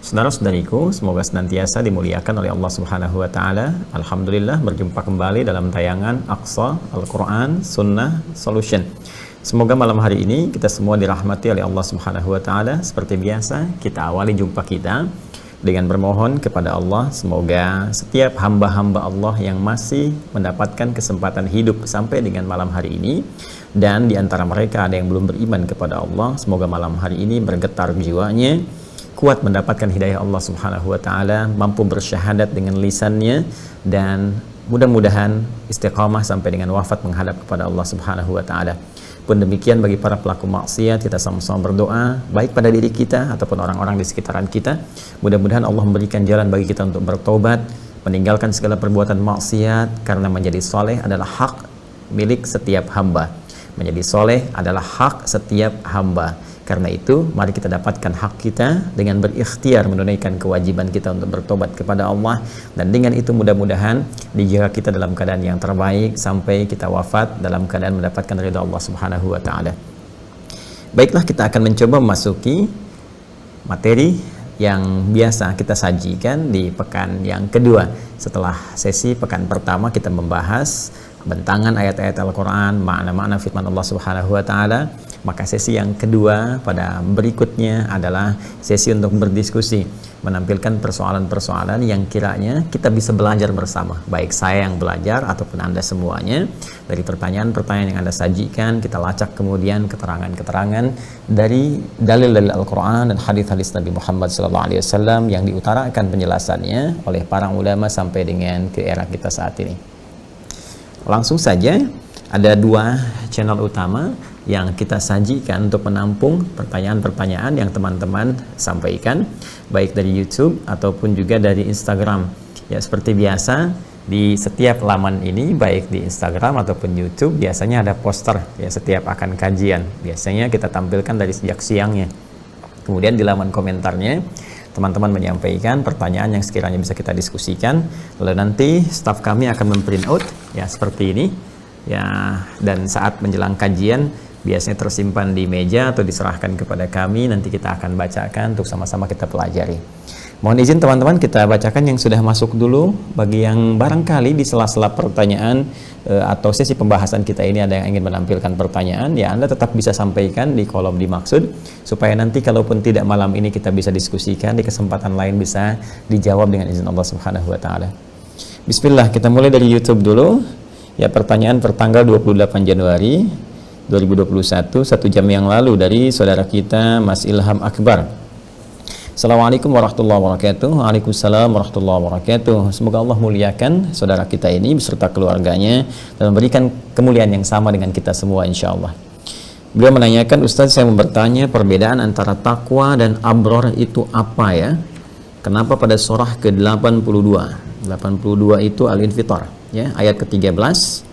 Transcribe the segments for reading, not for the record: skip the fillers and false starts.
Saudara-saudariku, semoga senantiasa dimuliakan oleh Allah Subhanahu wa taala. Alhamdulillah berjumpa kembali dalam tayangan Aqsa Al-Qur'an Sunnah Solution. Semoga malam hari ini kita semua dirahmati oleh Allah Subhanahu wa taala. Seperti biasa, kita awali jumpa kita dengan bermohon kepada Allah, semoga setiap hamba-hamba Allah yang masih mendapatkan kesempatan hidup sampai dengan malam hari ini, dan di antara mereka ada yang belum beriman kepada Allah, semoga malam hari ini bergetar jiwanya, kuat mendapatkan hidayah Allah Subhanahu wa taala, mampu bersyahadat dengan lisannya, dan mudah-mudahan istiqamah sampai dengan wafat menghadap kepada Allah Subhanahu wa taala. Pun demikian bagi para pelaku maksiat, kita sama-sama berdoa baik pada diri kita ataupun orang-orang di sekitaran kita. Mudah-mudahan Allah memberikan jalan bagi kita untuk bertobat, meninggalkan segala perbuatan maksiat, karena menjadi soleh adalah hak milik setiap hamba. Menjadi soleh adalah hak setiap hamba. Karena itu, mari kita dapatkan hak kita dengan berikhtiar menunaikan kewajiban kita untuk bertobat kepada Allah, dan dengan itu mudah-mudahan dijaga kita dalam keadaan yang terbaik sampai kita wafat dalam keadaan mendapatkan ridha Allah Subhanahu wa taala. Baiklah, kita akan mencoba memasuki materi yang biasa kita sajikan di pekan yang kedua. Setelah sesi pekan pertama kita membahas bentangan ayat-ayat Al-Quran, makna-makna firman Allah Subhanahu wa taala, maka sesi yang kedua pada berikutnya adalah sesi untuk berdiskusi, menampilkan persoalan-persoalan yang kiranya kita bisa belajar bersama, baik saya yang belajar ataupun Anda semuanya. Dari pertanyaan-pertanyaan yang Anda sajikan, kita lacak kemudian keterangan-keterangan dari dalil-dalil Al-Quran dan hadis-hadis Nabi Muhammad SAW yang diutarakan penjelasannya oleh para ulama sampai dengan ke era kita saat ini. Langsung saja, ada dua channel utama yang kita sajikan untuk menampung pertanyaan-pertanyaan yang teman-teman sampaikan, baik dari YouTube ataupun juga dari Instagram. Ya, seperti biasa di setiap laman ini, baik di Instagram ataupun YouTube, biasanya ada poster ya setiap akan kajian. Biasanya kita tampilkan dari sejak siangnya. Kemudian di laman komentarnya teman-teman menyampaikan pertanyaan yang sekiranya bisa kita diskusikan, lalu nanti staf kami akan memprint out ya seperti ini ya, dan saat menjelang kajian biasanya tersimpan di meja atau diserahkan kepada kami, nanti kita akan bacakan untuk sama-sama kita pelajari. Mohon izin teman-teman, kita bacakan yang sudah masuk dulu. Bagi yang barangkali di sela-sela pertanyaan atau sesi pembahasan kita ini ada yang ingin menampilkan pertanyaan, ya Anda tetap bisa sampaikan di kolom dimaksud, supaya nanti kalaupun tidak malam ini kita bisa diskusikan, di kesempatan lain bisa dijawab dengan izin Allah Subhanahu wa taala. Bismillah, kita mulai dari YouTube dulu. Ya, pertanyaan pertanggal 28 Januari 2021, 1 jam yang lalu, dari saudara kita Mas Ilham Akbar. Assalamualaikum warahmatullahi wabarakatuh. Waalaikumsalam warahmatullahi wabarakatuh. Semoga Allah muliakan saudara kita ini beserta keluarganya dan memberikan kemuliaan yang sama dengan kita semua insya Allah. Beliau menanyakan, Ustaz, saya mau bertanya perbedaan antara takwa dan abror itu apa ya? Kenapa pada surah ke-82? 82 itu Al-Infitar ya, ayat ke-13.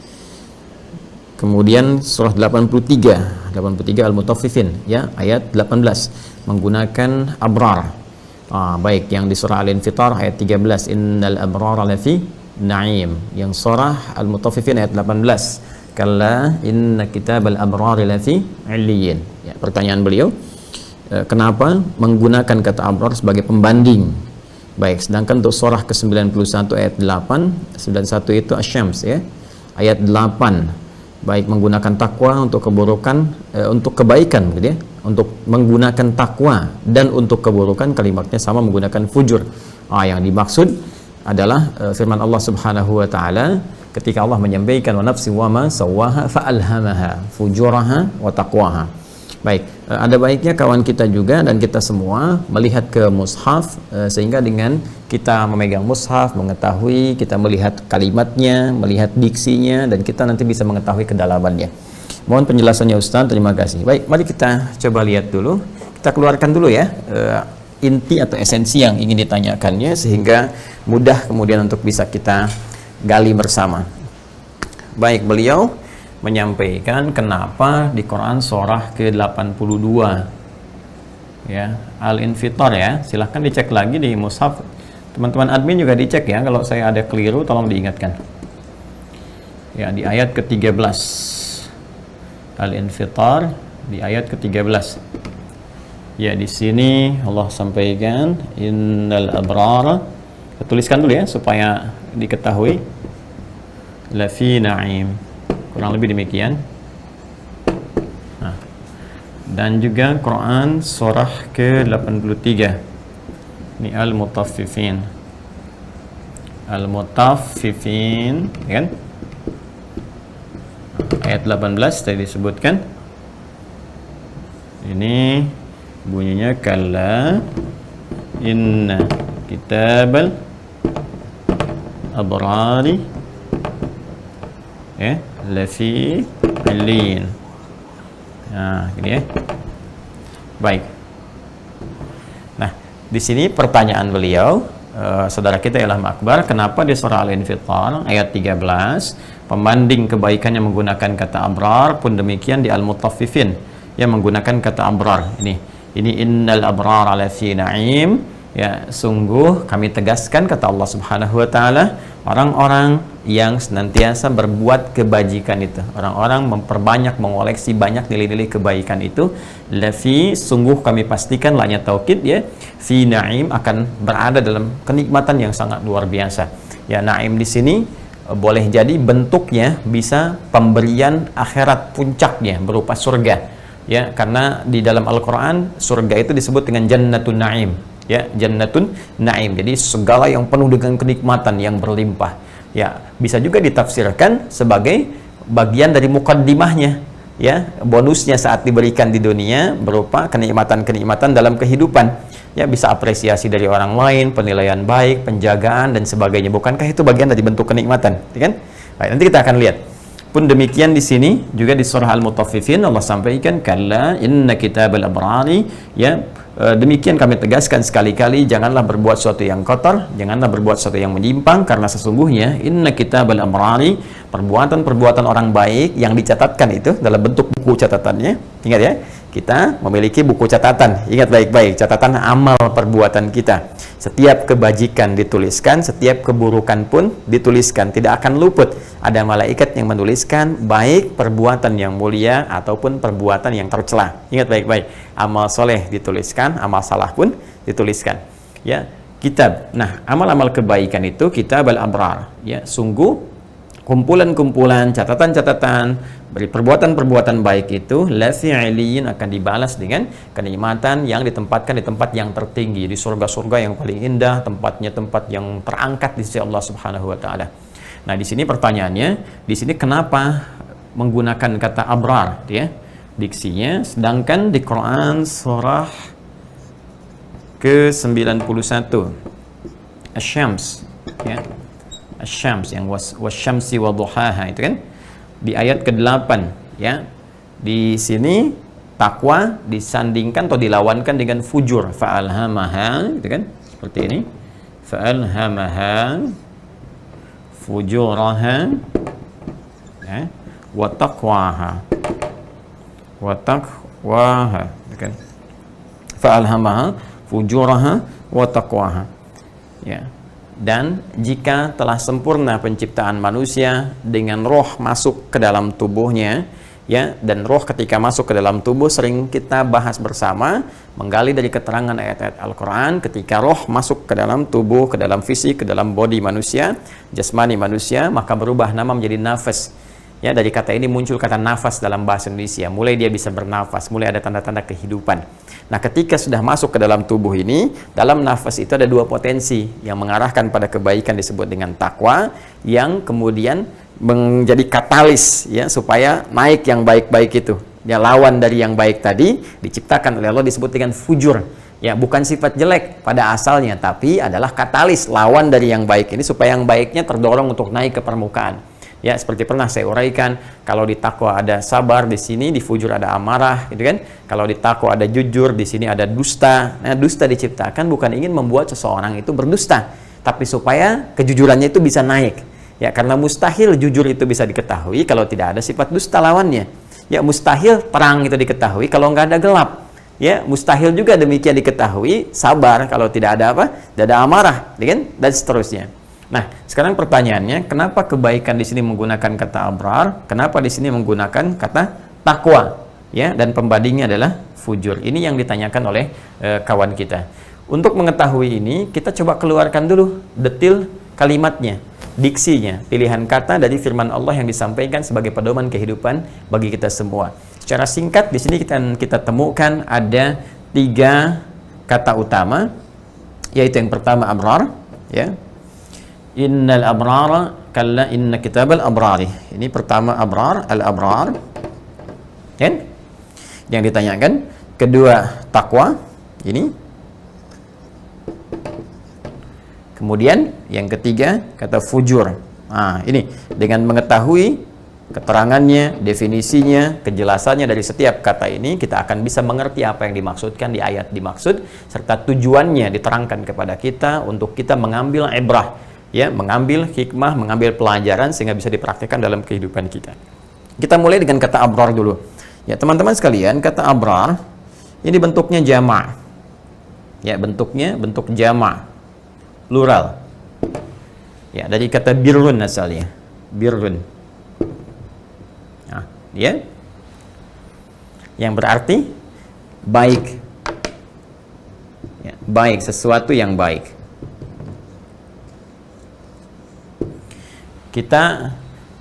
Kemudian surah 83 Al-Mutaffifin ya, ayat 18 menggunakan abrar. Baik, yang di surah Al-Infitar ayat 13 innal abrara lafi na'im, yang surah Al-Mutaffifin ayat 18 kalla inna kitabal abrari lafi 'illiyin. Ya, pertanyaan beliau, kenapa menggunakan kata abrar sebagai pembanding? Baik, sedangkan untuk surah ke-91 ayat 8, 91 itu Asy-Syams ya, ayat 8, baik menggunakan takwa untuk keburukan, untuk kebaikan gitu ya, untuk menggunakan takwa, dan untuk keburukan kalimatnya sama menggunakan fujur. Yang dimaksud adalah firman Allah Subhanahu wa taala ketika Allah menyampaikan wa nafsi wa ma sawwaha fa alhamaha fujuraha wa taqwaha. Baik, ada baiknya kawan kita juga dan kita semua melihat ke mushaf, sehingga dengan kita memegang mushaf, mengetahui, kita melihat kalimatnya, melihat diksinya, dan kita nanti bisa mengetahui kedalamannya. Mohon penjelasannya Ustaz, terima kasih. Baik, mari kita coba lihat dulu. Kita keluarkan dulu ya inti atau esensi yang ingin ditanyakannya, sehingga mudah kemudian untuk bisa kita gali bersama. Baik, beliau menyampaikan kenapa di Quran surah ke-82 ya, Al-Infitar ya. Silahkan dicek lagi di mushaf. Teman-teman admin juga dicek ya, kalau saya ada keliru tolong diingatkan. Ya, di ayat ke-13 Al-Infitar, di ayat ke-13. Ya, di sini Allah sampaikan innal abrara. Kita tuliskan dulu ya supaya diketahui. Lafi na'im. Kurang lebih demikian. Nah. Dan juga Quran surah ke-83. Ini Al-Mutaffifin. Al-Mutaffifin, kan? Ayat 18 tadi disebutkan. Ini bunyinya kalla inna kitabal abrari lafi illiyin. Nah, gini ya. Baik. Nah, di sini pertanyaan beliau, saudara kita Ilham Akbar, kenapa di surah Al-Infitar ayat 13 pembanding kebaikannya menggunakan kata abrar, pun demikian di Al-Mutaffifin yang menggunakan kata abrar. Ini innal abrar ala fi na'im, ya, sungguh kami tegaskan kata Allah Subhanahu wa taala, orang-orang yang senantiasa berbuat kebajikan itu, orang-orang memperbanyak mengoleksi banyak nilai-nilai kebaikan itu, lafi, sungguh kami pastikan, lahnya taukid ya, fi na'im, akan berada dalam kenikmatan yang sangat luar biasa. Ya, na'im di sini boleh jadi bentuknya bisa pemberian akhirat puncaknya berupa surga. Ya, karena di dalam Al-Quran surga itu disebut dengan jannatun na'im, ya, jannatun na'im, jadi segala yang penuh dengan kenikmatan yang berlimpah. Ya, bisa juga ditafsirkan sebagai bagian dari mukaddimahnya, ya, bonusnya saat diberikan di dunia berupa kenikmatan-kenikmatan dalam kehidupan. Ya, bisa apresiasi dari orang lain, penilaian baik, penjagaan dan sebagainya. Bukankah itu bagian dari bentuk kenikmatan, ya kan? Baik, nanti kita akan lihat. Pun demikian di sini juga di surah Al-Mutaffifin Allah sampaikan kalla inna kitabal abrari, ya, demikian kami tegaskan sekali-kali, janganlah berbuat sesuatu yang kotor, janganlah berbuat sesuatu yang menyimpang, karena sesungguhnya inna kitabal abrari, perbuatan-perbuatan orang baik yang dicatatkan itu dalam bentuk buku catatannya. Ingat ya, kita memiliki buku catatan, ingat baik-baik, catatan amal perbuatan kita. Setiap kebajikan dituliskan, setiap keburukan pun dituliskan, tidak akan luput. Ada malaikat yang menuliskan baik perbuatan yang mulia ataupun perbuatan yang tercela. Ingat baik-baik, amal soleh dituliskan, amal salah pun dituliskan. Ya, kitab. Nah, amal-amal kebaikan itu kitab al-abrar. Ya, sungguh kumpulan-kumpulan catatan-catatan dari perbuatan-perbuatan baik itu lafi illiyin, akan dibalas dengan kenikmatan yang ditempatkan di tempat yang tertinggi, di surga-surga yang paling indah, tempatnya tempat yang terangkat di sisi Allah Subhanahu wa taala. Nah, di sini pertanyaannya, di sini kenapa menggunakan kata abrar, ya, diksinya, sedangkan di Quran surah ke-91 Asy-Syams, ya, Asy-Syams yang wasyamsi wadhuhaha itu kan di ayat ke-8, ya. Di sini takwa disandingkan atau dilawankan dengan fujur, fa'alhamaha, gitu kan, seperti ini, fa'alhamaha fujuraha, ya, wa taqwaha, gitu kan, fa'alhamaha fujuraha wa taqwaha, ya. Dan jika telah sempurna penciptaan manusia dengan roh masuk ke dalam tubuhnya, ya, dan roh ketika masuk ke dalam tubuh sering kita bahas bersama, menggali dari keterangan ayat-ayat Al-Quran, ketika roh masuk ke dalam tubuh, ke dalam fisik, ke dalam body manusia, jasmani manusia, maka berubah nama menjadi nafas. Ya, dari kata ini muncul kata nafas dalam bahasa Indonesia, mulai dia bisa bernafas, mulai ada tanda-tanda kehidupan. Nah, ketika sudah masuk ke dalam tubuh ini, dalam nafas itu ada dua potensi yang mengarahkan pada kebaikan disebut dengan takwa, yang kemudian menjadi katalis, ya, supaya naik yang baik-baik itu. Ya, lawan dari yang baik tadi diciptakan oleh Allah disebut dengan fujur. Ya, bukan sifat jelek pada asalnya, tapi adalah katalis, lawan dari yang baik ini supaya yang baiknya terdorong untuk naik ke permukaan. Ya, seperti pernah saya uraikan, kalau di takwa ada sabar, di sini di fujur ada amarah, gitu kan? Kalau di takwa ada jujur, di sini ada dusta. Nah, dusta diciptakan bukan ingin membuat seseorang itu berdusta, tapi supaya kejujurannya itu bisa naik. Ya, karena mustahil jujur itu bisa diketahui kalau tidak ada sifat dusta lawannya. Ya, mustahil terang itu diketahui kalau nggak ada gelap. Ya, mustahil juga demikian diketahui sabar kalau tidak ada apa? Tidak ada amarah, gitu kan? Dan seterusnya. Nah, sekarang pertanyaannya, kenapa kebaikan di sini menggunakan kata abrar? Kenapa di sini menggunakan kata takwa? ya, dan pembandingnya adalah fujur. Ini yang ditanyakan oleh kawan kita. Untuk mengetahui ini, kita coba keluarkan dulu detil kalimatnya, diksinya, pilihan kata dari firman Allah yang disampaikan sebagai pedoman kehidupan bagi kita semua. Secara singkat di sini kita temukan ada 3 kata utama, yaitu yang pertama abrar, ya. Innal abrara kalla inna kitabal abrari. Ini pertama abrar, al-abrar. Kan? Yang ditanyakan. Kedua takwa. Ini. Kemudian yang ketiga kata fujur. Nah, ini dengan mengetahui keterangannya, definisinya, kejelasannya dari setiap kata ini, kita akan bisa mengerti apa yang dimaksudkan di ayat dimaksud, serta tujuannya diterangkan kepada kita untuk kita mengambil ibrah, ya, mengambil hikmah, mengambil pelajaran sehingga bisa dipraktikkan dalam kehidupan kita. Kita mulai dengan kata abrar dulu. Ya, teman-teman sekalian, kata abrar ini bentuknya jama'. Ya, bentuknya bentuk jama'. Plural. Ya, dari kata birrun asalnya. Birrun. Nah, ya. Yang berarti baik. Ya, baik, sesuatu yang baik. Kita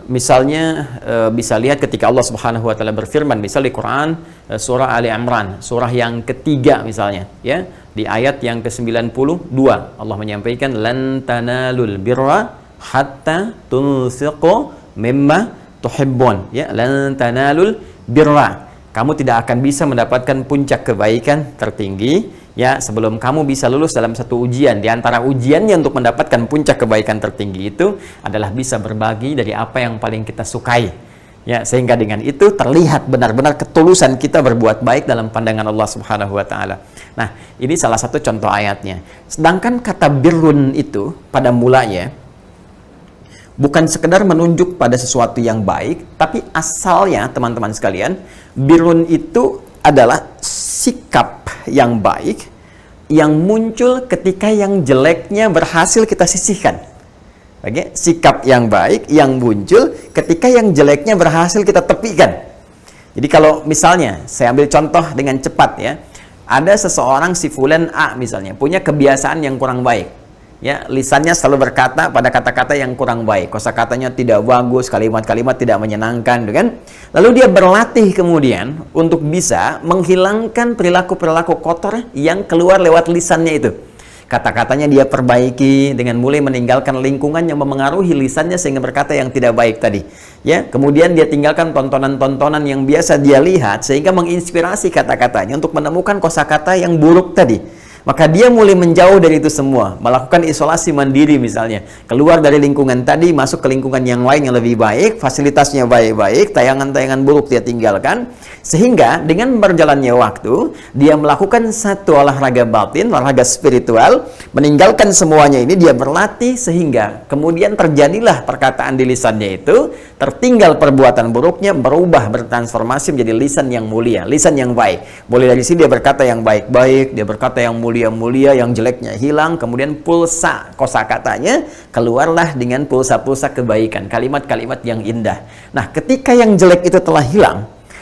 misalnya bisa lihat ketika Allah Subhanahu wa taala berfirman, misal di Quran surah Ali Imran, surah yang ketiga misalnya, ya. Di ayat yang ke-92 Allah menyampaikan lan tanalul birra hatta tunfiqu mimma tuhibbun, ya, lan tanalul birra. Kamu tidak akan bisa mendapatkan puncak kebaikan tertinggi, ya, sebelum kamu bisa lulus dalam satu ujian. Di antara ujiannya untuk mendapatkan puncak kebaikan tertinggi itu adalah bisa berbagi dari apa yang paling kita sukai. Ya, sehingga dengan itu terlihat benar-benar ketulusan kita berbuat baik dalam pandangan Allah Subhanahu wa taala. Nah, ini salah satu contoh ayatnya. Sedangkan kata birrun itu pada mulanya bukan sekedar menunjuk pada sesuatu yang baik, tapi asalnya teman-teman sekalian, birrun itu adalah sikap yang baik yang muncul ketika yang jeleknya berhasil kita sisihkan. Oke, sikap yang baik yang muncul ketika yang jeleknya berhasil kita tepikan. Jadi kalau misalnya saya ambil contoh dengan cepat, ya, ada seseorang si fulan A misalnya punya kebiasaan yang kurang baik, ya, lisannya selalu berkata pada kata-kata yang kurang baik, kosakatanya tidak bagus, kalimat-kalimat tidak menyenangkan, kan? Lalu dia berlatih kemudian untuk bisa menghilangkan perilaku-perilaku kotor yang keluar lewat lisannya itu. Kata-katanya dia perbaiki dengan mulai meninggalkan lingkungan yang memengaruhi lisannya sehingga berkata yang tidak baik tadi. Ya, kemudian dia tinggalkan tontonan-tontonan yang biasa dia lihat sehingga menginspirasi kata-katanya untuk menemukan kosakata yang buruk tadi. Maka dia mulai menjauh dari itu semua, melakukan isolasi mandiri misalnya. Keluar dari lingkungan tadi, masuk ke lingkungan yang lain yang lebih baik, fasilitasnya baik-baik, tayangan-tayangan buruk dia tinggalkan. Sehingga dengan berjalannya waktu, dia melakukan satu olahraga batin, olahraga spiritual, meninggalkan semuanya ini, dia berlatih sehingga kemudian terjadilah perkataan di lisannya itu, tertinggal perbuatan buruknya, berubah, bertransformasi menjadi lisan yang mulia, lisan yang baik. Mulai dari sini dia berkata yang baik-baik, dia berkata yang mulia-mulia, yang jeleknya hilang, kemudian pulsa kosakatanya keluarlah dengan pulsa-pulsa kebaikan, kalimat-kalimat yang indah. Nah, ketika yang jelek itu telah hilang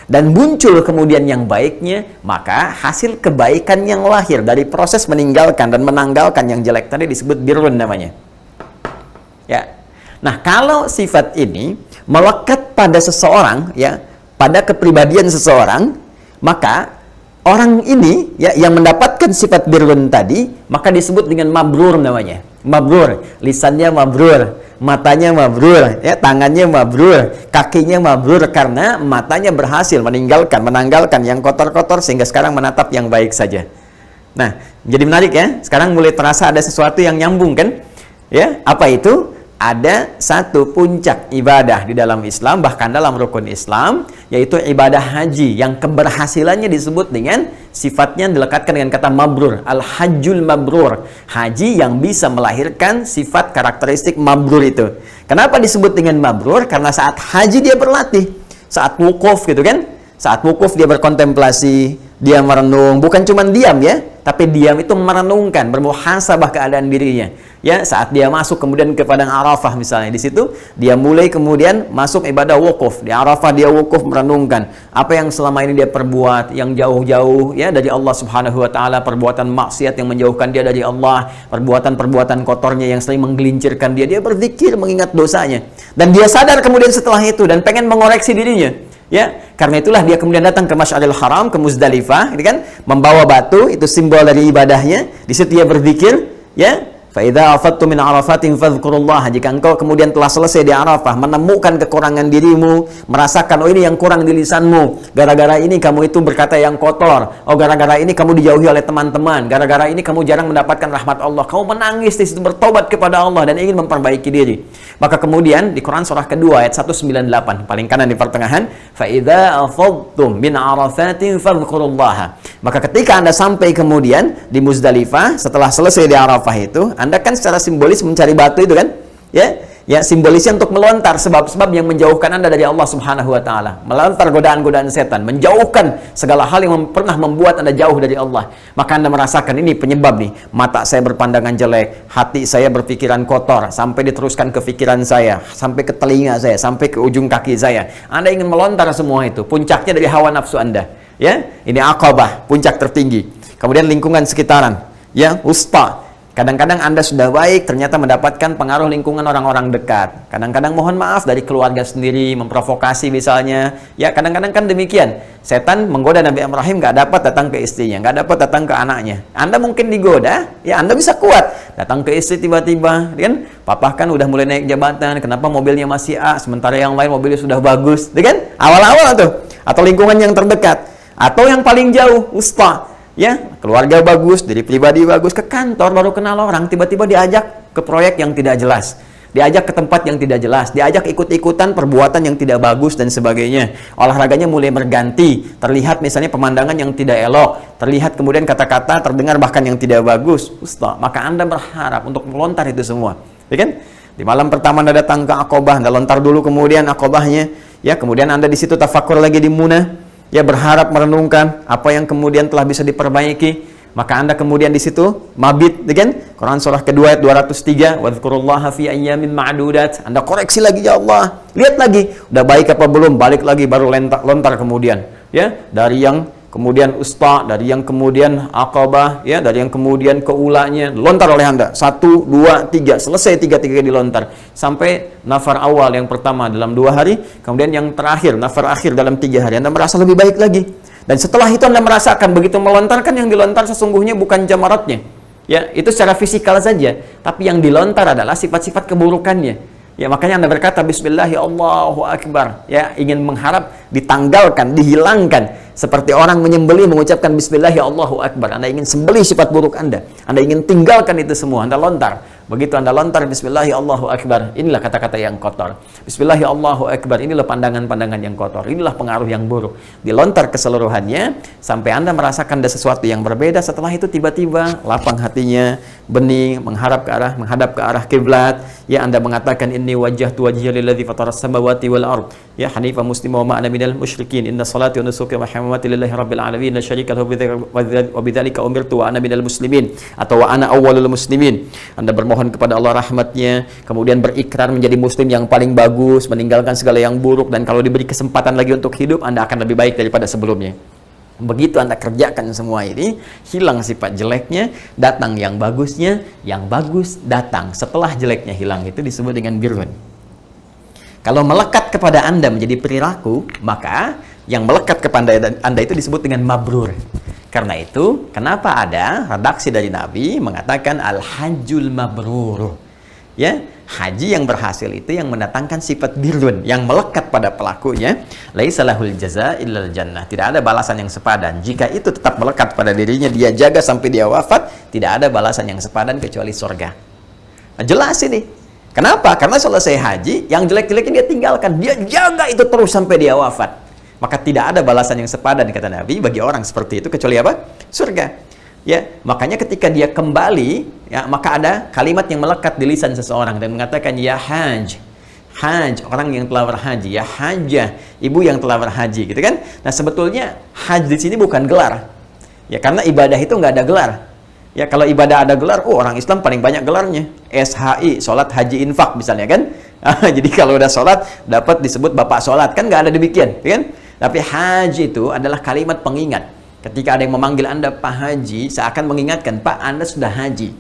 dan muncul kemudian yang baiknya, maka hasil kebaikan yang lahir dari proses meninggalkan dan menanggalkan yang jelek tadi disebut birrun namanya. Ya. Nah, kalau sifat ini melekat pada seseorang, ya, pada kepribadian seseorang, maka orang ini, ya, yang mendapatkan sifat birrun tadi, maka disebut dengan mabrur namanya. Mabrur, lisannya mabrur, matanya mabrur, ya, tangannya mabrur, kakinya mabrur karena matanya berhasil menanggalkan yang kotor-kotor sehingga sekarang menatap yang baik saja. Nah, jadi menarik, ya. Sekarang mulai terasa ada sesuatu yang nyambung, kan? Ya, apa itu? Ada satu puncak ibadah di dalam Islam, bahkan dalam rukun Islam, yaitu ibadah haji yang keberhasilannya disebut dengan sifatnya dilekatkan dengan kata mabrur, al-hajjul mabrur, haji yang bisa melahirkan sifat karakteristik mabrur itu. Kenapa disebut dengan mabrur? Karena saat haji dia berlatih, saat wukuf gitu kan, saat wukuf dia berkontemplasi, dia merenung, bukan cuma diam, ya, tapi diam itu merenungkan, bermuhasabah keadaan dirinya. Ya, saat dia masuk kemudian ke padang Arafah misalnya, di situ dia mulai kemudian masuk ibadah wukuf. Di Arafah dia wukuf merenungkan apa yang selama ini dia perbuat yang jauh-jauh ya dari Allah Subhanahu wa taala, perbuatan maksiat yang menjauhkan dia dari Allah, perbuatan-perbuatan kotornya yang sering menggelincirkan dia. Dia berzikir mengingat dosanya. Dan dia sadar kemudian setelah itu dan pengen mengoreksi dirinya. Ya, karena itulah dia kemudian datang ke Masy'aril Haram, ke Muzdalifah, ini kan membawa batu, itu simbol dari ibadahnya. Di situ dia berzikir, ya. Fa idza afattum min arafatin fadhkurullah. Jika engkau kemudian telah selesai di Arafah, menemukan kekurangan dirimu, merasakan oh ini yang kurang di lisanmu, gara-gara ini kamu itu berkata yang kotor, oh gara-gara ini kamu dijauhi oleh teman-teman, gara-gara ini kamu jarang mendapatkan rahmat Allah, kamu menangis di situ bertobat kepada Allah dan ingin memperbaiki diri. Maka kemudian di Quran surah kedua ayat 198 paling kanan di pertengahan, fa idza afattum min arafatin fadhkurullah. Maka ketika Anda sampai kemudian di Muzdalifah setelah selesai di Arafah itu, Anda kan secara simbolis mencari batu itu kan? Ya, simbolisnya untuk melontar sebab-sebab yang menjauhkan Anda dari Allah Subhanahu wa taala. Melontar godaan-godaan setan, menjauhkan segala hal yang pernah membuat Anda jauh dari Allah. Maka Anda merasakan ini penyebab nih. Mata saya berpandangan jelek, hati saya berpikiran kotor, sampai diteruskan ke pikiran saya, sampai ke telinga saya, sampai ke ujung kaki saya. Anda ingin melontar semua itu. Puncaknya dari hawa nafsu Anda. Ya, ini Aqabah, puncak tertinggi. Kemudian lingkungan sekitaran, ya, wusta. Kadang-kadang Anda sudah baik, ternyata mendapatkan pengaruh lingkungan orang-orang dekat. Kadang-kadang mohon maaf dari keluarga sendiri, memprovokasi misalnya. Ya, kadang-kadang kan demikian. Setan menggoda Nabi Ibrahim, nggak dapat datang ke istrinya, nggak dapat datang ke anaknya. Anda mungkin digoda, ya Anda bisa kuat. Datang ke istri tiba-tiba, kan? Papa kan udah mulai naik jabatan, kenapa mobilnya masih A, sementara yang lain mobilnya sudah bagus, kan? Awal-awal tuh. Atau lingkungan yang terdekat. Atau yang paling jauh, usta. Ya, keluarga bagus, diri pribadi bagus, ke kantor baru kenal orang, tiba-tiba diajak ke proyek yang tidak jelas, diajak ke tempat yang tidak jelas, diajak ikut-ikutan perbuatan yang tidak bagus dan sebagainya. Olahraganya mulai berganti, terlihat misalnya pemandangan yang tidak elok, terlihat kemudian kata-kata terdengar bahkan yang tidak bagus. Ustaz, maka Anda berharap untuk melontar itu semua, ya kan? Di malam pertama Anda datang ke Aqabah, Anda lontar dulu kemudian Aqabahnya, ya, kemudian Anda di situ tafakur lagi di Munah. Ya, berharap merenungkan apa yang kemudian telah bisa diperbaiki. Maka Anda kemudian di situ mabit, kan? Quran surah kedua ayat 203, wadhkurullaha fi ayyamin ma'dudat. Anda koreksi lagi, ya Allah. Lihat lagi, udah baik apa belum? Balik lagi baru lontar kemudian. Ya, dari yang kemudian usta, dari yang kemudian Aqabah, ya, dari yang kemudian keulanya, lontar oleh Anda. 1, 2, 3, selesai 3 dilontar. Sampai nafar awal yang pertama dalam 2 hari, kemudian yang terakhir, nafar akhir dalam 3 hari. Anda merasa lebih baik lagi. Dan setelah itu Anda merasakan begitu melontarkan, yang dilontar sesungguhnya bukan jamaratnya. Ya, itu secara fisikal saja. Tapi yang dilontar adalah sifat-sifat keburukannya. Ya, makanya Anda berkata Bismillahi Allahu Akbar, ya, ingin mengharap ditanggalkan, dihilangkan. Seperti orang menyembelih mengucapkan Bismillahi Allahu Akbar. Anda ingin sembelih sifat buruk Anda ingin tinggalkan itu semua, Anda lontar. Begitu Anda lontar Bismillahi Allahu Akbar, inilah kata-kata yang kotor. Bismillahi Allahu Akbar, inilah pandangan-pandangan yang kotor, inilah pengaruh yang buruk. Dilontar keseluruhannya sampai Anda merasakan ada sesuatu yang berbeda. Setelah itu tiba-tiba lapang hatinya, bening, menghadap ke arah kiblat. Ya, Anda mengatakan inni wajjahtu wajhiya lilladzi fataras samawati wal ard, ya, hanifan muslima wa ma ana minal musyrikin, inna salati wa nusuki wa hamamati lillahi rabbil alamin, la syarika lahu wa bidzalika umirtu wa ana minal muslimin, atau wa ana awwalul muslimin. Anda bermohon kepada Allah rahmatnya, kemudian berikrar menjadi muslim yang paling bagus, meninggalkan segala yang buruk, dan kalau diberi kesempatan lagi untuk hidup, Anda akan lebih baik daripada sebelumnya. Begitu Anda kerjakan semua ini, hilang sifat jeleknya, datang yang bagusnya, yang bagus datang setelah jeleknya hilang. Itu disebut dengan birrun. Kalau melekat kepada Anda menjadi perilaku, maka yang melekat kepada Anda itu disebut dengan mabrur. Karena itu, kenapa ada redaksi dari Nabi mengatakan al-hajjul mabrur. Ya, haji yang berhasil itu yang mendatangkan sifat birrun, yang melekat pada pelakunya. Laisa lahul jazaa illal jannah. Tidak ada balasan yang sepadan. Jika itu tetap melekat pada dirinya, dia jaga sampai dia wafat, tidak ada balasan yang sepadan kecuali surga. Nah, jelas ini. Kenapa? Karena selesai haji, yang jelek-jeleknya dia tinggalkan. Dia jaga itu terus sampai dia wafat. Maka tidak ada balasan yang sepadan, kata Nabi, bagi orang seperti itu kecuali apa? Surga. Ya, makanya ketika dia kembali, ya, maka ada kalimat yang melekat di lisan seseorang dan mengatakan ya haj. Haj, orang yang telah berhaji, ya hajah, ibu yang telah berhaji, gitu kan? Nah, sebetulnya haji di sini bukan gelar. Ya, karena ibadah itu nggak ada gelar. Ya, kalau ibadah ada gelar, orang Islam paling banyak gelarnya. SHI, sholat, haji, infak misalnya kan. Jadi kalau udah sholat, dapat disebut bapak sholat. Kan nggak ada demikian, ya kan? Tapi haji itu adalah kalimat pengingat. Ketika ada yang memanggil Anda Pak Haji, seakan mengingatkan, Pak, Anda sudah haji.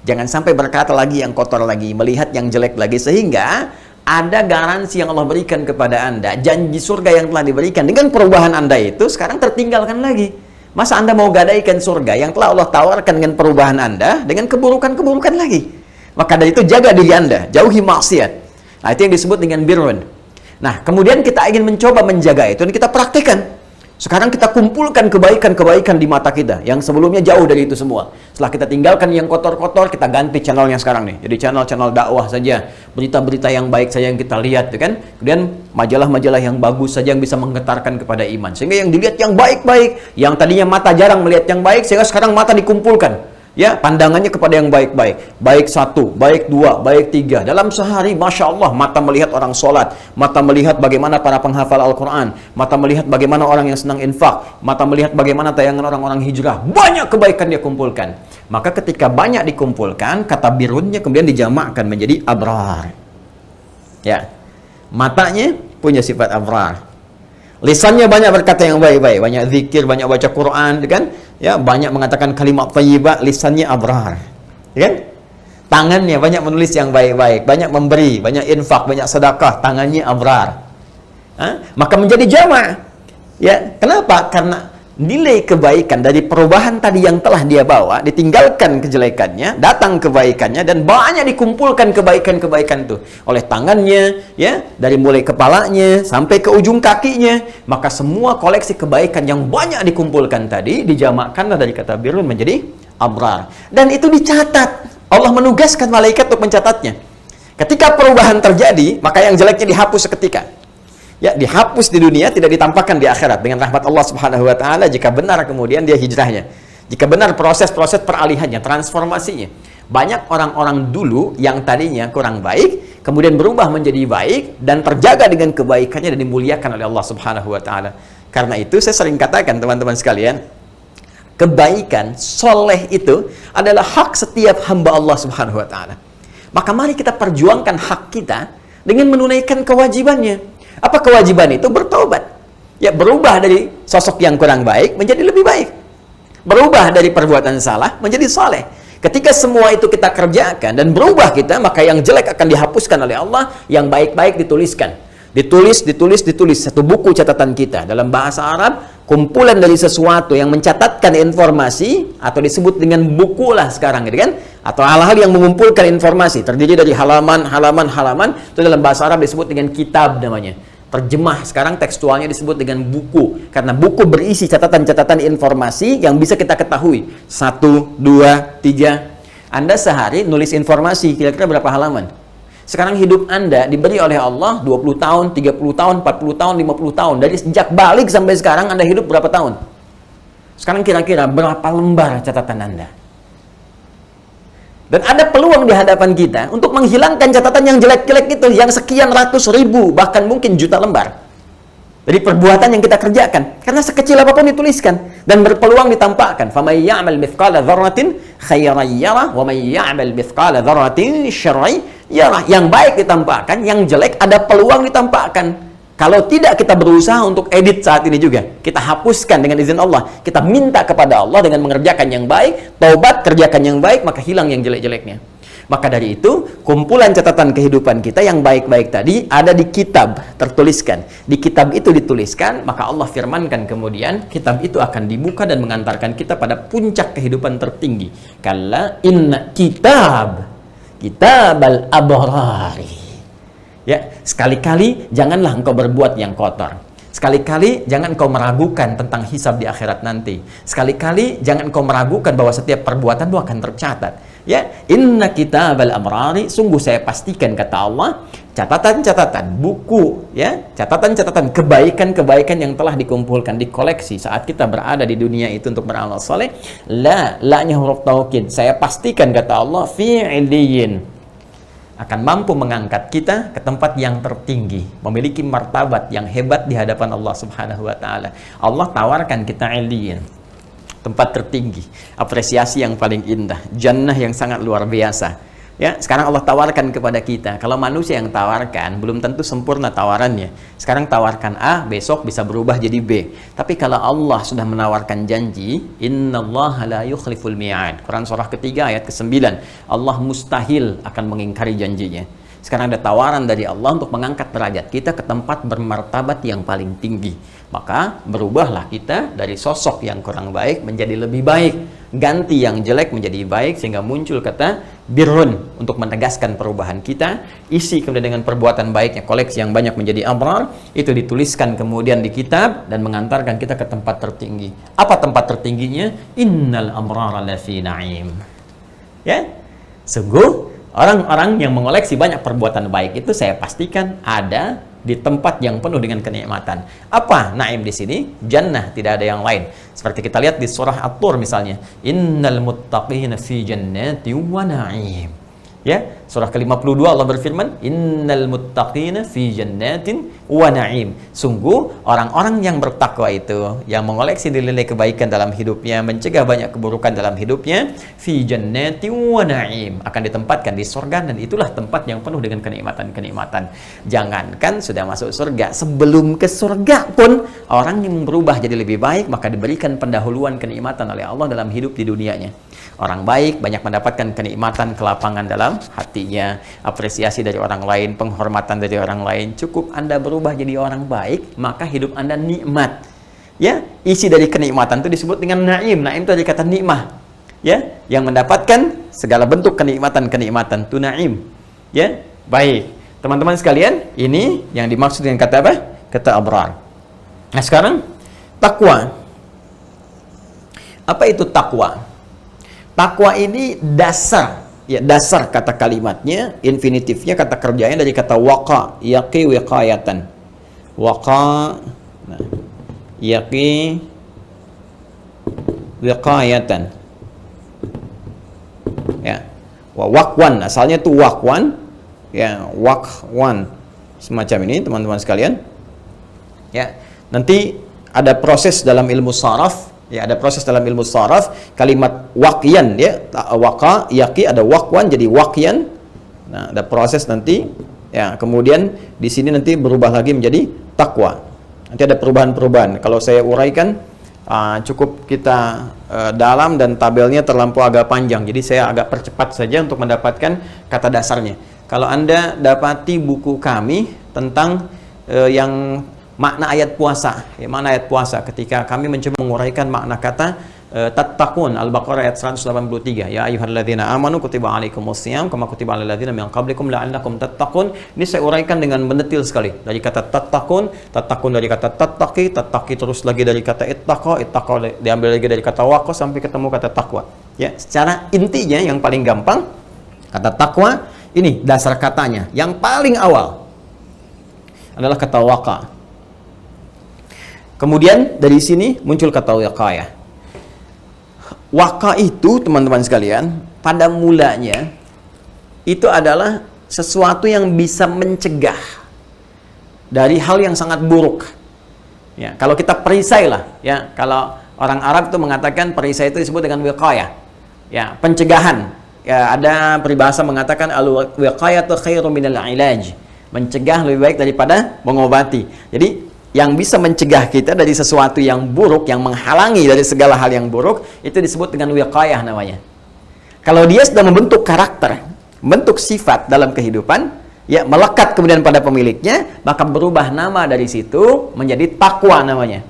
Jangan sampai berkata lagi yang kotor lagi, melihat yang jelek lagi. Sehingga ada garansi yang Allah berikan kepada Anda. Janji surga yang telah diberikan. Dengan perubahan Anda itu, sekarang tertinggalkan lagi. Masa Anda mau gadaikan surga yang telah Allah tawarkan dengan perubahan Anda dengan keburukan-keburukan lagi? Maka dari itu jaga diri Anda, jauhi maksiat. Nah, itu yang disebut dengan birrun. Nah, kemudian kita ingin mencoba menjaga itu dan kita praktikkan. Sekarang kita kumpulkan kebaikan-kebaikan di mata kita yang sebelumnya jauh dari itu semua. Setelah kita tinggalkan yang kotor-kotor, kita ganti channelnya sekarang nih. Jadi channel-channel dakwah saja, berita-berita yang baik saja yang kita lihat, kan? Kemudian majalah-majalah yang bagus saja yang bisa menggetarkan kepada iman. Sehingga yang dilihat yang baik-baik, yang tadinya mata jarang melihat yang baik, sehingga sekarang mata dikumpulkan. Ya, pandangannya kepada yang baik-baik. Baik 1, baik 2, baik 3. Dalam sehari, Masya Allah, mata melihat orang sholat. Mata melihat bagaimana para penghafal Al-Quran. Mata melihat bagaimana orang yang senang infak. Mata melihat bagaimana tayangan orang-orang hijrah. Banyak kebaikan dia kumpulkan. Maka ketika banyak dikumpulkan, kata birunnya kemudian dijamakkan menjadi abrar. Ya, matanya punya sifat abrar. Lisannya banyak berkata yang baik-baik, banyak zikir, banyak baca Quran, kan? Ya, banyak mengatakan kalimat thayyibah, lisannya abrar. Kan? Tangannya banyak menulis yang baik-baik, banyak memberi, banyak infak, banyak sedekah, tangannya abrar. Maka menjadi jamak. Ya, kenapa? Karena nilai kebaikan dari perubahan tadi yang telah dia bawa, ditinggalkan kejelekannya, datang kebaikannya, dan banyak dikumpulkan kebaikan-kebaikan itu oleh tangannya, ya, dari mulai kepalanya sampai ke ujung kakinya. Maka semua koleksi kebaikan yang banyak dikumpulkan tadi dijamakkanlah dari kata birrun menjadi abrar, dan itu dicatat. Allah menugaskan malaikat untuk mencatatnya. Ketika perubahan terjadi, maka yang jeleknya dihapus seketika. Ya, dihapus di dunia, tidak ditampakkan di akhirat dengan rahmat Allah Subhanahu wa taala jika benar kemudian dia hijrahnya. Jika benar proses-proses peralihannya, transformasinya. Banyak orang-orang dulu yang tadinya kurang baik, kemudian berubah menjadi baik dan terjaga dengan kebaikannya dan dimuliakan oleh Allah Subhanahu wa taala. Karena itu saya sering katakan teman-teman sekalian, kebaikan, soleh itu adalah hak setiap hamba Allah Subhanahu wa taala. Maka mari kita perjuangkan hak kita dengan menunaikan kewajibannya. Apa kewajiban itu? Bertobat. Ya, berubah dari sosok yang kurang baik menjadi lebih baik. Berubah dari perbuatan salah menjadi saleh. Ketika semua itu kita kerjakan dan berubah kita, maka yang jelek akan dihapuskan oleh Allah, yang baik-baik dituliskan. Ditulis. Satu buku catatan kita. Dalam bahasa Arab, kumpulan dari sesuatu yang mencatatkan informasi, atau disebut dengan buku lah sekarang, gitu kan? Atau hal-hal yang mengumpulkan informasi, terdiri dari halaman, itu dalam bahasa Arab disebut dengan kitab namanya. Terjemah sekarang tekstualnya disebut dengan buku, karena buku berisi catatan-catatan informasi yang bisa kita ketahui. 1, 2, 3. Anda sehari nulis informasi kira-kira berapa halaman? Sekarang hidup Anda diberi oleh Allah 20 tahun, 30 tahun, 40 tahun, 50 tahun. Dari sejak balik sampai sekarang Anda hidup berapa tahun? Sekarang kira-kira berapa lembar catatan Anda? Dan ada peluang di hadapan kita untuk menghilangkan catatan yang jelek-jelek itu, yang sekian ratus ribu, bahkan mungkin juta lembar. Dari perbuatan yang kita kerjakan. Karena sekecil apapun dituliskan dan berpeluang ditampakkan. فَمَنْ يَعْمَلْ مِثْقَالَ ذَرَّةٍ خَيْرًا يَرَهُ وَمَنْ يَعْمَلْ مِثْقَالَ ذَرَّةٍ شَرًّا يَرَهُ. Yang baik ditampakkan, yang jelek ada peluang ditampakkan. Kalau tidak kita berusaha untuk edit saat ini juga, kita hapuskan dengan izin Allah. Kita minta kepada Allah dengan mengerjakan yang baik, taubat, kerjakan yang baik, maka hilang yang jelek-jeleknya. Maka dari itu, kumpulan catatan kehidupan kita yang baik-baik tadi ada di kitab, tertuliskan. Di kitab itu dituliskan, maka Allah firmankan kemudian, kitab itu akan dibuka dan mengantarkan kita pada puncak kehidupan tertinggi. Kalla inna kitab al-abrari. Ya, sekali-kali janganlah engkau berbuat yang kotor. Sekali-kali jangan engkau meragukan tentang hisab di akhirat nanti. Sekali-kali jangan engkau meragukan bahwa setiap perbuatan itu akan tercatat. Ya, inna kitabal abrari, sungguh saya pastikan kata Allah, catatan-catatan buku, ya, catatan-catatan kebaikan-kebaikan yang telah dikumpulkan, dikoleksi saat kita berada di dunia itu untuk beramal soleh. La-nya huruf taukid. Saya pastikan kata Allah, fi illiyin, akan mampu mengangkat kita ke tempat yang tertinggi, memiliki martabat yang hebat di hadapan Allah Subhanahu wa taala. Allah tawarkan kita illiyin. tempat tertinggi, apresiasi yang paling indah, jannah yang sangat luar biasa. Ya, sekarang Allah tawarkan kepada kita. Kalau manusia yang tawarkan, belum tentu sempurna tawarannya. Sekarang tawarkan A, besok bisa berubah jadi B. Tapi kalau Allah sudah menawarkan janji, innallaha la yukhliful mi'ad. Quran surah ketiga ayat ke-9. Allah mustahil akan mengingkari janjinya. Sekarang ada tawaran dari Allah untuk mengangkat derajat kita ke tempat bermartabat yang paling tinggi. Maka berubahlah kita dari sosok yang kurang baik menjadi lebih baik. Ganti yang jelek menjadi baik, sehingga muncul kata birrun untuk menegaskan perubahan kita. Isi kemudian dengan perbuatan baiknya, koleksi yang banyak menjadi abrar. Itu dituliskan kemudian di kitab dan mengantarkan kita ke tempat tertinggi. Apa tempat tertingginya? Innal amrara lafi na'im. Ya, sungguh orang-orang yang mengoleksi banyak perbuatan baik itu saya pastikan ada di tempat yang penuh dengan kenikmatan. Apa naim di sini? Jannah, tidak ada yang lain. Seperti kita lihat di surah At-Tur misalnya, innal muttaqina fi jannati wa na'im. Ya, surah ke-52 Allah berfirman, innal muttaqina fi jannatin wa na'im. Sungguh orang-orang yang bertakwa itu, yang mengoleksi nilai kebaikan dalam hidupnya, mencegah banyak keburukan dalam hidupnya, fi jannati wa na'im, akan ditempatkan di surga, dan itulah tempat yang penuh dengan kenikmatan-kenikmatan. Jangankan sudah masuk surga, sebelum ke surga pun orang yang berubah jadi lebih baik, maka diberikan pendahuluan kenikmatan oleh Allah dalam hidup di dunianya. Orang baik banyak mendapatkan kenikmatan, kelapangan dalam hatinya, apresiasi dari orang lain, penghormatan dari orang lain. Cukup Anda berubah jadi orang baik, maka hidup Anda nikmat. Ya, isi dari kenikmatan itu disebut dengan naim. Naim itu dari kata nikmah. Ya, yang mendapatkan segala bentuk kenikmatan-kenikmatan itu naim. Ya, baik. Teman-teman sekalian, ini yang dimaksud dengan kata apa? Kata abrar. Nah, sekarang takwa. Apa itu takwa? Takwa ini dasar, ya dasar kata kalimatnya, infinitifnya, kata kerjanya dari kata waqa, yaqi wiqayatan. Waqa, nah, yaqi wiqayatan. Ya, waqwan, asalnya itu waqwan, ya waqwan, semacam ini teman-teman sekalian. Ya, nanti ada proses dalam ilmu saraf. Ya, ada proses dalam ilmu saraf, kalimat waqiyan, ya, waqa, yaqi, ada waqwan jadi waqiyan. Nah, ada proses nanti, ya, kemudian di sini nanti berubah lagi menjadi takwa. Nanti ada perubahan-perubahan. Kalau saya uraikan, cukup kita dalam dan tabelnya terlampau agak panjang. Jadi saya agak percepat saja untuk mendapatkan kata dasarnya. Kalau Anda dapati buku kami tentang yang makna ayat puasa, ya, makna ayat puasa, ketika kami mencoba menguraikan makna kata tattaqun, Al-Baqarah ayat 183, ya ayyuhalladzina amanu kutiba alaikumusiyam kama kutiba alal ladzina min qablikum la'allakum tattaqun. Ini saya uraikan dengan mendetil sekali, dari kata tattaqun, tattaqun dari kata tattaqi, tattaqi terus lagi dari kata ittaqa, ittaqa diambil lagi dari kata waqa sampai ketemu kata takwa. Ya, secara intinya yang paling gampang kata takwa ini dasar katanya, yang paling awal adalah kata waqa. Kemudian dari sini muncul kata wiqayah. Waqa itu teman-teman sekalian, pada mulanya itu adalah sesuatu yang bisa mencegah dari hal yang sangat buruk. Ya, kalau kita perisai lah, ya, kalau orang Arab itu mengatakan perisai itu disebut dengan wiqayah. Ya, pencegahan. Ya, ada peribahasa mengatakan al-wiqayatu khairu minal ilaj. Mencegah lebih baik daripada mengobati. Jadi yang bisa mencegah kita dari sesuatu yang buruk, yang menghalangi dari segala hal yang buruk, itu disebut dengan wiqayah namanya. Kalau dia sudah membentuk karakter, membentuk sifat dalam kehidupan, ya, melekat kemudian pada pemiliknya, maka berubah nama dari situ menjadi takwa namanya.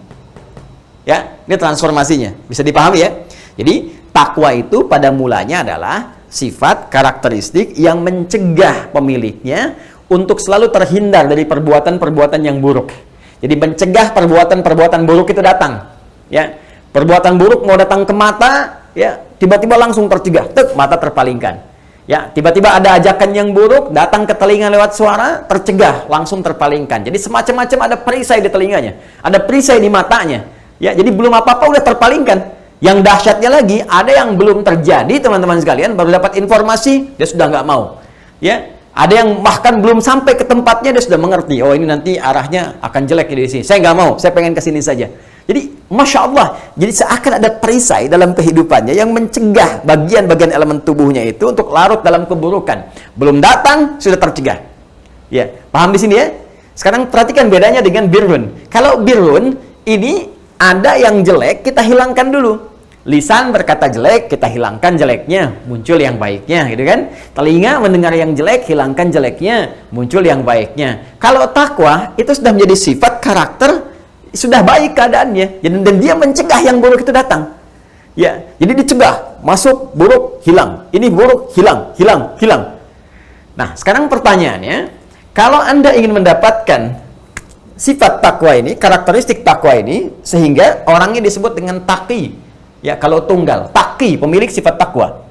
Ya, ini transformasinya. Bisa dipahami ya? Jadi, takwa itu pada mulanya adalah sifat karakteristik yang mencegah pemiliknya untuk selalu terhindar dari perbuatan-perbuatan yang buruk. Jadi mencegah perbuatan-perbuatan buruk itu datang. Ya, perbuatan buruk mau datang ke mata, ya, tiba-tiba langsung tercegah, mata terpalingkan. Ya, tiba-tiba ada ajakan yang buruk datang ke telinga lewat suara, tercegah, langsung terpalingkan. Jadi semacam-macam ada perisai di telinganya, ada perisai di matanya. Ya, jadi belum apa-apa udah terpalingkan. Yang dahsyatnya lagi, ada yang belum terjadi, teman-teman sekalian, baru dapat informasi, dia sudah nggak mau. Ya, ada yang bahkan belum sampai ke tempatnya dia sudah mengerti, oh ini nanti arahnya akan jelek di sini. Saya nggak mau, saya pengen ke sini saja. Jadi, Masya Allah, jadi seakan ada perisai dalam kehidupannya yang mencegah bagian-bagian elemen tubuhnya itu untuk larut dalam keburukan. Belum datang, sudah tercegah. Ya, paham di sini ya? Sekarang perhatikan bedanya dengan birrun. Kalau birrun, ini ada yang jelek, kita hilangkan dulu. Lisan berkata jelek, kita hilangkan jeleknya, muncul yang baiknya, gitu kan? Telinga mendengar yang jelek, hilangkan jeleknya, muncul yang baiknya. Kalau takwa, itu sudah menjadi sifat karakter, sudah baik keadaannya, dan dia mencegah yang buruk itu datang. Ya, jadi dicegah, masuk buruk, hilang. Ini buruk, hilang, hilang, hilang. Nah, sekarang pertanyaannya, kalau Anda ingin mendapatkan sifat takwa ini, karakteristik takwa ini, sehingga orangnya disebut dengan taqi. Ya, kalau tunggal, taqi, pemilik sifat takwa.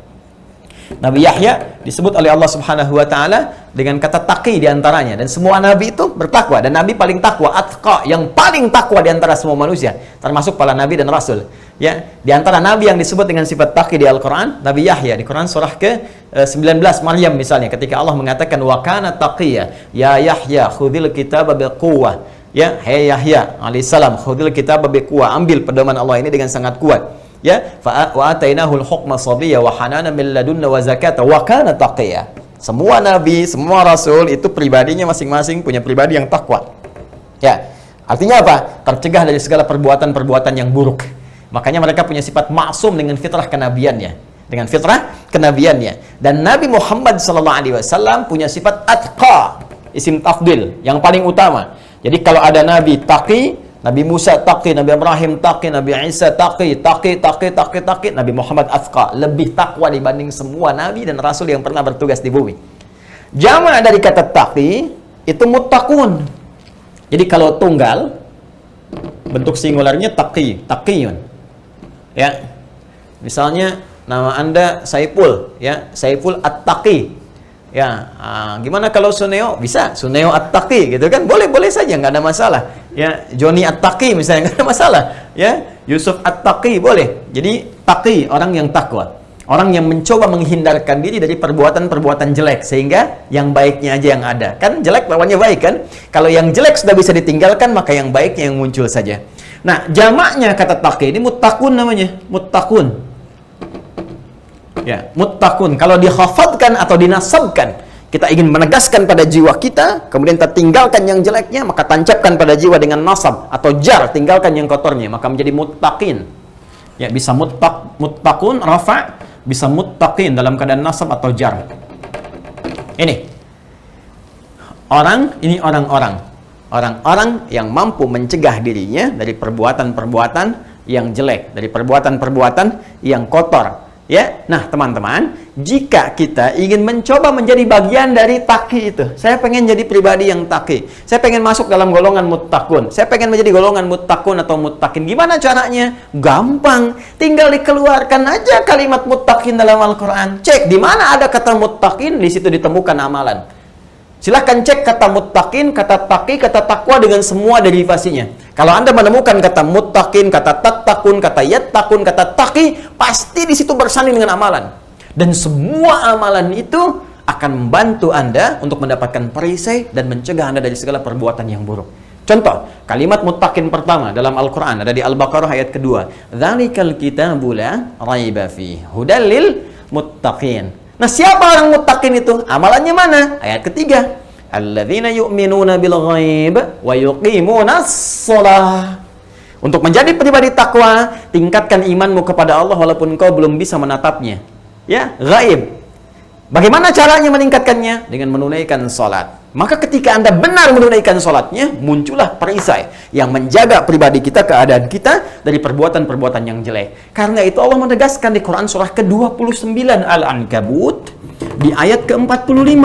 Nabi Yahya disebut oleh Allah Subhanahu wa taala dengan kata taqi di antaranya, dan semua nabi itu bertakwa, dan nabi paling takwa, atqa, yang paling takwa di antara semua manusia, termasuk para nabi dan rasul. Ya, di antara nabi yang disebut dengan sifat taqi di Al-Qur'an, Nabi Yahya di Quran surah ke-19 Maryam misalnya, ketika Allah mengatakan wa kana taqiyya, ya Yahya khudhil kitaba biquwwah. Ya, hai Yahya alaihissalam, khudhil kitaba biquwwah, ambil pedoman Allah ini dengan sangat kuat. Ya, wa atainahul hukma sabiyya wa hanana min ladunna wa zakata wa kana taqiyya. Semua nabi, semua rasul itu pribadinya masing-masing punya pribadi yang takwa. Ya, artinya apa? Tercegah dari segala perbuatan-perbuatan yang buruk. Makanya mereka punya sifat maksum dengan fitrah kenabiannya, dengan fitrah kenabiannya. Dan Nabi Muhammad SAW punya sifat atqa, isim tafdil yang paling utama. Jadi kalau ada nabi taqi, Nabi Musa taqi, Nabi Ibrahim taqi, Nabi Isa taqi, Nabi Muhammad atqa, lebih takwa dibanding semua nabi dan rasul yang pernah bertugas di bumi. Jama' dari kata taqi itu muttaqun. Jadi kalau tunggal, bentuk singularnya taqi, taqiyun. Ya. Misalnya nama Anda Saiful, ya, Saiful At-Taqi. Ya, gimana kalau Suneo? Bisa, Suneo At-Taqi gitu kan? Boleh-boleh saja, nggak ada masalah. Ya, Joni At-Taqi misalnya, nggak ada masalah. Ya, Yusuf At-Taqi boleh. Jadi taqi, orang yang takwa. Orang yang mencoba menghindarkan diri dari perbuatan-perbuatan jelek, sehingga yang baiknya aja yang ada. Kan jelek lawannya baik kan? Kalau yang jelek sudah bisa ditinggalkan, maka yang baiknya yang muncul saja. Nah, jamaknya kata taqi ini muttaqun namanya, muttaqun. Ya, muttaqun. Kalau dikhafadkan atau dinasabkan, kita ingin menegaskan pada jiwa kita, kemudian kita tinggalkan yang jeleknya, maka tancapkan pada jiwa dengan nasab atau jar, tinggalkan yang kotornya, maka menjadi muttaqin. Ya, bisa muttaqun rafa', bisa muttaqin dalam keadaan nasab atau jar. Ini orang-orang yang mampu mencegah dirinya dari perbuatan-perbuatan yang jelek, dari perbuatan-perbuatan yang kotor. Ya, nah teman-teman, jika kita ingin mencoba menjadi bagian dari taqi itu, saya pengen jadi pribadi yang taqi, saya pengen masuk dalam golongan muttaqun, saya pengen menjadi golongan muttaqun atau muttaqin, gimana caranya? Gampang, tinggal dikeluarkan aja kalimat muttaqin dalam Al-Quran. Cek di mana ada kata muttaqin, di situ ditemukan amalan. Silahkan cek kata muttaqin, kata taqi, kata takwa dengan semua derivasinya. Kalau Anda menemukan kata muttaqin, kata tattaqun, kata yattaqun, kata taqi, pasti di situ bersanding dengan amalan. Dan semua amalan itu akan membantu Anda untuk mendapatkan perisai dan mencegah Anda dari segala perbuatan yang buruk. Contoh, kalimat muttaqin pertama dalam Al-Quran ada di Al-Baqarah ayat kedua. Dzalikal kitabu la raiba fihi hudal lil muttaqin. Nah, siapa orang muttaqin itu? Amalannya mana? Ayat ketiga. Alladzina yu'minuna bil ghaib wa yuqimunas shalah. Untuk menjadi pribadi takwa, tingkatkan imanmu kepada Allah walaupun kau belum bisa menatapnya. Ya, ghaib. Bagaimana caranya meningkatkannya? Dengan menunaikan salat. Maka ketika Anda benar menunaikan salatnya, muncullah perisai yang menjaga pribadi kita, keadaan kita dari perbuatan-perbuatan yang jelek. Karena itu Allah menegaskan di Quran surah ke-29 Al-Ankabut di ayat ke-45,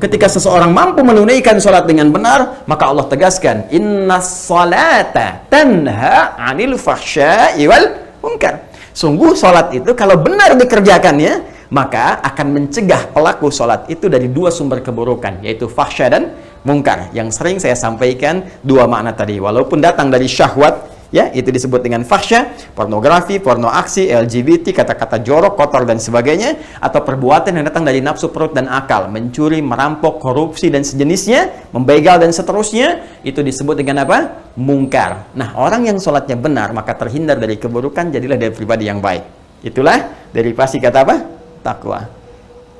ketika seseorang mampu menunaikan salat dengan benar, maka Allah tegaskan, innas salata tanha 'anil fahsya'i wal munkar. Sungguh salat itu kalau benar dikerjakannya, maka akan mencegah pelaku sholat itu dari dua sumber keburukan, yaitu fahsya dan mungkar. Yang sering saya sampaikan dua makna tadi, walaupun datang dari syahwat Ya, itu disebut dengan fahsya, pornografi, porno aksi, LGBT, kata-kata jorok, kotor dan sebagainya, atau perbuatan yang datang dari nafsu perut dan akal, mencuri, merampok, korupsi dan sejenisnya, membegal dan seterusnya, itu disebut dengan apa? Mungkar. Nah, orang yang sholatnya benar maka terhindar dari keburukan, jadilah dari pribadi yang baik. Itulah derivasi kata apa? Takwa.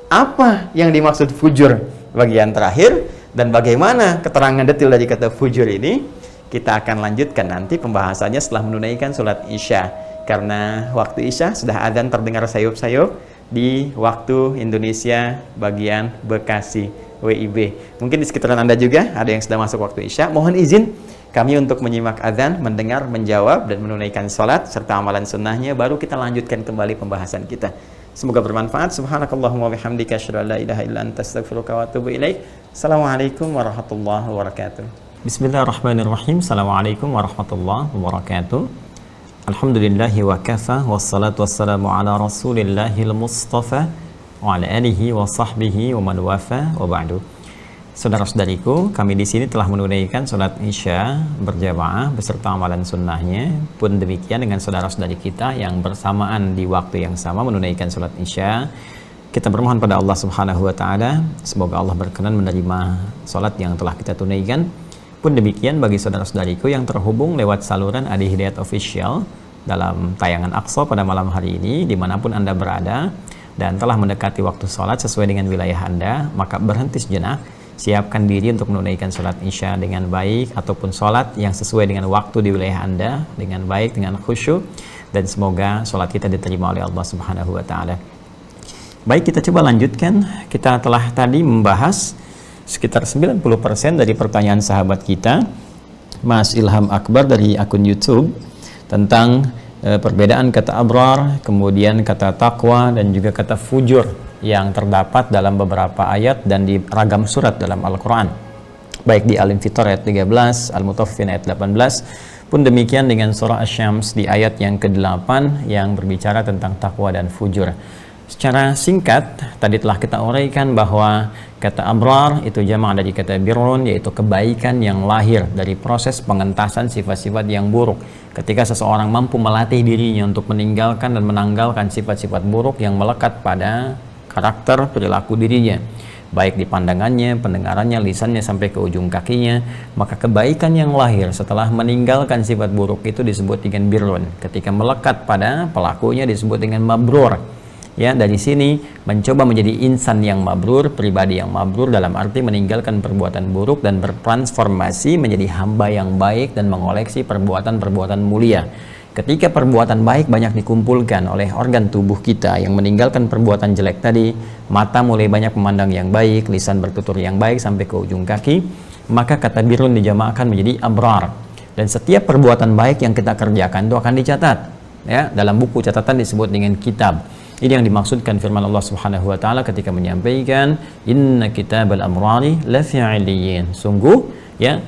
Apa yang dimaksud fujur? Bagian terakhir, dan bagaimana keterangan detail dari kata fujur ini kita akan lanjutkan nanti pembahasannya setelah menunaikan sholat isya, karena waktu isya sudah adzan terdengar sayup-sayup di waktu Indonesia bagian Bekasi WIB. Mungkin di sekitaran Anda juga ada yang sudah masuk waktu isya. Mohon izin kami untuk menyimak adzan, mendengar, menjawab dan menunaikan sholat serta amalan sunnahnya, baru kita lanjutkan kembali pembahasan kita. Semoga bermanfaat. Subhanakallahumma wabihamdika asyhadu an la ilaha illa anta astaghfiruka wa atubu ilaik. Assalamualaikum warahmatullahi wabarakatuh. Bismillahirrahmanirrahim. Assalamualaikum warahmatullahi wabarakatuh. Alhamdulillahi wa kafa, wassalatu wassalamu ala rasulillahil mustafa wa ala alihi wa sahbihi wa man wafa wa ba'du. Saudara-saudariku, kami di sini telah menunaikan sholat isya berjamaah beserta amalan sunnahnya. Pun demikian dengan saudara-saudari kita yang bersamaan di waktu yang sama menunaikan sholat isya. Kita bermohon pada Allah Subhanahu wa taala, semoga Allah berkenan menerima sholat yang telah kita tunaikan. Pun demikian bagi saudara-saudariku yang terhubung lewat saluran Adi Hidayat Official dalam tayangan Aqsa pada malam hari ini, dimanapun Anda berada dan telah mendekati waktu sholat sesuai dengan wilayah Anda, maka berhenti sejenak, siapkan diri untuk menunaikan sholat isya dengan baik, ataupun sholat yang sesuai dengan waktu di wilayah Anda dengan baik, dengan khusyuk, dan semoga sholat kita diterima oleh Allah Subhanahu wa taala. Baik, kita coba lanjutkan. Kita telah tadi membahas sekitar 90% dari pertanyaan sahabat kita, Mas Ilham Akbar dari akun YouTube, tentang perbedaan kata abrar, kemudian kata taqwa, dan juga kata fujur yang terdapat dalam beberapa ayat dan di ragam surat dalam Al-Quran, baik di Al-Infitar ayat 13, Al-Mutaffifin ayat 18, pun demikian dengan surah Asy-Syams di ayat yang ke-8 yang berbicara tentang taqwa dan fujur. Secara singkat, tadi telah kita uraikan bahwa kata abrar itu jamak dari kata birrun, yaitu kebaikan yang lahir dari proses pengentasan sifat-sifat yang buruk. Ketika seseorang mampu melatih dirinya untuk meninggalkan dan menanggalkan sifat-sifat buruk yang melekat pada karakter perilaku dirinya, baik di pandangannya, pendengarannya, lisannya sampai ke ujung kakinya, maka kebaikan yang lahir setelah meninggalkan sifat buruk itu disebut dengan birrun. Ketika melekat pada pelakunya disebut dengan mabrur. Ya, dari sini mencoba menjadi insan yang mabrur, pribadi yang mabrur, dalam arti meninggalkan perbuatan buruk dan bertransformasi menjadi hamba yang baik dan mengoleksi perbuatan-perbuatan mulia. Ketika perbuatan baik banyak dikumpulkan oleh organ tubuh kita yang meninggalkan perbuatan jelek tadi, mata mulai banyak memandang yang baik, lisan bertutur yang baik sampai ke ujung kaki, maka kata birrun dijamakkan menjadi abrar. Dan setiap perbuatan baik yang kita kerjakan itu akan dicatat. Ya, dalam buku catatan disebut dengan kitab. Ini yang dimaksudkan firman Allah Subhanahu wa taala ketika menyampaikan inna kitabal amrari lafi 'iliyyin. Sungguh ya,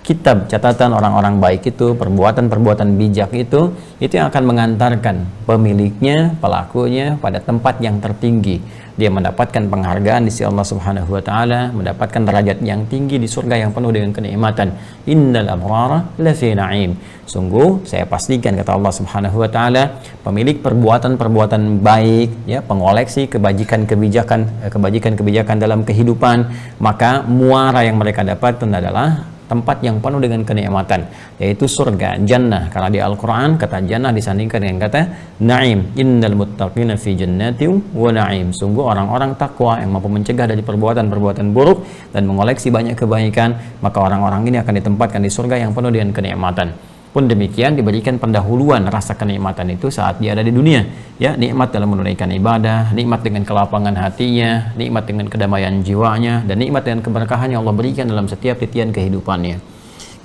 kitab catatan orang-orang baik itu, perbuatan-perbuatan bijak itu yang akan mengantarkan pemiliknya, pelakunya pada tempat yang tertinggi. Dia mendapatkan penghargaan di sisi Allah Subhanahu wa taala, mendapatkan derajat yang tinggi di surga yang penuh dengan kenikmatan. Innal abrara lafi na'im. Sungguh saya pastikan, kata Allah Subhanahu wa taala, pemilik perbuatan-perbuatan baik, ya, pengoleksi kebajikan-kebijakan dalam kehidupan, maka muara yang mereka dapatkan adalah tempat yang penuh dengan kenikmatan, yaitu surga, jannah. Karena di Al-Quran kata jannah disandingkan dengan kata na'im. Innal muttaqina fi jannatin wa na'im. Sungguh orang-orang takwa yang mampu mencegah dari perbuatan-perbuatan buruk dan mengoleksi banyak kebaikan, maka orang-orang ini akan ditempatkan di surga yang penuh dengan kenikmatan. Pun demikian diberikan pendahuluan rasa kenikmatan itu saat dia ada di dunia, ya, nikmat dalam menunaikan ibadah, nikmat dengan kelapangan hatinya, nikmat dengan kedamaian jiwanya, dan nikmat dengan keberkahan yang Allah berikan dalam setiap titian kehidupannya.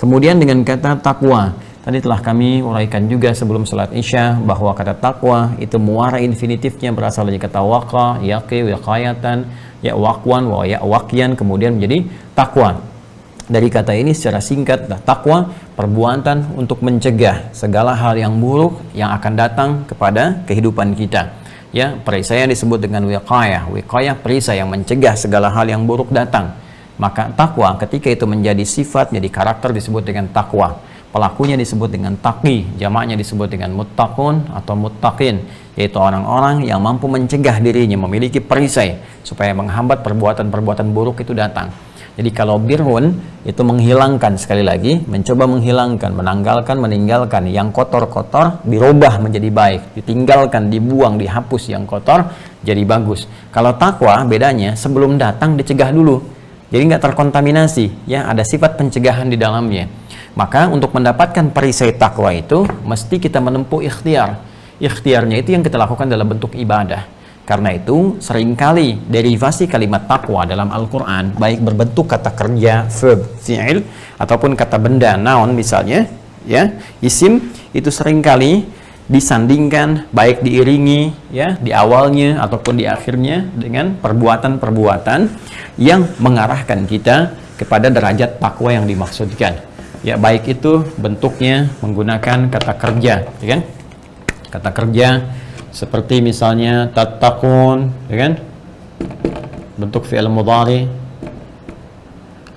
Kemudian dengan kata takwa, tadi telah kami uraikan juga sebelum salat isya bahwa kata takwa itu muara infinitifnya berasal dari kata waqa, yaqi, wiqayatan, ya, waqwan, wa ya waqyan, kemudian menjadi takwa. Dari kata ini secara singkat, takwa perbuatan untuk mencegah segala hal yang buruk yang akan datang kepada kehidupan kita. Ya, perisai disebut dengan wiqayah. Wiqayah perisai yang mencegah segala hal yang buruk datang. Maka takwa ketika itu menjadi sifat, menjadi karakter disebut dengan takwa. Pelakunya disebut dengan taqi, jamaknya disebut dengan muttaqun atau muttaqin, yaitu orang-orang yang mampu mencegah dirinya, memiliki perisai supaya menghambat perbuatan-perbuatan buruk itu datang. Jadi kalau birrun itu menghilangkan, sekali lagi, mencoba menghilangkan, meninggalkan yang kotor-kotor, dirubah menjadi baik, ditinggalkan, dibuang, dihapus yang kotor, jadi bagus. Kalau takwa bedanya sebelum datang dicegah dulu, jadi nggak terkontaminasi, ya, ada sifat pencegahan di dalamnya. Maka untuk mendapatkan perisai takwa itu mesti kita menempuh ikhtiar. Ikhtiarnya itu yang kita lakukan dalam bentuk ibadah. Karena itu seringkali derivasi kalimat takwa dalam Al-Quran, baik berbentuk kata kerja, verb, fi'il, ataupun kata benda, noun misalnya, ya, isim, itu seringkali disandingkan, baik diiringi, ya, di awalnya ataupun di akhirnya dengan perbuatan-perbuatan yang mengarahkan kita kepada derajat takwa yang dimaksudkan. Ya, baik itu bentuknya menggunakan kata kerja, ya kan? Kata kerja seperti misalnya tattaqun, ya kan? Bentuk fi'il mudhari,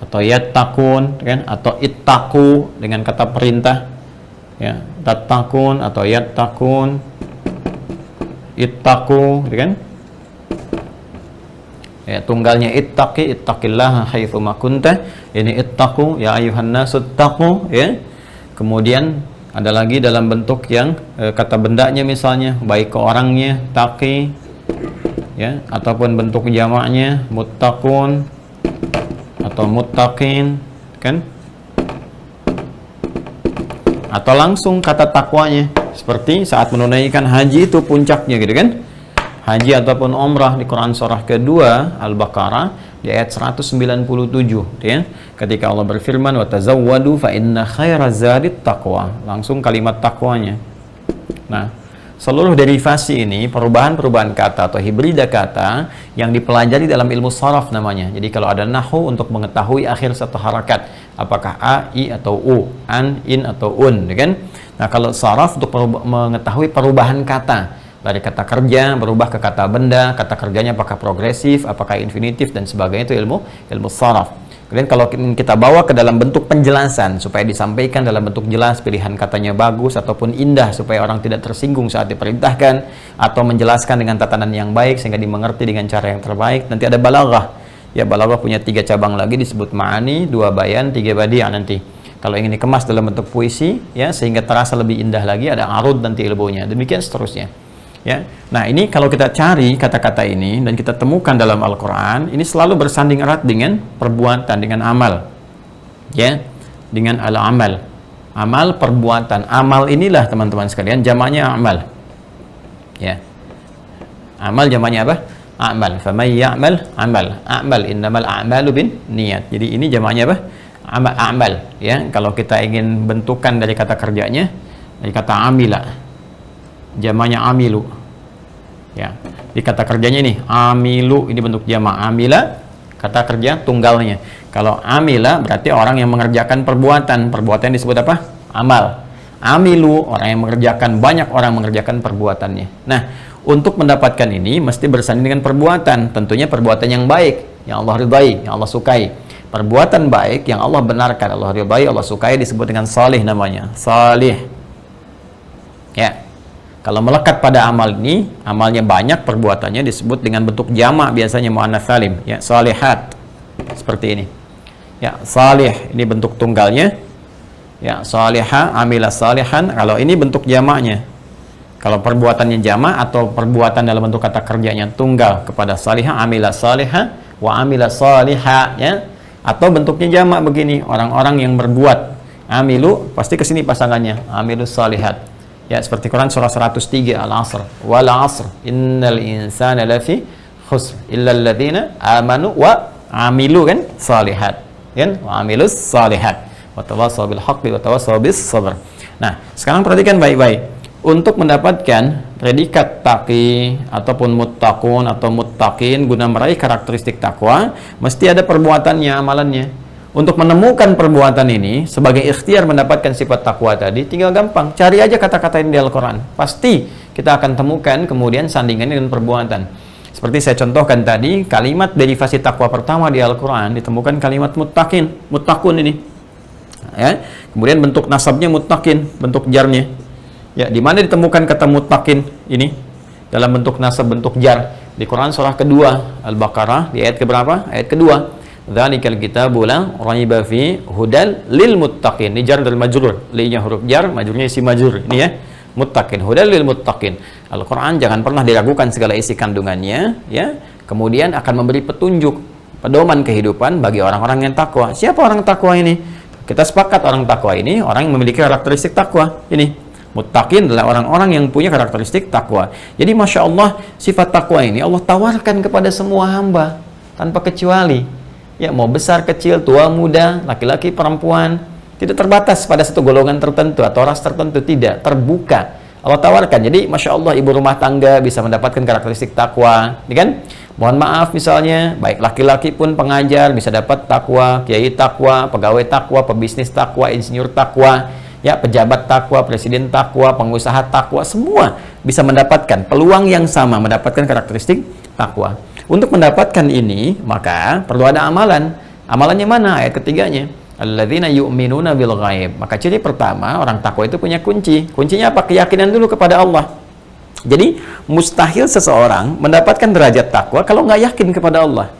atau yattaqun, ya kan? Atau ittaqu dengan kata perintah, ya, tattaqun atau yattaqun, ittaqu, ya kan? Ya, tunggalnya ittaqi, ittaqillaha haitsu ma kunta. Ini ittaqu, ya ayuhan nasu ittaqu, ya. Kemudian ada lagi dalam bentuk yang kata bendanya misalnya, baik ke orangnya taqi, ya, ataupun bentuk jamaknya muttaqun atau muttaqin, kan? Atau langsung kata takwanya, seperti saat menunaikan haji itu puncaknya, gitu kan? Haji ataupun umrah di Quran surah kedua Al-Baqarah di ayat 197, ya. Ketika Allah berfirman wa tazawwadu fa inna khairaz zadit taqwa, langsung kalimat takwanya. Nah, seluruh derivasi ini perubahan-perubahan kata atau hibrida kata yang dipelajari dalam ilmu sharaf namanya. Jadi kalau ada nahwu untuk mengetahui akhir satu harakat, apakah a, i atau u, an, in atau un, ya kan? Nah, kalau sharaf untuk mengetahui perubahan kata dari kata kerja berubah ke kata benda, kata kerjanya apakah progresif, apakah infinitif dan sebagainya, itu ilmu sharaf. Kemudian kalau kita bawa ke dalam bentuk penjelasan supaya disampaikan dalam bentuk jelas, pilihan katanya bagus ataupun indah supaya orang tidak tersinggung saat diperintahkan, atau menjelaskan dengan tatanan yang baik sehingga dimengerti dengan cara yang terbaik. Nanti ada balaghah. Ya, balaghah punya 3 cabang lagi, disebut ma'ani, 2 bayan, 3 badi'ah nanti. Kalau ingin dikemas dalam bentuk puisi, ya, sehingga terasa lebih indah lagi, ada arud nanti ilmunya. Demikian seterusnya. Ya, nah ini kalau kita cari kata-kata ini dan kita temukan dalam Al-Quran, ini selalu bersanding erat dengan perbuatan, dengan amal, ya, dengan al-amal, amal perbuatan. Amal inilah teman-teman sekalian jamaknya amal, ya, amal jamaknya apa? Amal. Faman ya'mal amal, amal innamal a'malu bin niyat. Jadi ini jamaknya apa? Amal, ya. Kalau kita ingin bentukan dari kata kerjanya, dari kata amila, jamaknya amilu, ya. Di kata kerjanya ini amilu, ini bentuk jamak. Amila kata kerja tunggalnya. Kalau amila berarti orang yang mengerjakan perbuatan yang disebut apa? Amal. Amilu orang yang mengerjakan, banyak orang mengerjakan perbuatannya. Nah, untuk mendapatkan ini mesti bersanding dengan perbuatan, tentunya perbuatan yang baik, yang Allah ridai, yang Allah sukai. Perbuatan baik yang Allah benarkan, Allah ridai, Allah sukai disebut dengan salih namanya, salih, ya. Kalau melekat pada amal ini, amalnya banyak, perbuatannya disebut dengan bentuk jamak, biasanya muannats salim, ya, salihat. Seperti ini. Ya, salih ini bentuk tunggalnya. Ya, salihah, amila salihan. Kalau ini bentuk jamaknya. Kalau perbuatannya jamak atau perbuatan dalam bentuk kata kerjanya tunggal kepada salihah, amila salihah wa amila salihah, ya. Atau bentuknya jamak begini, orang-orang yang berbuat. Amilu pasti ke sini pasangannya, amilus salihat. Ya, seperti Quran surah 103 Al-Asr, wal 'asr innal insana lafi khusr illa alladziina amanu wa 'amilu, kan, salihat, kan, wa 'amilus salihat wa tawassaw bil haqqi wa tawassaw bis sabr. Nah, sekarang perhatikan baik-baik. Untuk mendapatkan predikat taqi ataupun muttaqun atau muttaqin guna meraih karakteristik takwa, mesti ada perbuatannya, amalannya. Untuk menemukan perbuatan ini sebagai ikhtiar mendapatkan sifat takwa tadi, tinggal gampang, cari aja kata-kata ini di Al-Quran. Pasti kita akan temukan kemudian sandingannya dengan perbuatan. Seperti saya contohkan tadi, kalimat derivasi takwa pertama di Al-Quran ditemukan kalimat muttaqin, muttaqun ini. Ya. Kemudian bentuk nasabnya muttaqin, bentuk jarnya. Ya, di mana ditemukan kata muttaqin ini? Dalam bentuk nasab, bentuk jar. Di Quran surah kedua, Al-Baqarah, di ayat keberapa? Ayat kedua. Dzalikal kitabu la raiba fi hudal lil muttaqin. Ini jar dan majrur. Li-nya huruf jar, majrurnya isi majrur. Ini ya. Muttaqin, hudal lil muttaqin. Al-Quran jangan pernah diragukan segala isi kandungannya, ya. Kemudian akan memberi petunjuk, pedoman kehidupan bagi orang-orang yang takwa. Siapa orang takwa ini? Kita sepakat orang takwa ini orang yang memiliki karakteristik takwa. Ini muttaqin adalah orang-orang yang punya karakteristik takwa. Jadi Masya Allah, sifat takwa ini Allah tawarkan kepada semua hamba tanpa kecuali. Ya, mau besar, kecil, tua, muda, laki-laki, perempuan, tidak terbatas pada satu golongan tertentu atau ras tertentu, tidak, terbuka. Allah tawarkan. Jadi Masya Allah, ibu rumah tangga bisa mendapatkan karakteristik takwa, ya kan? Mohon maaf misalnya, baik laki-laki pun pengajar bisa dapat takwa, kiai takwa, pegawai takwa, pebisnis takwa, insinyur takwa, ya, pejabat takwa, presiden takwa, pengusaha takwa, semua bisa mendapatkan peluang yang sama, mendapatkan karakteristik takwa. Untuk mendapatkan ini, maka perlu ada amalan. Amalannya mana? Ayat ketiganya. Alladzina yu'minuna bil ghaib. Maka ciri pertama, orang takwa itu punya kunci. Kuncinya apa? Keyakinan dulu kepada Allah. Jadi, mustahil seseorang mendapatkan derajat takwa kalau nggak yakin kepada Allah.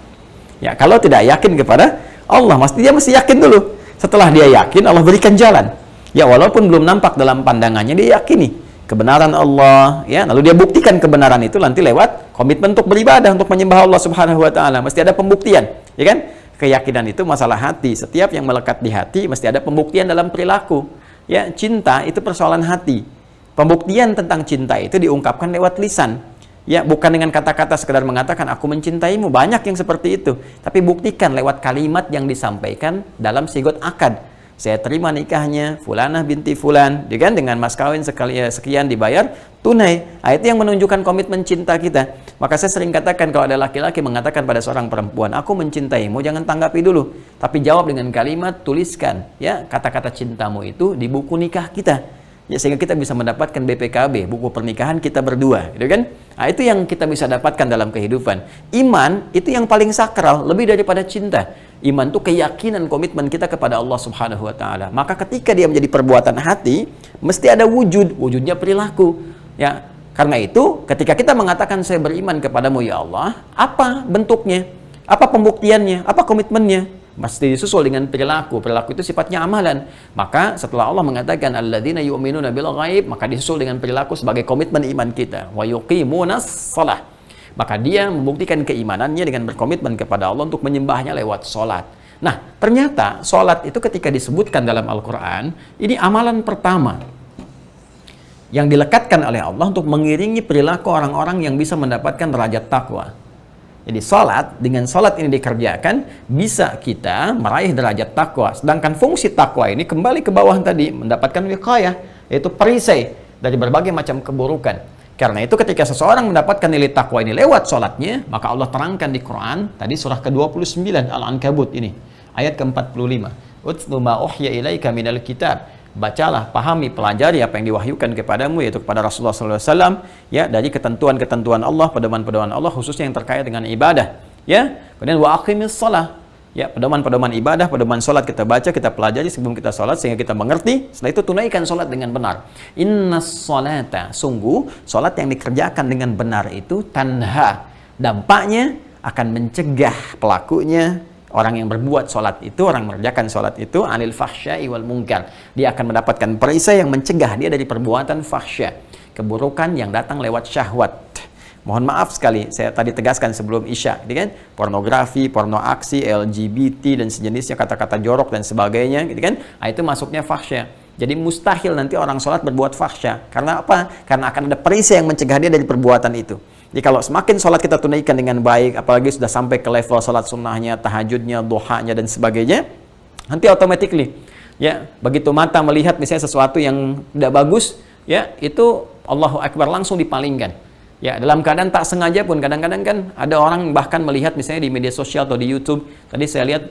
Ya, kalau tidak yakin kepada Allah, dia mesti yakin dulu. Setelah dia yakin, Allah berikan jalan. Ya, walaupun belum nampak dalam pandangannya, dia yakini kebenaran Allah, ya, lalu dia buktikan kebenaran itu nanti lewat komitmen untuk beribadah, untuk menyembah Allah Subhanahu wa taala. Mesti ada pembuktian, ya kan? Keyakinan itu masalah hati. Setiap yang melekat di hati mesti ada pembuktian dalam perilaku. Ya, cinta itu persoalan hati. Pembuktian tentang cinta itu diungkapkan lewat lisan. Ya, bukan dengan kata-kata sekedar mengatakan aku mencintaimu. Banyak yang seperti itu. Tapi buktikan lewat kalimat yang disampaikan dalam sigot akad. Saya terima nikahnya Fulanah binti Fulan, ya kan, dengan mas kawin sekian dibayar tunai. Itu yang menunjukkan komitmen cinta kita. Maka saya sering katakan kalau ada laki-laki mengatakan pada seorang perempuan, aku mencintaimu, jangan tanggapi dulu, tapi jawab dengan kalimat, tuliskan ya kata-kata cintamu itu di buku nikah kita. Ya, sehingga kita bisa mendapatkan BPKB, buku pernikahan kita berdua, gitu kan? Nah, itu yang kita bisa dapatkan dalam kehidupan. Iman itu yang paling sakral, lebih daripada cinta. Iman itu keyakinan, komitmen kita kepada Allah Subhanahu wa taala. Maka ketika dia menjadi perbuatan hati, mesti ada wujudnya perilaku. Ya, karena itu ketika kita mengatakan saya beriman kepadamu ya Allah, apa bentuknya? Apa pembuktiannya? Apa komitmennya? Mesti disusul dengan perilaku. Perilaku itu sifatnya amalan. Maka setelah Allah mengatakan alladzina yu'minuna bil ghaib, maka disusul dengan perilaku sebagai komitmen iman kita. Wa yuqimunas shalah. Maka dia membuktikan keimanannya dengan berkomitmen kepada Allah untuk menyembahnya lewat sholat. Nah, ternyata sholat itu ketika disebutkan dalam Al-Quran, ini amalan pertama yang dilekatkan oleh Allah untuk mengiringi perilaku orang-orang yang bisa mendapatkan derajat takwa. Jadi sholat, dengan sholat ini dikerjakan, bisa kita meraih derajat takwa. Sedangkan fungsi takwa ini kembali ke bawah tadi, mendapatkan wiqayah, yaitu perisai dari berbagai macam keburukan. Karena itu ketika seseorang mendapatkan nilai takwa ini lewat sholatnya, maka Allah terangkan di Quran, tadi surah ke-29 Al-Ankabut ini, ayat ke-45. Utlu ma uhya ilaika minal kitab. Bacalah, pahami, pelajari apa yang diwahyukan kepadamu, yaitu kepada Rasulullah SAW, ya, dari ketentuan-ketentuan Allah, pedoman-pedoman Allah, khususnya yang terkait dengan ibadah. Ya, kemudian wa aqimis shalah. Ya, pedoman-pedoman ibadah, pedoman sholat kita baca, kita pelajari sebelum kita sholat sehingga kita mengerti. Setelah itu tunaikan sholat dengan benar. Innas sholata, sungguh sholat yang dikerjakan dengan benar itu tanha. Dampaknya akan mencegah pelakunya, orang yang berbuat sholat itu, orang mengerjakan sholat itu, anil fahsya'i wal munkar. Dia akan mendapatkan perisai yang mencegah dia dari perbuatan fahsya, keburukan yang datang lewat syahwat. Mohon maaf sekali, saya tadi tegaskan sebelum Isya, gitu kan? Pornografi, porno aksi, LGBT dan sejenisnya, kata-kata jorok dan sebagainya, gitu kan? Nah, itu masuknya fahsya. Jadi mustahil nanti orang sholat berbuat fahsya. Karena apa? Karena akan ada perisai yang mencegah dia dari perbuatan itu. Jadi kalau semakin sholat kita tunaikan dengan baik, apalagi sudah sampai ke level sholat sunnahnya, tahajudnya, duhanya dan sebagainya, nanti automatically, ya, begitu mata melihat misalnya sesuatu yang tidak bagus, ya, itu Allahu Akbar langsung dipalingkan. Ya, dalam keadaan tak sengaja pun kadang-kadang kan ada orang bahkan melihat misalnya di media sosial atau di YouTube. Tadi saya lihat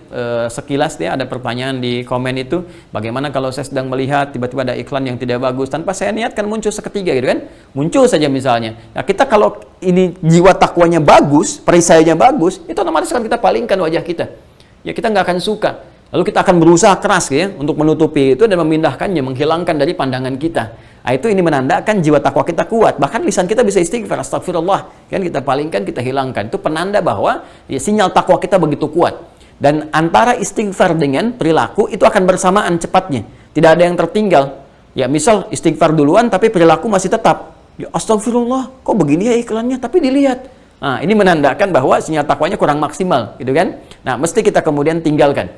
sekilas dia ada pertanyaan di komen itu, bagaimana kalau saya sedang melihat tiba-tiba ada iklan yang tidak bagus tanpa saya niatkan muncul seketika gitu kan? Muncul saja misalnya. Nah, kita kalau ini jiwa takwanya bagus, perisainya bagus, itu otomatis kan kita palingkan wajah kita. Ya, kita nggak akan suka. Lalu kita akan berusaha keras ya untuk menutupi itu dan memindahkannya, menghilangkan dari pandangan kita. Nah, itu ini menandakan jiwa takwa kita kuat. Bahkan lisan kita bisa istighfar, astagfirullah. Kan kita palingkan, kita hilangkan. Itu penanda bahwa ya, sinyal takwa kita begitu kuat. Dan antara istighfar dengan perilaku itu akan bersamaan cepatnya. Tidak ada yang tertinggal. Ya, misal istighfar duluan tapi perilaku masih tetap. Ya, astagfirullah, kok begini ya iklannya? Tapi dilihat. Nah, ini menandakan bahwa sinyal takwanya kurang maksimal, gitu kan? Nah, mesti kita kemudian tinggalkan.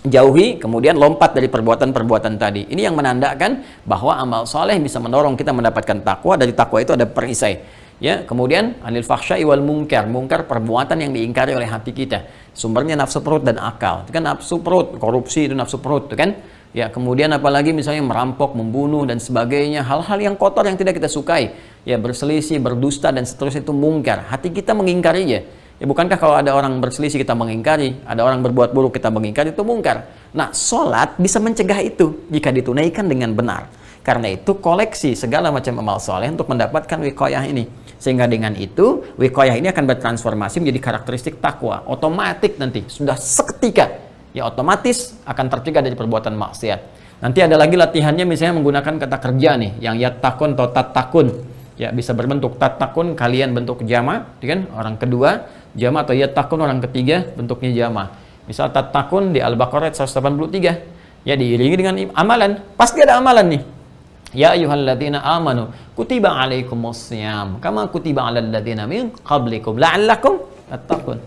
Jauhi, kemudian lompat dari perbuatan-perbuatan tadi. Ini yang menandakan bahwa amal soleh bisa mendorong kita mendapatkan takwa. Dari takwa itu ada perisai. Ya, kemudian anil fahsya'i wal munkar. Munkar perbuatan yang diingkari oleh hati kita. Sumbernya nafsu perut dan akal. Itu kan nafsu perut, korupsi itu nafsu perut, itu kan? Ya, kemudian apalagi misalnya merampok, membunuh dan sebagainya, hal-hal yang kotor yang tidak kita sukai. Ya, berselisih, berdusta dan seterusnya itu munkar. Hati kita mengingkarinya. Ya, bukankah kalau ada orang berselisih kita mengingkari, ada orang berbuat buruk kita mengingkari, itu mungkar. Nah, sholat bisa mencegah itu jika ditunaikan dengan benar. Karena itu koleksi segala macam amal soleh untuk mendapatkan wiqayah ini. Sehingga dengan itu, wiqayah ini akan bertransformasi menjadi karakteristik takwa. Otomatis nanti, sudah seketika, ya otomatis akan tercegah dari perbuatan maksiat. Nanti ada lagi latihannya misalnya menggunakan kata kerja nih, yang yattaqun atau tattaqun. Ya, bisa berbentuk tattaqun, kalian bentuk jama, kan? Orang kedua jama, atau yattaqun orang ketiga bentuknya jama. Misal tattaqun di Al-Baqarah 183. Ya, diiringi dengan amalan. Pasti ada amalan nih. Ya ayyuhalladzina amanu kutiba alaikumussyam kama kutiba alal ladzina min qablikum la'allakum tattaqun.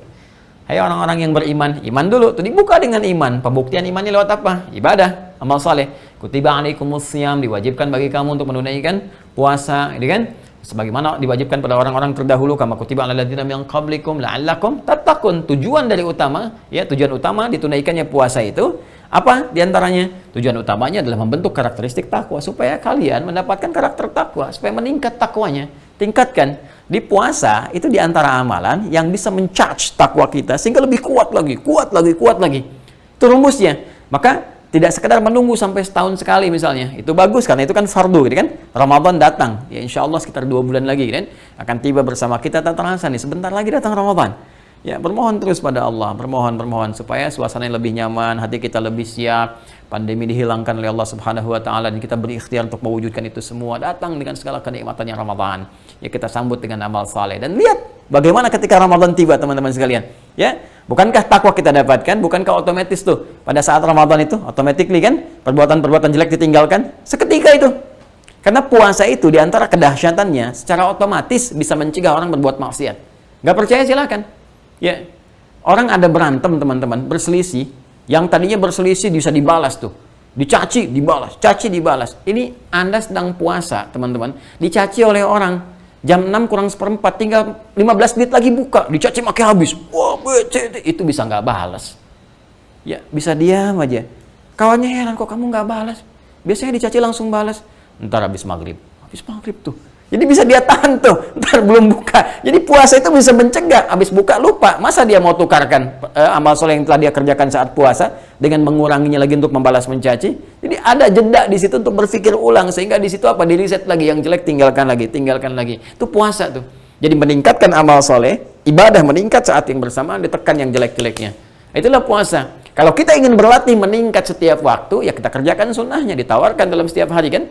Hai orang-orang yang beriman, iman dulu. Tuh dibuka dengan iman. Pembuktian imannya lewat apa? Ibadah, amal saleh. Kutiba alaikumussyam, diwajibkan bagi kamu untuk menunaikan puasa, gitu kan? Sebagaimana diwajibkan pada orang-orang terdahulu, kama kutiba alal ladzina min qablikum la'allakum tattaqun. Tujuan dari utama, ya tujuan utama ditunaikannya puasa itu apa diantaranya? Tujuan utamanya adalah membentuk karakteristik takwa supaya kalian mendapatkan karakter takwa, supaya meningkat takwanya. Tingkatkan. Di puasa itu diantara amalan yang bisa men-charge takwa kita sehingga lebih kuat lagi, kuat lagi, kuat lagi. Itu rumusnya. Maka tidak sekedar menunggu sampai setahun sekali misalnya. Itu bagus karena itu kan fardu, gitu kan? Ramadan datang. Ya insya Allah sekitar 2 bulan lagi, kan? Akan tiba bersama kita tak terasa nih. Sebentar lagi datang Ramadan. Ya, bermohon terus pada Allah, bermohon supaya suasananya lebih nyaman, hati kita lebih siap, pandemi dihilangkan oleh Allah Subhanahu wa taala dan kita berikhtiar untuk mewujudkan itu semua. Datang dengan segala kenikmatannya Ramadan. Ya, kita sambut dengan amal saleh dan lihat bagaimana ketika Ramadan tiba, teman-teman sekalian. Ya, bukankah takwa kita dapatkan? Bukankah otomatis tuh pada saat Ramadan itu automatically kan perbuatan-perbuatan jelek ditinggalkan seketika itu. Karena puasa itu diantara kedahsyatannya secara otomatis bisa mencegah orang berbuat maksiat. Nggak percaya silakan. Ya, orang ada berantem teman-teman, berselisih, yang tadinya berselisih bisa dibalas tuh, dicaci, dibalas, caci, dibalas. Ini Anda sedang puasa teman-teman, dicaci oleh orang, jam 6 kurang seperempat, tinggal 15 menit lagi buka, dicaci makin habis, wah, itu bisa nggak balas. Ya, bisa diam aja. Kawannya heran, kok kamu nggak balas? Biasanya dicaci langsung balas, ntar habis maghrib tuh. Jadi bisa dia tahan tuh, ntar belum buka. Jadi puasa itu bisa mencegah, habis buka lupa. Masa dia mau tukarkan amal soleh yang telah dia kerjakan saat puasa dengan menguranginya lagi untuk membalas mencaci? Jadi ada jeda di situ untuk berpikir ulang, sehingga di situ apa? Di-reset lagi, yang jelek tinggalkan lagi. Itu puasa tuh. Jadi meningkatkan amal soleh, ibadah meningkat saat yang bersamaan, ditekan yang jelek-jeleknya. Itulah puasa. Kalau kita ingin berlatih meningkat setiap waktu, ya kita kerjakan sunnahnya, ditawarkan dalam setiap hari kan?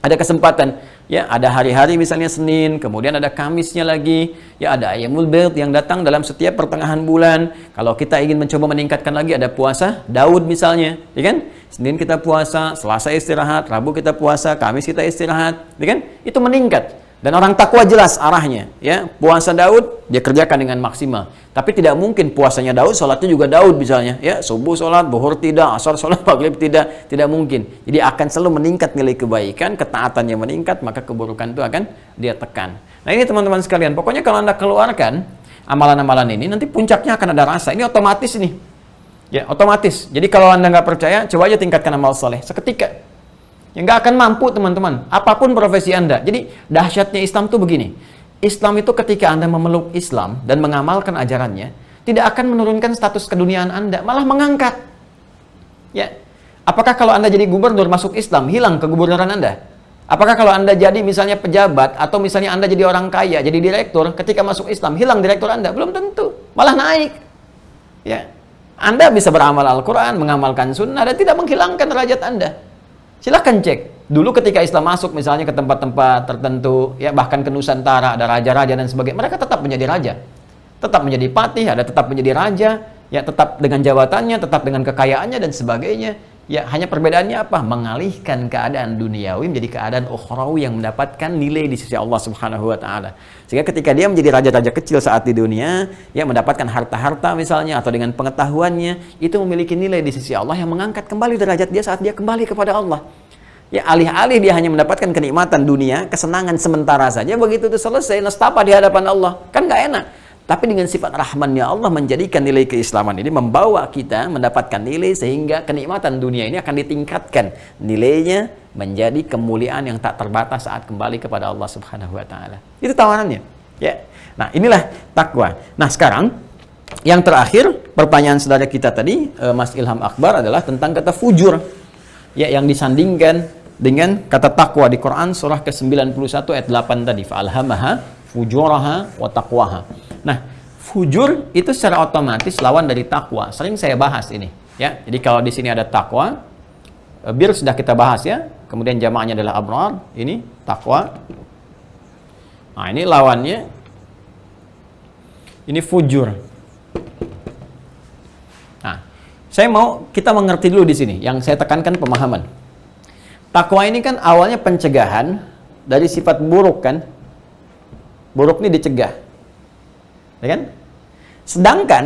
Ada kesempatan, ya ada hari-hari misalnya Senin, kemudian ada Kamisnya lagi, ya ada Ayyamul Bid yang datang dalam setiap pertengahan bulan. Kalau kita ingin mencoba meningkatkan lagi, ada puasa Daud misalnya, ya kan? Senin kita puasa, Selasa istirahat, Rabu kita puasa, Kamis kita istirahat, ya kan? Itu meningkat. Dan orang takwa jelas arahnya, ya. Puasa Daud dia kerjakan dengan maksimal. Tapi tidak mungkin puasanya Daud, sholatnya juga Daud misalnya, ya. Subuh sholat, zuhur tidak, asar sholat, maghrib tidak mungkin. Jadi akan selalu meningkat nilai kebaikan, ketaatannya meningkat, maka keburukan itu akan dia tekan. Nah ini teman-teman sekalian, pokoknya kalau Anda keluarkan amalan-amalan ini, nanti puncaknya akan ada rasa. Ini otomatis nih, ya otomatis. Jadi kalau Anda nggak percaya, coba aja tingkatkan amal soleh seketika. Ya nggak akan mampu teman-teman, apapun profesi Anda. Jadi dahsyatnya Islam tuh begini. Islam itu ketika Anda memeluk Islam dan mengamalkan ajarannya, tidak akan menurunkan status keduniaan Anda, malah mengangkat. Ya, apakah kalau Anda jadi gubernur masuk Islam, hilang kegubernuran Anda? Apakah kalau Anda jadi misalnya pejabat, atau misalnya Anda jadi orang kaya, jadi direktur, ketika masuk Islam, hilang direktur Anda? Belum tentu, malah naik. Ya, Anda bisa beramal Al-Quran, mengamalkan sunnah, dan tidak menghilangkan derajat Anda. Silahkan cek. Dulu ketika Islam masuk misalnya ke tempat-tempat tertentu, ya bahkan ke Nusantara, ada raja-raja dan sebagainya, mereka tetap menjadi raja. Tetap menjadi patih, ada tetap menjadi raja, ya tetap dengan jabatannya, tetap dengan kekayaannya dan sebagainya. Ya hanya perbedaannya apa? Mengalihkan keadaan duniawi menjadi keadaan ukhrawi yang mendapatkan nilai di sisi Allah Subhanahu wa taala. Sehingga ketika dia menjadi raja-raja kecil saat di dunia, ya mendapatkan harta-harta misalnya atau dengan pengetahuannya, itu memiliki nilai di sisi Allah yang mengangkat kembali derajat dia saat dia kembali kepada Allah. Ya alih-alih dia hanya mendapatkan kenikmatan dunia, kesenangan sementara saja, begitu itu selesai nestapa di hadapan Allah. Kan nggak enak. Tapi dengan sifat rahmannya Allah menjadikan nilai keislaman ini membawa kita mendapatkan nilai sehingga kenikmatan dunia ini akan ditingkatkan nilainya menjadi kemuliaan yang tak terbatas saat kembali kepada Allah Subhanahu wa taala. Itu tawarannya, ya. Nah, inilah takwa. Nah, sekarang yang terakhir pertanyaan saudara kita tadi Mas Ilham Akbar adalah tentang kata fujur. Ya, yang disandingkan dengan kata takwa di Quran surah ke-91 ayat 8 tadi, fa'alhamaha fujuraha wa taqwaha. Nah, fujur itu secara otomatis lawan dari takwa. Sering saya bahas ini, ya. Jadi kalau di sini ada takwa, bir sudah kita bahas ya. Kemudian jamaknya adalah abrar, ini takwa. Nah, ini lawannya ini fujur. Nah, saya mau kita mengerti dulu di sini. Yang saya tekankan pemahaman. Takwa ini kan awalnya pencegahan dari sifat buruk kan. Buruk ini dicegah. Ya kan? Sedangkan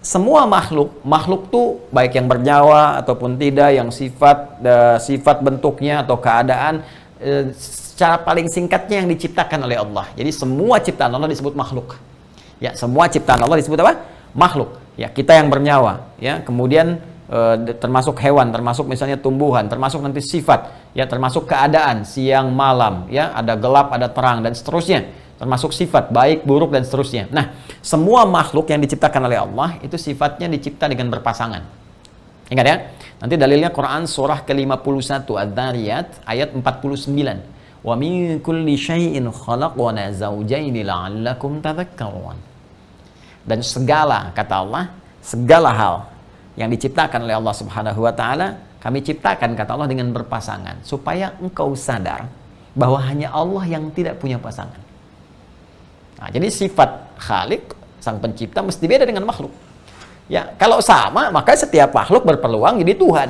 semua makhluk tuh baik yang bernyawa ataupun tidak, yang sifat bentuknya atau keadaan secara paling singkatnya yang diciptakan oleh Allah. Jadi semua ciptaan Allah disebut makhluk. Ya, semua ciptaan Allah disebut apa? Makhluk. Ya, kita yang bernyawa, ya, kemudian termasuk hewan, termasuk misalnya tumbuhan, termasuk nanti sifat, ya, termasuk keadaan siang malam, ya, ada gelap, ada terang dan seterusnya. Termasuk sifat baik, buruk dan seterusnya. Nah, semua makhluk yang diciptakan oleh Allah itu sifatnya dicipta dengan berpasangan. Ingat ya, nanti dalilnya Quran surah ke-51 Adz-Dzariyat ayat 49. Wa min kulli syai'in khalaqna zawjaini la'allakum tadhakkarun. Dan segala, kata Allah, segala hal yang diciptakan oleh Allah Subhanahu wa taala, kami ciptakan, kata Allah, dengan berpasangan supaya engkau sadar bahwa hanya Allah yang tidak punya pasangan. Nah, jadi sifat Khalik, sang pencipta, mesti beda dengan makhluk. Ya, kalau sama, maka setiap makhluk berpeluang jadi Tuhan.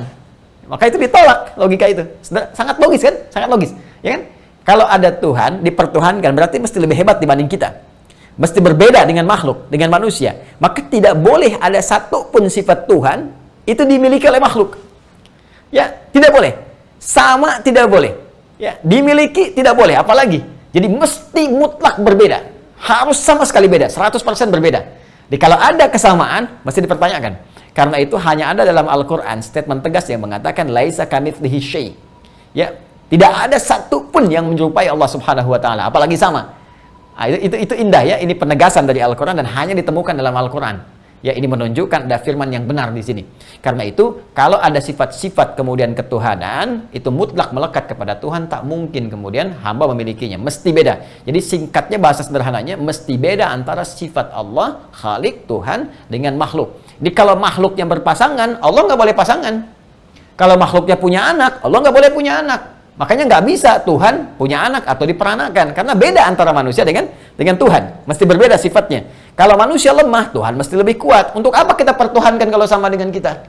Maka itu ditolak, logika itu. Sangat logis kan? Sangat logis. Ya kan? Kalau ada Tuhan, dipertuhankan, berarti mesti lebih hebat dibanding kita. Mesti berbeda dengan makhluk, dengan manusia. Maka tidak boleh ada satu pun sifat Tuhan itu dimiliki oleh makhluk. Ya, tidak boleh. Sama tidak boleh. Ya, dimiliki tidak boleh, apalagi. Jadi mesti mutlak berbeda. Harus sama sekali beda, 100% berbeda. Jadi kalau ada kesamaan, mesti dipertanyakan. Karena itu hanya ada dalam Al-Quran statement tegas yang mengatakan laisa kamitslihi syai'. Ya, tidak ada satu pun yang menyerupai Allah Subhanahu wa taala, apalagi sama. Nah, itu indah ya, ini penegasan dari Al-Quran dan hanya ditemukan dalam Al-Quran. Ya, ini menunjukkan ada firman yang benar di sini. Karena itu, kalau ada sifat-sifat kemudian ketuhanan, itu mutlak melekat kepada Tuhan, tak mungkin kemudian hamba memilikinya. Mesti beda. Jadi singkatnya, bahasa sederhananya, mesti beda antara sifat Allah, Khalik, Tuhan, dengan makhluk. Jadi kalau makhluknya berpasangan, Allah nggak boleh pasangan. Kalau makhluknya punya anak, Allah nggak boleh punya anak. Makanya nggak bisa Tuhan punya anak atau diperanakan. Karena beda antara manusia dengan Tuhan. Mesti berbeda sifatnya. Kalau manusia lemah, Tuhan mesti lebih kuat. Untuk apa kita pertuhankan kalau sama dengan kita?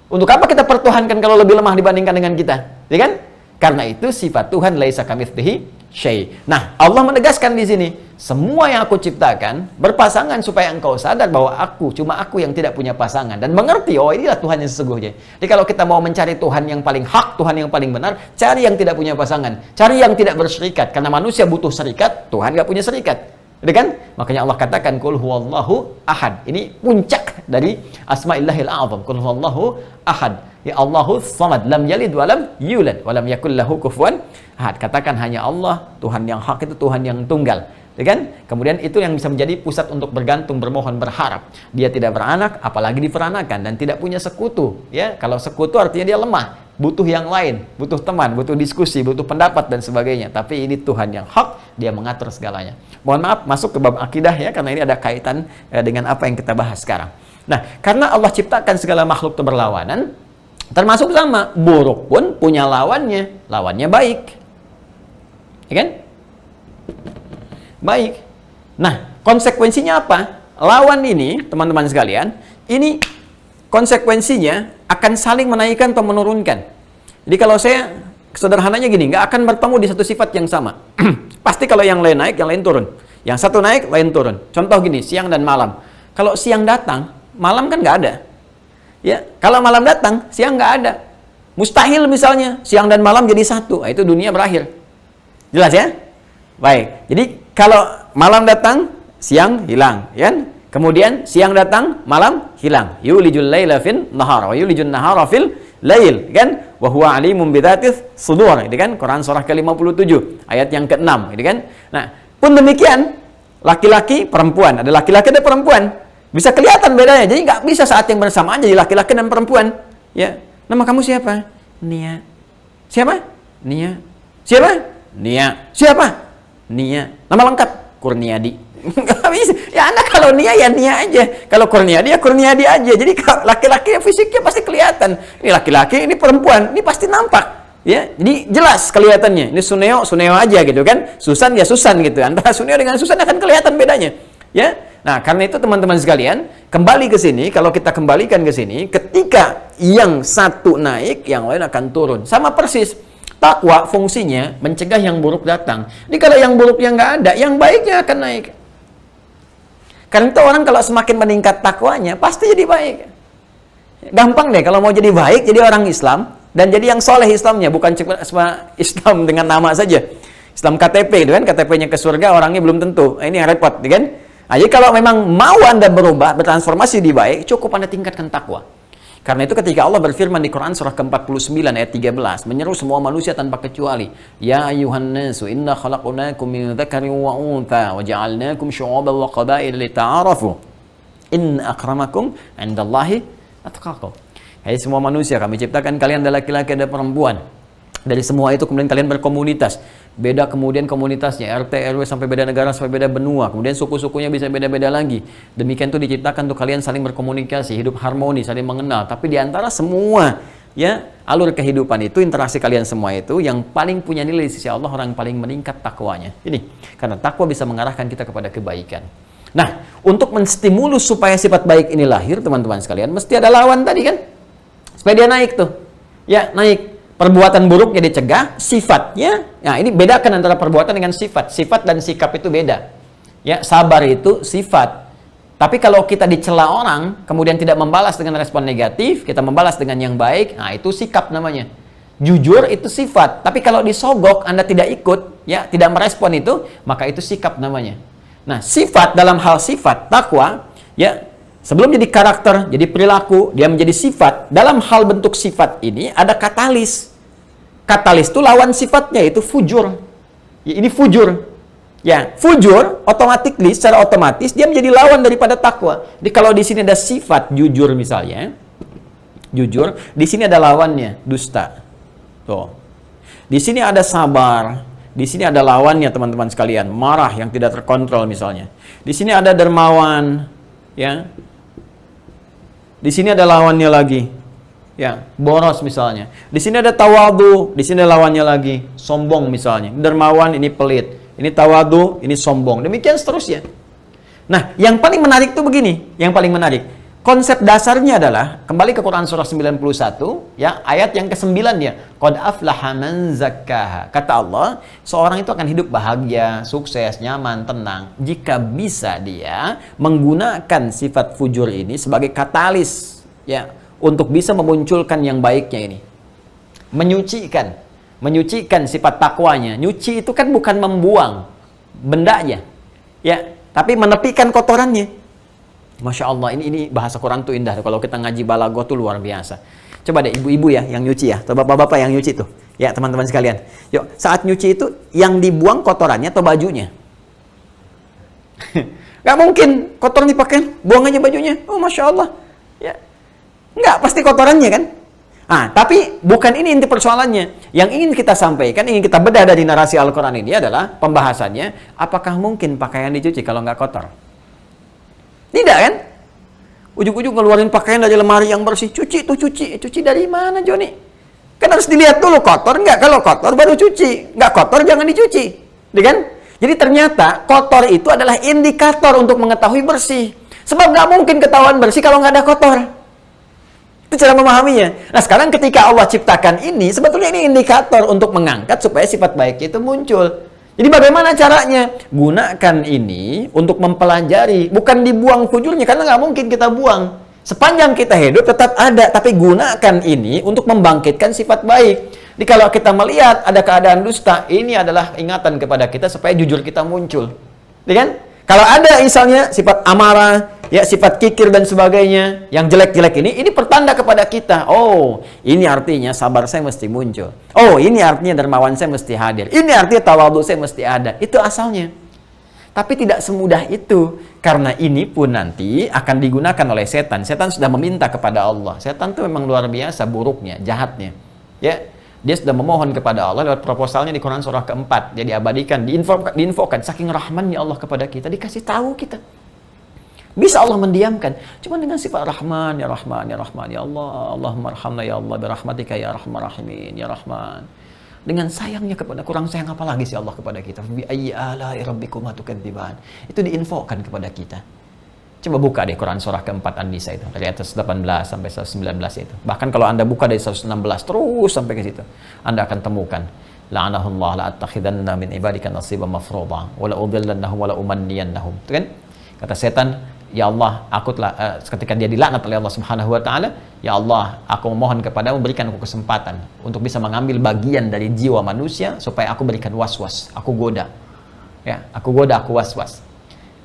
Untuk apa kita pertuhankan kalau lebih lemah dibandingkan dengan kita? Ya kan? Karena itu sifat Tuhan laisa kamitslihi syai'. Nah, Allah menegaskan di sini, semua yang aku ciptakan berpasangan supaya engkau sadar bahwa cuma aku yang tidak punya pasangan dan mengerti, oh inilah Tuhan yang sesungguhnya. Jadi kalau kita mau mencari Tuhan yang paling hak, Tuhan yang paling benar, cari yang tidak punya pasangan, cari yang tidak berserikat, karena manusia butuh serikat, Tuhan nggak punya serikat. Gitu kan? Makanya Allah katakan qul huwallahu ahad. Ini puncak dari asma'illahil a'zam. Qul huwallahu ahad. Ya Allahu samad, lam yalid wa lam yulad wa lam yakul lahu kufuwan ahad. Katakan hanya Allah, Tuhan yang hak itu Tuhan yang tunggal. Ya kan? Kemudian itu yang bisa menjadi pusat untuk bergantung, bermohon, berharap. Dia tidak beranak, apalagi diperanakan, dan tidak punya sekutu. Ya, kalau sekutu artinya dia lemah, butuh yang lain, butuh teman, butuh diskusi, butuh pendapat dan sebagainya. Tapi ini Tuhan yang hak, dia mengatur segalanya. Mohon maaf masuk ke bab akidah ya, karena ini ada kaitan dengan apa yang kita bahas sekarang. Nah, karena Allah ciptakan segala makhluk itu berlawanan, termasuk sama, buruk pun punya lawannya baik. Ya kan? Baik. Nah, konsekuensinya apa? Lawan ini, teman-teman sekalian, ini konsekuensinya akan saling menaikkan atau menurunkan. Jadi kalau saya, sederhananya gini, nggak akan bertemu di satu sifat yang sama. Pasti kalau yang lain naik, yang lain turun. Yang satu naik, lain turun. Contoh gini, siang dan malam. Kalau siang datang, malam kan nggak ada. Ya, kalau malam datang, siang nggak ada. Mustahil misalnya, siang dan malam jadi satu. Nah, itu dunia berakhir. Jelas ya? Baik. Jadi kalau malam datang, siang hilang, ya? Kemudian siang datang, malam hilang. Yulijul laila fin nahar wa yulijun nahara fil lail, kan? Wa huwa alimun bidzatis sudur. Itu kan Quran surah ke-57 ayat yang ke-6, gitu kan? Nah, pun demikian, laki-laki, perempuan, ada laki-laki ada perempuan. Bisa kelihatan bedanya. Jadi nggak bisa saat yang bersamaan jadi laki-laki dan perempuan. Ya. Nama kamu siapa? Nia. Siapa? Nia. Siapa? Nia. Siapa? Nia. Nama lengkap? Kurniadi. Nggak bisa. Ya Anda kalau Nia ya Nia aja. Kalau Kurniadi ya Kurniadi aja. Jadi laki-laki fisiknya pasti kelihatan. Ini laki-laki, ini perempuan. Ini pasti nampak. Ya, jadi jelas kelihatannya. Ini Suneo, Suneo aja gitu kan. Susan ya Susan gitu. Antara Suneo dengan Susan akan kelihatan bedanya. Ya. Nah, karena itu teman-teman sekalian, kembali ke sini, kalau kita kembalikan ke sini, ketika yang satu naik, yang lain akan turun. Sama persis. Takwa fungsinya mencegah yang buruk datang. Jadi kalau yang buruknya nggak ada, yang baiknya akan naik. Karena itu orang kalau semakin meningkat takwanya, pasti jadi baik. Gampang deh, kalau mau jadi baik, jadi orang Islam, dan jadi yang soleh Islamnya, bukan cuma Islam dengan nama saja. Islam KTP, kan? KTP-nya ke surga, orangnya belum tentu. Ini yang repot, kan? Nah, jadi kalau memang mau Anda berubah, bertransformasi di baik, cukup Anda tingkatkan takwa. Karena itu ketika Allah berfirman di Quran surah ke-49 ayat 13, menyeru semua manusia tanpa kecuali, Ya ayuhan nasu inna khalaqnakum min dzakarin wa untha wa ja'alnakum syu'uban wa qabaila lita'arafu. Inna akramakum 'indallahi atqakum. Hai semua manusia, kami ciptakan kalian ada laki-laki ada perempuan. Dari semua itu kemudian kalian berkomunitas. Beda kemudian komunitasnya, RT, RW sampai beda negara, sampai beda benua. Kemudian suku-sukunya bisa beda-beda lagi. Demikian itu diciptakan untuk kalian saling berkomunikasi, hidup harmoni, saling mengenal. Tapi di antara semua ya alur kehidupan itu, interaksi kalian semua itu, yang paling punya nilai di sisi Allah, orang yang paling meningkat takwanya. Ini, karena takwa bisa mengarahkan kita kepada kebaikan. Nah, untuk menstimulus supaya sifat baik ini lahir, teman-teman sekalian, mesti ada lawan tadi kan? Supaya dia naik tuh. Ya, naik. Perbuatan buruknya dicegah, sifatnya, nah ini bedakan antara perbuatan dengan sifat. Sifat dan sikap itu beda. Ya, sabar itu sifat. Tapi kalau kita dicela orang, kemudian tidak membalas dengan respon negatif, kita membalas dengan yang baik, nah itu sikap namanya. Jujur itu sifat. Tapi kalau disogok, Anda tidak ikut, ya, tidak merespon itu, maka itu sikap namanya. Nah, sifat dalam hal sifat, takwa, ya, sebelum jadi karakter, jadi perilaku, dia menjadi sifat. Dalam hal bentuk sifat ini ada katalis. Katalis itu lawan sifatnya, itu fujur. Ya, ini fujur. Ya, fujur secara otomatis dia menjadi lawan daripada takwa. Jadi kalau di sini ada sifat jujur misalnya, jujur, di sini ada lawannya, dusta. Tuh. Di sini ada sabar. Di sini ada lawannya teman-teman sekalian, marah yang tidak terkontrol misalnya. Di sini ada dermawan, ya. Di sini ada lawannya lagi, ya, boros misalnya. Di sini ada tawadu, di sini ada lawannya lagi, sombong misalnya. Dermawan ini pelit, ini tawadu, ini sombong. Demikian seterusnya. Nah, yang paling menarik itu begini, yang paling menarik. Konsep dasarnya adalah, kembali ke Quran surah 91, ya, ayat yang ke-9 ya. Qad aflaha man zakkaha. Kata Allah, seorang itu akan hidup bahagia, sukses, nyaman, tenang jika bisa dia menggunakan sifat fujur ini sebagai katalis, ya, untuk bisa memunculkan yang baiknya ini. Menyucikan sifat takwanya. Nyuci itu kan bukan membuang bendanya, ya, tapi menepikan kotorannya. Masya Allah, ini bahasa Quran tuh indah. Kalau kita ngaji balaghah tuh luar biasa. Coba deh ibu-ibu ya yang nyuci ya, atau bapak-bapak yang nyuci tuh. Ya teman-teman sekalian. Yuk, saat nyuci itu yang dibuang kotorannya atau bajunya? Gak mungkin kotor dipakai, buang aja bajunya. Oh Masya Allah. Ya. Nggak, pasti kotorannya kan? Ah, tapi bukan ini inti persoalannya. Yang ingin kita sampaikan, ingin kita bedah dari narasi Al-Quran ini adalah pembahasannya, apakah mungkin pakaian dicuci kalau nggak kotor? Tidak kan? Ujung-ujung ngeluarin pakaian dari lemari yang bersih. Cuci tuh, cuci. Cuci dari mana, Joni? Kan harus dilihat dulu kotor nggak. Kalau kotor baru cuci. Nggak kotor jangan dicuci. Kan? Jadi ternyata kotor itu adalah indikator untuk mengetahui bersih. Sebab nggak mungkin ketahuan bersih kalau nggak ada kotor. Itu cara memahaminya. Nah, sekarang ketika Allah ciptakan ini, sebetulnya ini indikator untuk mengangkat supaya sifat baik itu muncul. Jadi bagaimana caranya? Gunakan ini untuk mempelajari, bukan dibuang fujurnya, karena nggak mungkin kita buang. Sepanjang kita hidup tetap ada, tapi gunakan ini untuk membangkitkan sifat baik. Jadi kalau kita melihat ada keadaan dusta, ini adalah ingatan kepada kita supaya jujur kita muncul. Kan? Kalau ada misalnya sifat amarah, ya sifat kikir dan sebagainya, yang jelek-jelek ini pertanda kepada kita. Oh, ini artinya sabar saya mesti muncul. Oh, ini artinya dermawan saya mesti hadir. Ini artinya tawadhu saya mesti ada. Itu asalnya. Tapi tidak semudah itu. Karena ini pun nanti akan digunakan oleh setan. Setan sudah meminta kepada Allah. Setan itu memang luar biasa buruknya, jahatnya. Ya. Dia sudah memohon kepada Allah lewat proposalnya di Quran surah keempat. Jadi abadikan, diinfokan. Saking rahmannya Allah kepada kita, dikasih tahu kita. Bisa Allah mendiamkan. Cuma dengan sifat Rahman, ya Rahman, ya Rahman, ya Allah. Allahumma arhamna ya Allah, birahmatika ya Rahman Rahimin, ya Rahman. Dengan sayangnya kepada, kurang sayang apa lagi sih Allah kepada kita? Bi ayyi ala'i rabbikuma tukadziban. Itu diinfokan kepada kita. Coba buka deh Quran surah keempat An-Nisa itu. Dari atas 18 sampai 119 itu. Bahkan kalau Anda buka dari 116 terus sampai ke situ, Anda akan temukan. La'anahullah la'attakhidanna min ibadika nasiban mafruḍa wa la'udillannahum wa la'umanniyannahum. Itu kan? Kata setan, ya Allah, aku telah ketika dia dilaknat oleh Allah Subhanahu wa taala, ya Allah, aku memohon kepadamu berikan aku kesempatan untuk bisa mengambil bagian dari jiwa manusia supaya aku berikan was-was, aku goda. Ya, aku goda, aku was-was.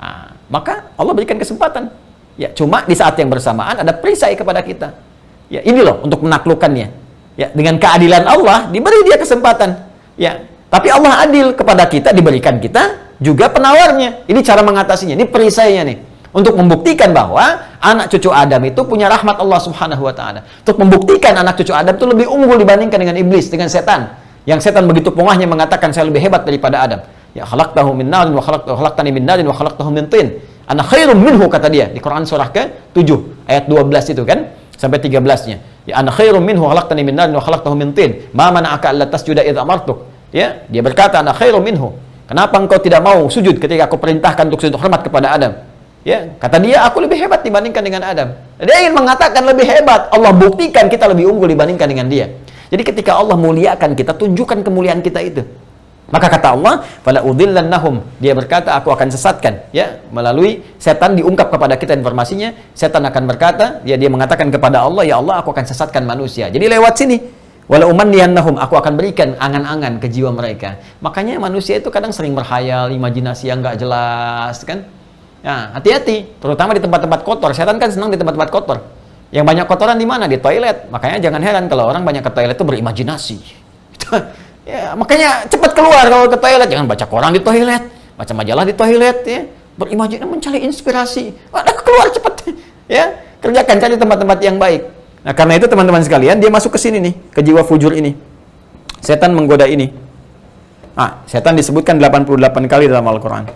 Nah, maka Allah berikan kesempatan. Ya, cuma di saat yang bersamaan ada perisai kepada kita. Ya, ini loh untuk menaklukkannya. Ya, dengan keadilan Allah diberi dia kesempatan. Ya, tapi Allah adil kepada kita, diberikan kita juga penawarnya. Ini cara mengatasinya. Ini perisainya nih. Untuk membuktikan bahwa anak cucu Adam itu punya rahmat Allah Subhanahu wa taala. Untuk membuktikan anak cucu Adam itu lebih unggul dibandingkan dengan iblis, dengan setan. Yang setan begitu pongahnya mengatakan saya lebih hebat daripada Adam. Ya khalaqtahu min narin wa khalaqtani min narin wa khalaqtahu min tin. Ana khairum minhu, kata dia di Quran surah ke-7 ayat 12 itu kan sampai 13-nya. Ya ana khairum minhu khalaqtani min narin wa khalaqtahu min tin. Ma mana'aka alla tasjuda idza amartuk. Ya, dia berkata ana khairum minhu. Kenapa engkau tidak mau sujud ketika aku perintahkan untuk sujud hormat kepada Adam? Ya, kata dia aku lebih hebat dibandingkan dengan Adam. Dia ingin mengatakan lebih hebat. Allah buktikan kita lebih unggul dibandingkan dengan dia. Jadi ketika Allah muliakan kita, tunjukkan kemuliaan kita itu. Maka kata Allah, fala udillannahum, dia berkata aku akan sesatkan, ya, melalui setan diungkap kepada kita informasinya, setan akan berkata, dia mengatakan kepada Allah, ya Allah, aku akan sesatkan manusia. Jadi lewat sini, wala umanniyannahum, aku akan berikan angan-angan ke jiwa mereka. Makanya manusia itu kadang sering berkhayal, imajinasi yang enggak jelas kan? Nah, hati-hati, terutama di tempat-tempat kotor. Setan kan senang di tempat-tempat kotor. Yang banyak kotoran di mana? Di toilet. Makanya jangan heran kalau orang banyak ke toilet itu berimajinasi. Ya, makanya cepat keluar kalau ke toilet, jangan baca koran di toilet, baca majalah di toilet, ya. Berimajinasi, mencari inspirasi. Keluar cepat. Ya, kerjakan, cari tempat-tempat yang baik. Nah, karena itu teman-teman sekalian, dia masuk ke sini nih, ke jiwa fujur ini. Setan menggoda ini. Setan disebutkan 88 kali dalam Al-Qur'an.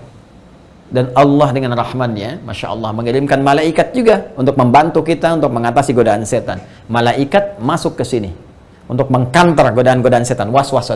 Dan Allah dengan rahmannya, Masya Allah, mengirimkan malaikat juga untuk membantu kita untuk mengatasi godaan setan. Malaikat masuk ke sini untuk mengkantar godaan-godaan setan, was-was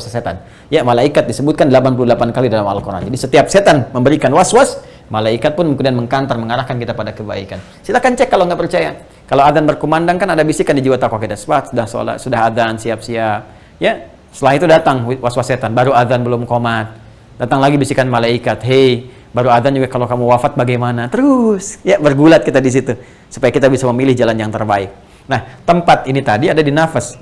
setan. Ya, malaikat disebutkan 88 kali dalam Al-Quran. Jadi setiap setan memberikan was-was, malaikat pun kemudian mengkantar, mengarahkan kita pada kebaikan. Silakan cek kalau nggak percaya. Kalau adzan berkumandang kan ada bisikan di jiwa takwa kita. Sudah sholat, sudah adzan, siap-siap. Ya, setelah itu datang was-was setan. Baru adzan belum qomat. Datang lagi bisikan malaikat. Hei, baru adzan juga kalau kamu wafat bagaimana? Terus, ya bergulat kita di situ supaya kita bisa memilih jalan yang terbaik. Nah, tempat ini tadi ada di nafas.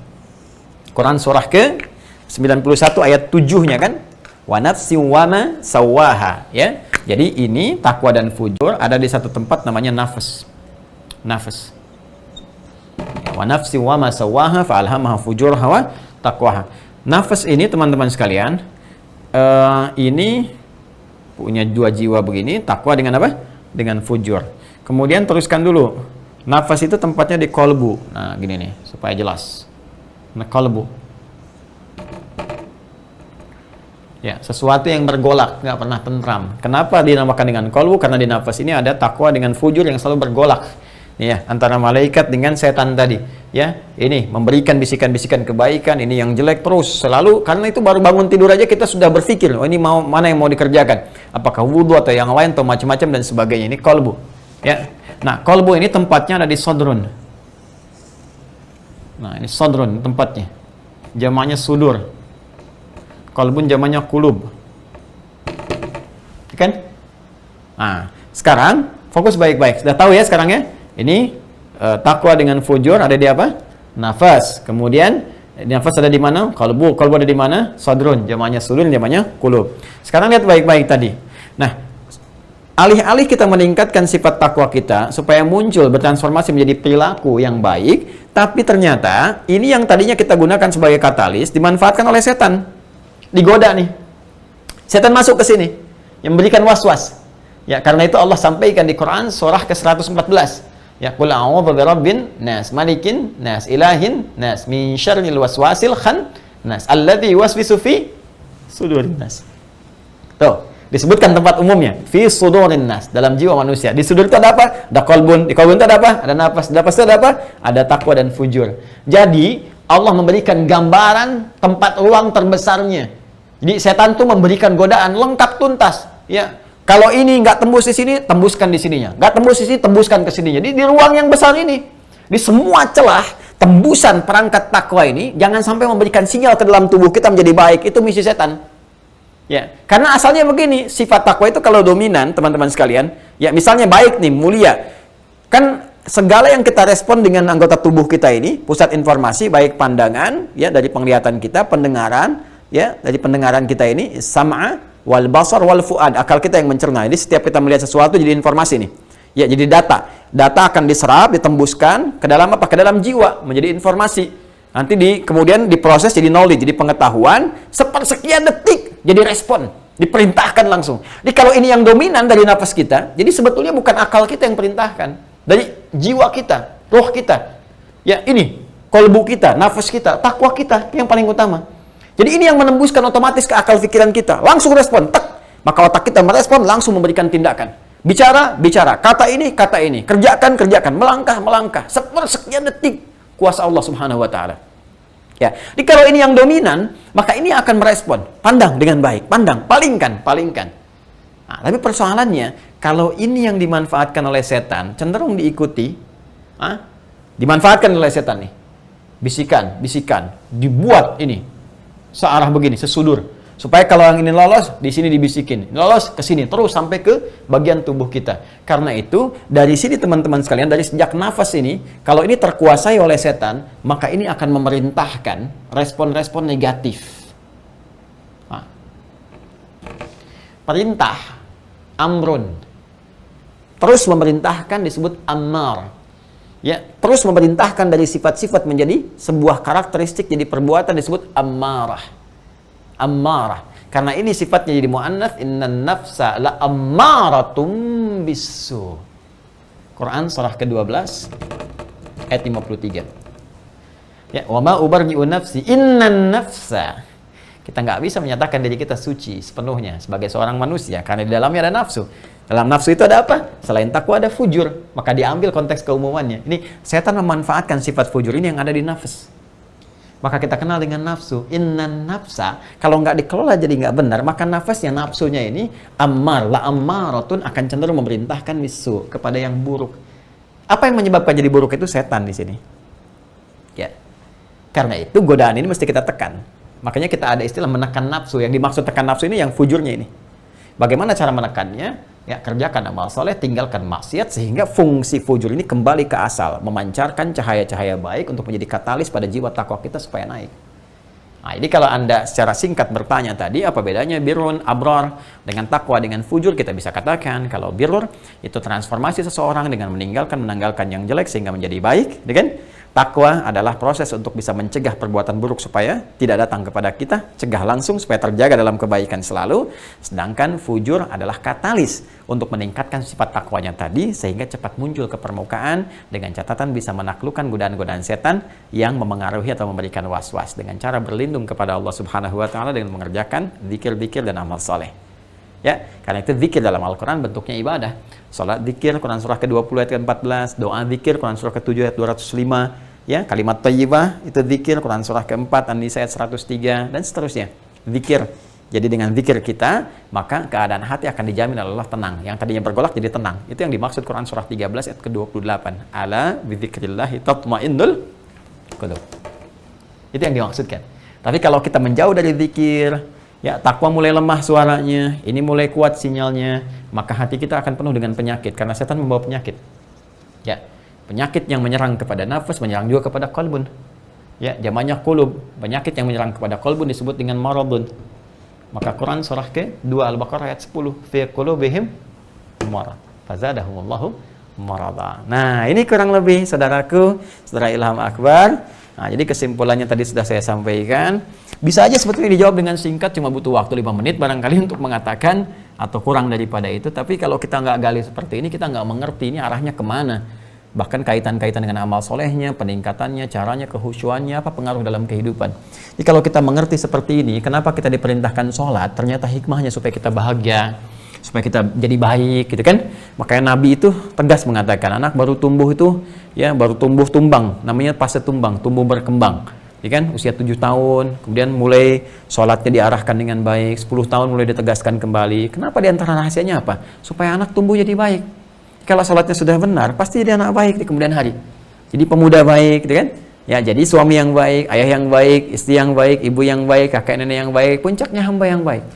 Quran surah ke-91 ayat 7-nya kan? Wa nafsin wa ma sawwaha, ya. Jadi ini takwa dan fujur ada di satu tempat namanya nafas. Nafas. Wa nafsin wa ma sawwaha fa alhamaha fujuraha wa taqwaha. Nafas ini teman-teman sekalian, ini punya dua jiwa begini, takwa dengan apa? Dengan fujur. Kemudian teruskan dulu. Nafas itu tempatnya di kolbu. Nah, gini nih, supaya jelas. Nah, kolbu. Ya, sesuatu yang bergolak, nggak pernah tentram. Kenapa dinamakan dengan kolbu? Karena di nafas ini ada takwa dengan fujur yang selalu bergolak. ya, antara malaikat dengan setan tadi. Ya, ini memberikan bisikan-bisikan kebaikan, ini yang jelek terus selalu, karena itu baru bangun tidur aja kita sudah berpikir, oh ini mau mana yang mau dikerjakan? Apakah wudhu atau yang lain atau macam-macam dan sebagainya. Ini kolbu. Ya. Nah, kolbu ini tempatnya ada di sodrun. Nah, ini sodrun tempatnya. Jamaknya sudur. Kolbun jamaknya kulub. Kan? Nah, sekarang fokus baik-baik. Sudah tahu ya sekarang ya? Ini takwa dengan fujur ada di apa? Nafas. Kemudian nafas ada di mana? Kalbu. Kalbu ada di mana? Sadrun. Jamaknya sudun, jamaknya kulub. Sekarang lihat baik-baik tadi. Nah, alih-alih kita meningkatkan sifat takwa kita supaya muncul bertransformasi menjadi perilaku yang baik, tapi ternyata ini yang tadinya kita gunakan sebagai katalis dimanfaatkan oleh setan. Digoda nih. Setan masuk ke sini yang memberikan was-was. Ya, karena itu Allah sampaikan di Quran surah ke-114. Ya, qul a'udzu birabbin nas, malikin nas, ilahin nas, min syarril waswasil khannas, alladzi yuwaswisu fi sudurin nas. Tuh, disebutkan tempat umumnya, fi sudurin nas, dalam jiwa manusia. Di sudur itu ada apa? Ada kolbun. Di kolbun itu ada apa? Ada nafas. Di nafas itu ada apa? Ada takwa dan fujur. Jadi, Allah memberikan gambaran tempat ruang terbesarnya. Jadi, setan itu memberikan godaan lengkap tuntas. Ya, kalau ini nggak tembus di sini, tembuskan di sininya. Nggak tembus di sini, tembuskan ke sininya. Jadi di ruang yang besar ini, di semua celah, tembusan perangkat takwa ini, jangan sampai memberikan sinyal ke dalam tubuh kita menjadi baik. Itu misi setan. Ya, karena asalnya begini, sifat takwa itu kalau dominan, teman-teman sekalian, ya misalnya baik nih, mulia. Kan segala yang kita respon dengan anggota tubuh kita ini, pusat informasi, baik pandangan, ya dari penglihatan kita, pendengaran, ya dari pendengaran kita ini, sam'a, wal basar wal fuad, akal kita yang mencerna. Jadi setiap kita melihat sesuatu jadi informasi nih. Ya, jadi data. Data akan diserap, ditembuskan ke dalam apa? Ke dalam jiwa menjadi informasi. Nanti kemudian diproses jadi knowledge, jadi pengetahuan, sepersekian detik jadi respon, diperintahkan langsung. Jadi kalau ini yang dominan dari nafas kita, jadi sebetulnya bukan akal kita yang perintahkan, dari jiwa kita, roh kita. Ya, ini kolbu kita, nafas kita, takwa kita yang paling utama. Jadi ini yang menembuskan otomatis ke akal pikiran kita. Langsung respon, tek. Maka otak kita merespon, langsung memberikan tindakan. Bicara, bicara. Kata ini, kata ini. Kerjakan, kerjakan. Melangkah, melangkah. Sepersekian detik. Kuasa Allah Subhanahu wa Ta'ala. Ya. Jadi kalau ini yang dominan, maka ini akan merespon. Pandang dengan baik. Pandang. Palingkan, palingkan. Nah, tapi persoalannya, kalau ini yang dimanfaatkan oleh setan, cenderung diikuti. Dimanfaatkan oleh setan nih. Bisikan, bisikan. Dibuat ini. Searah begini, sesudur. Supaya kalau yang ini lolos, di sini dibisikin. Lolos ke sini, terus sampai ke bagian tubuh kita. Karena itu, dari sini teman-teman sekalian, dari sejak nafas ini, kalau ini terkuasai oleh setan, maka ini akan memerintahkan respon-respon negatif. Nah. Perintah, amrun. Terus memerintahkan disebut ammar. Ya, terus memerintahkan dari sifat-sifat menjadi sebuah karakteristik, jadi perbuatan disebut ammarah. Ammarah. Karena ini sifatnya jadi muannats, innan nafsa la ammaratum bisu. Quran surah ke-12 ayat 53. Ya, wa ma ubarji'u nafsi innan nafsa. Kita nggak bisa menyatakan diri kita suci sepenuhnya sebagai seorang manusia karena di dalamnya ada nafsu. Dalam nafsu itu ada apa? Selain takwa ada fujur. Maka diambil konteks keumumannya. Ini setan memanfaatkan sifat fujur ini yang ada di nafs. Maka kita kenal dengan nafsu. Innan nafsa. Kalau nggak dikelola jadi nggak benar, maka nafasnya, nafsunya ini ammar, la ammaratun, akan cenderung memerintahkan bisu, kepada yang buruk. Apa yang menyebabkan jadi buruk itu? Setan di sini. Ya. Karena itu godaan ini mesti kita tekan. Makanya kita ada istilah menekan nafsu. Yang dimaksud tekan nafsu ini yang fujurnya ini. Bagaimana cara menekannya? Ya, kerjakan amal soleh, tinggalkan maksiat, sehingga fungsi fujur ini kembali ke asal, memancarkan cahaya-cahaya baik untuk menjadi katalis pada jiwa takwa kita supaya naik. Nah, ini kalau Anda secara singkat bertanya tadi, apa bedanya birrun, abrar dengan takwa dengan fujur, kita bisa katakan kalau birrun itu transformasi seseorang dengan menanggalkan yang jelek sehingga menjadi baik, kan? Takwa adalah proses untuk bisa mencegah perbuatan buruk supaya tidak datang kepada kita, cegah langsung supaya terjaga dalam kebaikan selalu. Sedangkan fujur adalah katalis untuk meningkatkan sifat takwanya tadi sehingga cepat muncul ke permukaan dengan catatan bisa menaklukkan godaan-godaan setan yang memengaruhi atau memberikan was-was dengan cara berlindung kepada Allah Subhanahu wa Ta'ala dengan mengerjakan zikir-zikir dan amal soleh. Ya, karena itu zikir dalam Al-Quran bentuknya ibadah. Salat zikir, Quran surah ke-20 ayat ke-14, doa zikir, Quran surah ke-7 ayat 205, ya, kalimat thayyibah itu zikir, Quran surah ke-4 An-Nisa ayat 103 dan seterusnya. Zikir. Jadi dengan zikir kita, maka keadaan hati akan dijamin oleh Allah tenang. Yang tadinya bergolak jadi tenang. Itu yang dimaksud Quran surah 13 ayat ke-28. Ala bidzikrillahi tatmainnul qulub. Itu yang dimaksudkan. Tapi kalau kita menjauh dari zikir, ya, takwa mulai lemah suaranya, ini mulai kuat sinyalnya, maka hati kita akan penuh dengan penyakit, karena setan membawa penyakit. Ya, penyakit yang menyerang kepada nafas, menyerang juga kepada qalbun. Ya, jamaknya qulub. Penyakit yang menyerang kepada qalbun disebut dengan maradun. Maka Quran surah ke-2 Al-Baqarah ayat 10, fi qulubihim marad, fazadahumullahu marada. Nah, ini kurang lebih saudaraku, saudara Ilham Akbar. Nah, jadi kesimpulannya tadi sudah saya sampaikan. Bisa aja sebetulnya dijawab dengan singkat, cuma butuh waktu 5 menit barangkali untuk mengatakan, atau kurang daripada itu. Tapi kalau kita nggak gali seperti ini, kita nggak mengerti ini arahnya kemana. Bahkan kaitan-kaitan dengan amal solehnya, peningkatannya, caranya, kehusyuannya, apa pengaruh dalam kehidupan. Jadi kalau kita mengerti seperti ini, kenapa kita diperintahkan sholat, ternyata hikmahnya supaya kita bahagia, supaya kita jadi baik, gitu kan. Makanya Nabi itu tegas mengatakan, anak baru tumbuh itu, ya, baru tumbuh tumbang, namanya fase tumbang, tumbuh berkembang. Ya kan, usia 7 tahun, kemudian mulai sholatnya diarahkan dengan baik, 10 tahun mulai ditegaskan kembali. Kenapa? Di antara rahasianya apa? Supaya anak tumbuh jadi baik. Kalau sholatnya sudah benar, pasti jadi anak baik di kemudian hari. Jadi pemuda baik, gitu kan? Ya, jadi suami yang baik, ayah yang baik, istri yang baik, ibu yang baik, kakek nenek yang baik, puncaknya hamba yang baik.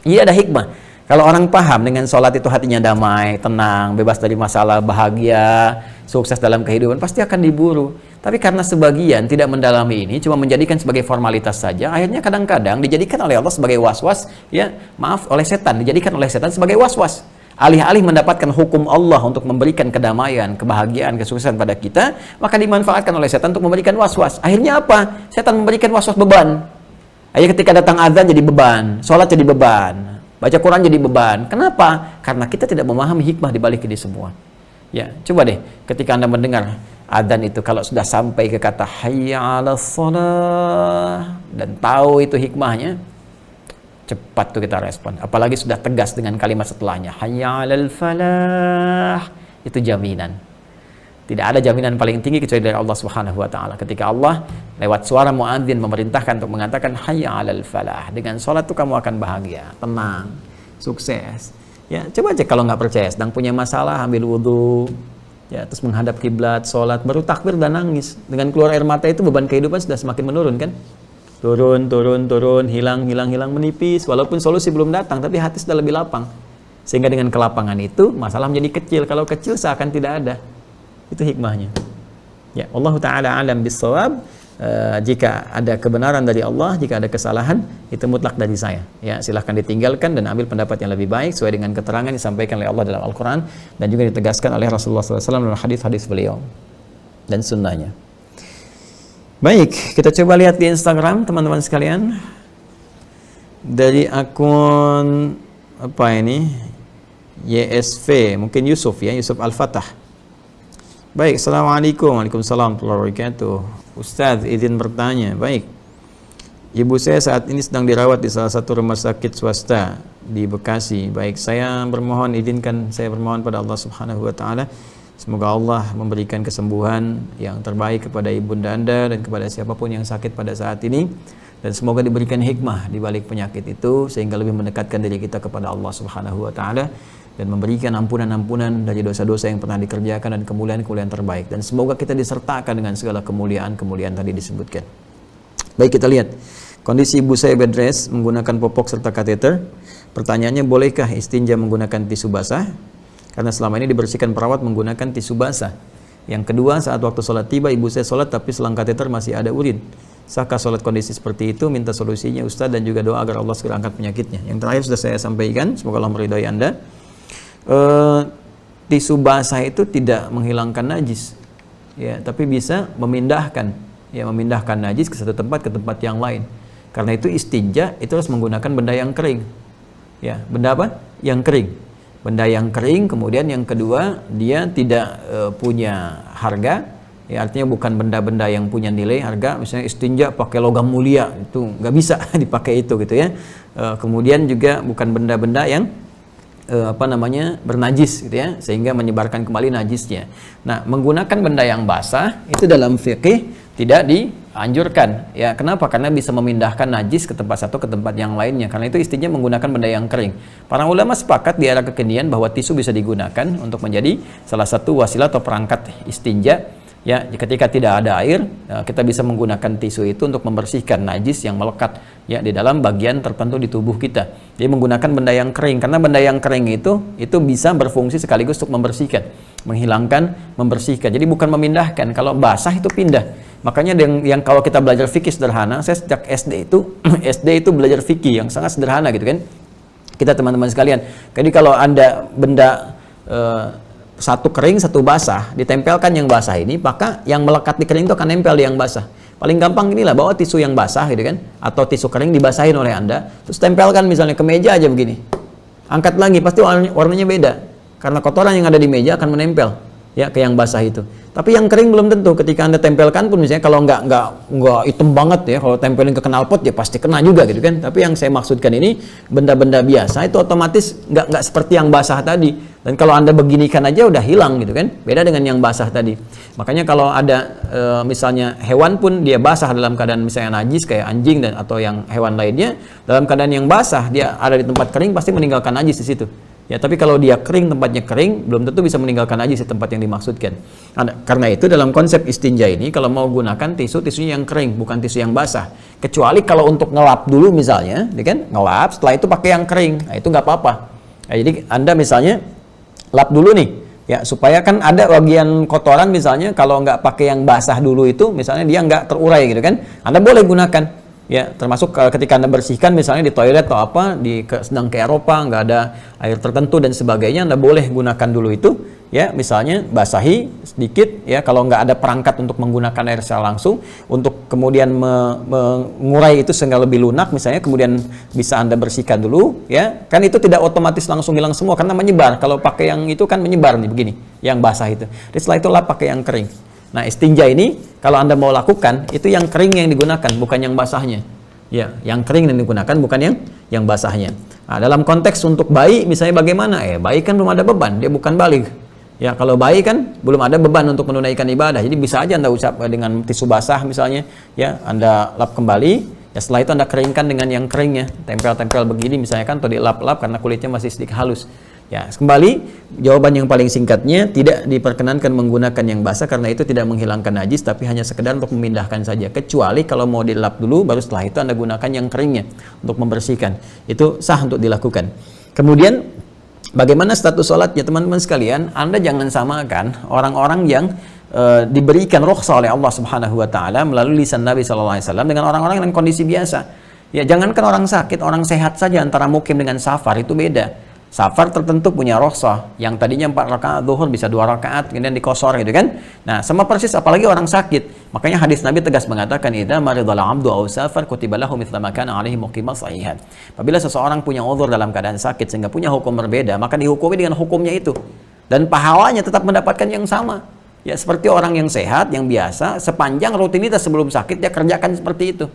Iya, ada hikmah. Kalau orang paham dengan sholat itu hatinya damai, tenang, bebas dari masalah, bahagia, sukses dalam kehidupan, pasti akan diburu. Tapi karena sebagian tidak mendalami ini, cuma menjadikan sebagai formalitas saja, akhirnya kadang-kadang dijadikan oleh Allah sebagai was-was, ya, maaf, oleh setan, dijadikan oleh setan sebagai was-was. Alih-alih mendapatkan hukum Allah untuk memberikan kedamaian, kebahagiaan, kesuksesan pada kita, maka dimanfaatkan oleh setan untuk memberikan was-was. Akhirnya apa? Setan memberikan was-was beban. Akhirnya ketika datang azan jadi beban, sholat jadi beban, baca Quran jadi beban. Kenapa? Karena kita tidak memahami hikmah di balik ini semua. Ya, coba deh, ketika Anda mendengar azan itu, kalau sudah sampai ke kata hayya 'alas shalah dan tahu itu hikmahnya, cepat tuh kita respon. Apalagi sudah tegas dengan kalimat setelahnya, hayya 'alal falah. Itu jaminan. Tidak ada jaminan paling tinggi kecuali dari Allah Subhanahu wa taala. Ketika Allah lewat suara muadzin memerintahkan untuk mengatakan hayya 'alal falah, dengan salat tuh kamu akan bahagia, tenang, sukses. Ya, coba cek kalau nggak percaya, sedang punya masalah, ambil wudhu, ya, terus menghadap kiblat, salat, baru takbir dan nangis. Dengan keluar air mata itu beban kehidupan sudah semakin menurun kan? Turun, hilang, menipis. Walaupun solusi belum datang, tapi hati sudah lebih lapang. Sehingga dengan kelapangan itu, masalah menjadi kecil. Kalau kecil seakan tidak ada. Itu hikmahnya. Ya, Allah Ta'ala alam bis-shawab. Jika ada kebenaran dari Allah, jika ada kesalahan, itu mutlak dari saya. Ya, silahkan ditinggalkan dan ambil pendapat yang lebih baik sesuai dengan keterangan yang disampaikan oleh Allah dalam Al-Quran dan juga ditegaskan oleh Rasulullah SAW dalam hadis-hadis beliau dan sunnahnya. Baik, kita coba lihat di Instagram teman-teman sekalian. Dari akun apa ini? YSV, mungkin Yusuf ya, Yusuf Al-Fatah. Baik, Assalamualaikum. Waalaikumsalam warahmatullahi wabarakatuh. Ustaz, izin bertanya. Baik. Ibu saya saat ini sedang dirawat di salah satu rumah sakit swasta di Bekasi. Baik, saya bermohon pada Allah Subhanahu wa taala, semoga Allah memberikan kesembuhan yang terbaik kepada ibunda Anda dan kepada siapapun yang sakit pada saat ini, dan semoga diberikan hikmah di balik penyakit itu sehingga lebih mendekatkan diri kita kepada Allah Subhanahu wa taala dan memberikan ampunan-ampunan dari dosa-dosa yang pernah dikerjakan dan kemuliaan-kemuliaan terbaik, dan semoga kita disertakan dengan segala kemuliaan-kemuliaan tadi disebutkan. Baik, kita lihat kondisi ibu saya bed rest menggunakan popok serta kateter. Pertanyaannya, bolehkah istinja menggunakan tisu basah? Karena selama ini dibersihkan perawat menggunakan tisu basah. Yang kedua, saat waktu sholat tiba, ibu saya sholat tapi selang kateter masih ada urin. Sahkah sholat kondisi seperti itu? Minta solusinya Ustaz dan juga doa agar Allah segera angkat penyakitnya. Yang terakhir sudah saya sampaikan, semoga Allah meridhai Anda. Tisu basah itu tidak menghilangkan najis, ya, tapi bisa memindahkan najis ke satu tempat ke tempat yang lain. Karena itu istinja itu harus menggunakan benda yang kering. Ya, benda apa? Yang kering. Benda yang kering, kemudian yang kedua, dia tidak punya harga, ya, artinya bukan benda-benda yang punya nilai harga. Misalnya istinja pakai logam mulia, itu nggak bisa dipakai itu gitu ya. kemudian juga bukan benda-benda yang bernajis gitu ya, sehingga menyebarkan kembali najisnya. Nah, menggunakan benda yang basah itu dalam fikih tidak dianjurkan. Ya, kenapa? Karena bisa memindahkan najis ke tempat satu ke tempat yang lainnya. Karena itu istinya menggunakan benda yang kering. Para ulama sepakat di era kekinian bahwa tisu bisa digunakan untuk menjadi salah satu wasilah atau perangkat istinja. Ya, ketika tidak ada air, kita bisa menggunakan tisu itu untuk membersihkan najis yang melekat ya di dalam bagian tertentu di tubuh kita. Jadi menggunakan benda yang kering, karena benda yang kering itu bisa berfungsi sekaligus untuk membersihkan, menghilangkan, membersihkan. Jadi bukan memindahkan. Kalau basah itu pindah. Makanya yang kalau kita belajar fikih sederhana, saya sejak SD itu belajar fikih yang sangat sederhana gitu kan. Kita teman-teman sekalian. Jadi kalau Anda benda satu kering, satu basah, ditempelkan yang basah ini, maka yang melekat di kering itu akan nempel di yang basah. Paling gampang inilah, bawa tisu yang basah gitu kan, atau tisu kering dibasahin oleh Anda, terus tempelkan misalnya ke meja aja begini. Angkat lagi, pasti warnanya beda. Karena kotoran yang ada di meja akan menempel ya ke yang basah itu. Tapi yang kering belum tentu. Ketika Anda tempelkan pun misalnya kalau nggak hitam banget ya, kalau tempelin ke knalpot ya pasti kena juga gitu kan. Tapi yang saya maksudkan ini benda-benda biasa itu otomatis nggak seperti yang basah tadi. Dan kalau Anda beginikan aja udah hilang gitu kan. Beda dengan yang basah tadi. Makanya kalau ada misalnya hewan pun dia basah dalam keadaan misalnya najis kayak anjing atau yang hewan lainnya, dalam keadaan yang basah dia ada di tempat kering pasti meninggalkan najis di situ. Ya, tapi kalau dia kering, tempatnya kering, belum tentu bisa meninggalkan najis di tempat yang dimaksudkan. Karena itu dalam konsep istinja ini, kalau mau gunakan tisunya yang kering, bukan tisu yang basah. Kecuali kalau untuk ngelap dulu misalnya, ya kan? Ngelap, setelah itu pakai yang kering, nah, itu nggak apa-apa. Nah, jadi Anda misalnya lap dulu nih, ya supaya kan ada bagian kotoran misalnya, kalau nggak pakai yang basah dulu itu, misalnya dia nggak terurai gitu kan, Anda boleh gunakan. Ya, termasuk ketika Anda bersihkan misalnya di toilet atau apa, sedang ke Eropa, nggak ada air tertentu dan sebagainya, Anda boleh gunakan dulu itu, ya, misalnya basahi sedikit, ya, kalau nggak ada perangkat untuk menggunakan air secara langsung, untuk kemudian mengurai itu sehingga lebih lunak, misalnya, kemudian bisa Anda bersihkan dulu, ya, kan itu tidak otomatis langsung hilang semua, karena menyebar, kalau pakai yang itu kan menyebar nih, begini, yang basah itu, jadi setelah itu lap pakai yang kering. Nah, istinja ini kalau Anda mau lakukan itu yang kering yang digunakan, bukan yang basahnya. Ya, yang kering yang digunakan bukan yang basahnya. Nah, dalam konteks untuk bayi misalnya bagaimana? Bayi kan belum ada beban, dia bukan baligh. Ya, kalau bayi kan belum ada beban untuk menunaikan ibadah. Jadi bisa aja Anda usap dengan tisu basah misalnya, ya, Anda lap kembali, ya setelah itu Anda keringkan dengan yang keringnya, tempel-tempel begini misalnya kan, atau dilap-lap karena kulitnya masih sedikit halus. Ya, kembali jawaban yang paling singkatnya, tidak diperkenankan menggunakan yang basah karena itu tidak menghilangkan najis, tapi hanya sekedar untuk memindahkan saja. Kecuali kalau mau dilap dulu, baru setelah itu Anda gunakan yang keringnya untuk membersihkan. Itu sah untuk dilakukan. Kemudian bagaimana status sholatnya teman-teman sekalian? Anda jangan samakan orang-orang yang diberikan rukhsah oleh Allah Subhanahu wa taala melalui lisan Nabi sallallahu alaihi wasallam dengan orang-orang dengan kondisi biasa. Ya, jangankan orang sakit, orang sehat saja antara mukim dengan safar itu beda. Safar tertentu punya rukhsah, yang tadinya 4 rakaat zuhur bisa 2 rakaat, kemudian dikosor gitu kan. Nah, sama persis apalagi orang sakit. Makanya hadis Nabi tegas mengatakan, idza maridal 'abdu aw safar kutiba lahu mithla ma kana 'alaihi muqiman sahihan. Apabila seseorang punya uzur dalam keadaan sakit sehingga punya hukum berbeda, maka dihukumi dengan hukumnya itu. Dan pahalanya tetap mendapatkan yang sama. Ya, seperti orang yang sehat, yang biasa, sepanjang rutinitas sebelum sakit dia kerjakan seperti itu.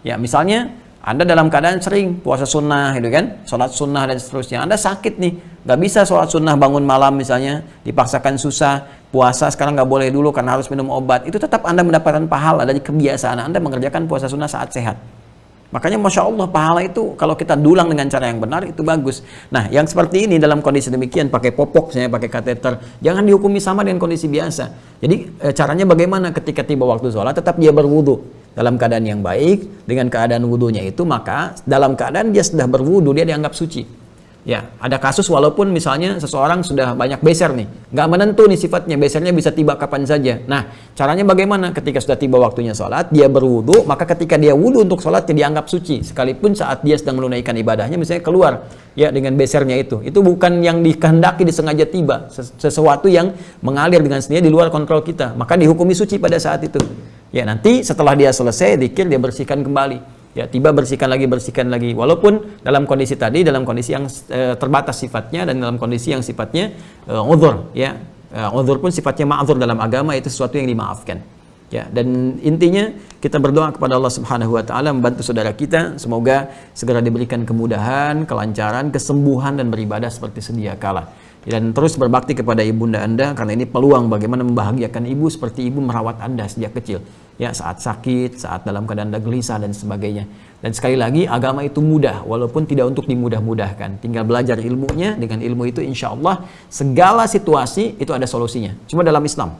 Ya, misalnya Anda dalam keadaan sering puasa sunnah gitu kan, sholat sunnah dan seterusnya. Anda sakit nih, nggak bisa sholat sunnah bangun malam misalnya, dipaksakan susah, puasa sekarang nggak boleh dulu karena harus minum obat. Itu tetap Anda mendapatkan pahala dari kebiasaan Anda mengerjakan puasa sunnah saat sehat. Makanya Masya Allah pahala itu kalau kita dulang dengan cara yang benar itu bagus. Nah, yang seperti ini dalam kondisi demikian, pakai popok, misalnya pakai kateter, jangan dihukumi sama dengan kondisi biasa. Jadi caranya bagaimana ketika tiba waktu sholat, tetap dia berwudu dalam keadaan yang baik, dengan keadaan wudunya itu, maka dalam keadaan dia sudah berwudu, dia dianggap suci. Ya, ada kasus walaupun misalnya seseorang sudah banyak beser nih, nggak menentu nih sifatnya, besernya bisa tiba kapan saja. Nah, caranya bagaimana? Ketika sudah tiba waktunya sholat, dia berwudu, maka ketika dia wudu untuk sholat, dia dianggap suci. Sekalipun saat dia sedang menunaikan ibadahnya, misalnya keluar ya dengan besernya itu bukan yang dikehendaki disengaja tiba, sesuatu yang mengalir dengan sendirinya di luar kontrol kita, maka dihukumi suci pada saat itu. Ya, nanti setelah dia selesai zikir, dia bersihkan kembali. Ya, tiba bersihkan lagi. Walaupun dalam kondisi tadi, dalam kondisi yang terbatas sifatnya dan dalam kondisi yang sifatnya uzur. Ya, uzur pun sifatnya ma'zur dalam agama, itu sesuatu yang dimaafkan. Ya, dan intinya kita berdoa kepada Allah Subhanahu wa taala membantu saudara kita semoga segera diberikan kemudahan, kelancaran, kesembuhan dan beribadah seperti sedia kala. Dan terus berbakti kepada ibunda Anda karena ini peluang bagaimana membahagiakan ibu seperti ibu merawat Anda sejak kecil. Ya, saat sakit, saat dalam keadaan Anda gelisah dan sebagainya. Dan sekali lagi agama itu mudah walaupun tidak untuk dimudah-mudahkan. Tinggal belajar ilmunya, dengan ilmu itu insya Allah segala situasi itu ada solusinya. Cuma dalam Islam.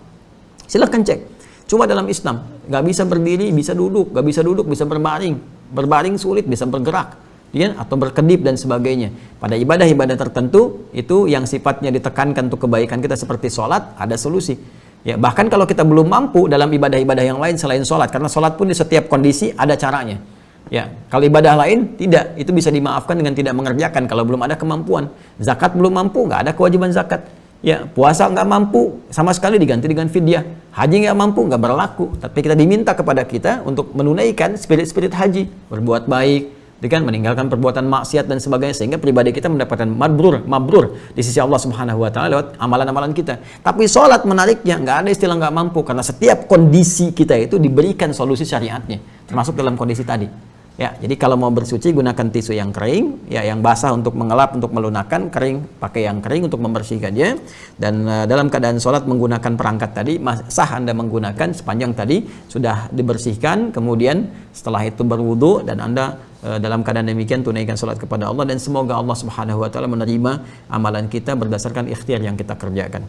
Silahkan cek. Cuma dalam Islam, nggak bisa berdiri, bisa duduk, nggak bisa duduk, bisa berbaring. Berbaring sulit, bisa bergerak, ya, atau berkedip dan sebagainya. Pada ibadah-ibadah tertentu, itu yang sifatnya ditekankan untuk kebaikan kita seperti sholat, ada solusi. Ya, bahkan kalau kita belum mampu dalam ibadah-ibadah yang lain selain sholat, karena sholat pun di setiap kondisi ada caranya. Ya, kalau ibadah lain tidak, itu bisa dimaafkan dengan tidak mengerjakan kalau belum ada kemampuan. Zakat belum mampu, nggak ada kewajiban zakat. Ya, puasa nggak mampu, sama sekali diganti dengan fidyah. Haji nggak mampu, nggak berlaku. Tapi kita diminta kepada kita untuk menunaikan spirit-spirit haji, berbuat baik, dengan meninggalkan perbuatan maksiat dan sebagainya, sehingga pribadi kita mendapatkan mabrur di sisi Allah Subhanahu wa taala lewat amalan-amalan kita. Tapi sholat menariknya nggak ada istilah nggak mampu, karena setiap kondisi kita itu diberikan solusi syariatnya, termasuk dalam kondisi tadi. Ya, jadi kalau mau bersuci gunakan tisu yang kering, ya, yang basah untuk mengelap, untuk melunakkan, kering pakai yang kering untuk membersihkannya. Dan dalam keadaan sholat menggunakan perangkat tadi, sah Anda menggunakan sepanjang tadi sudah dibersihkan, kemudian setelah itu berwudu dan Anda dalam keadaan demikian tunaikan sholat kepada Allah, dan semoga Allah Subhanahu wa taala menerima amalan kita berdasarkan ikhtiar yang kita kerjakan.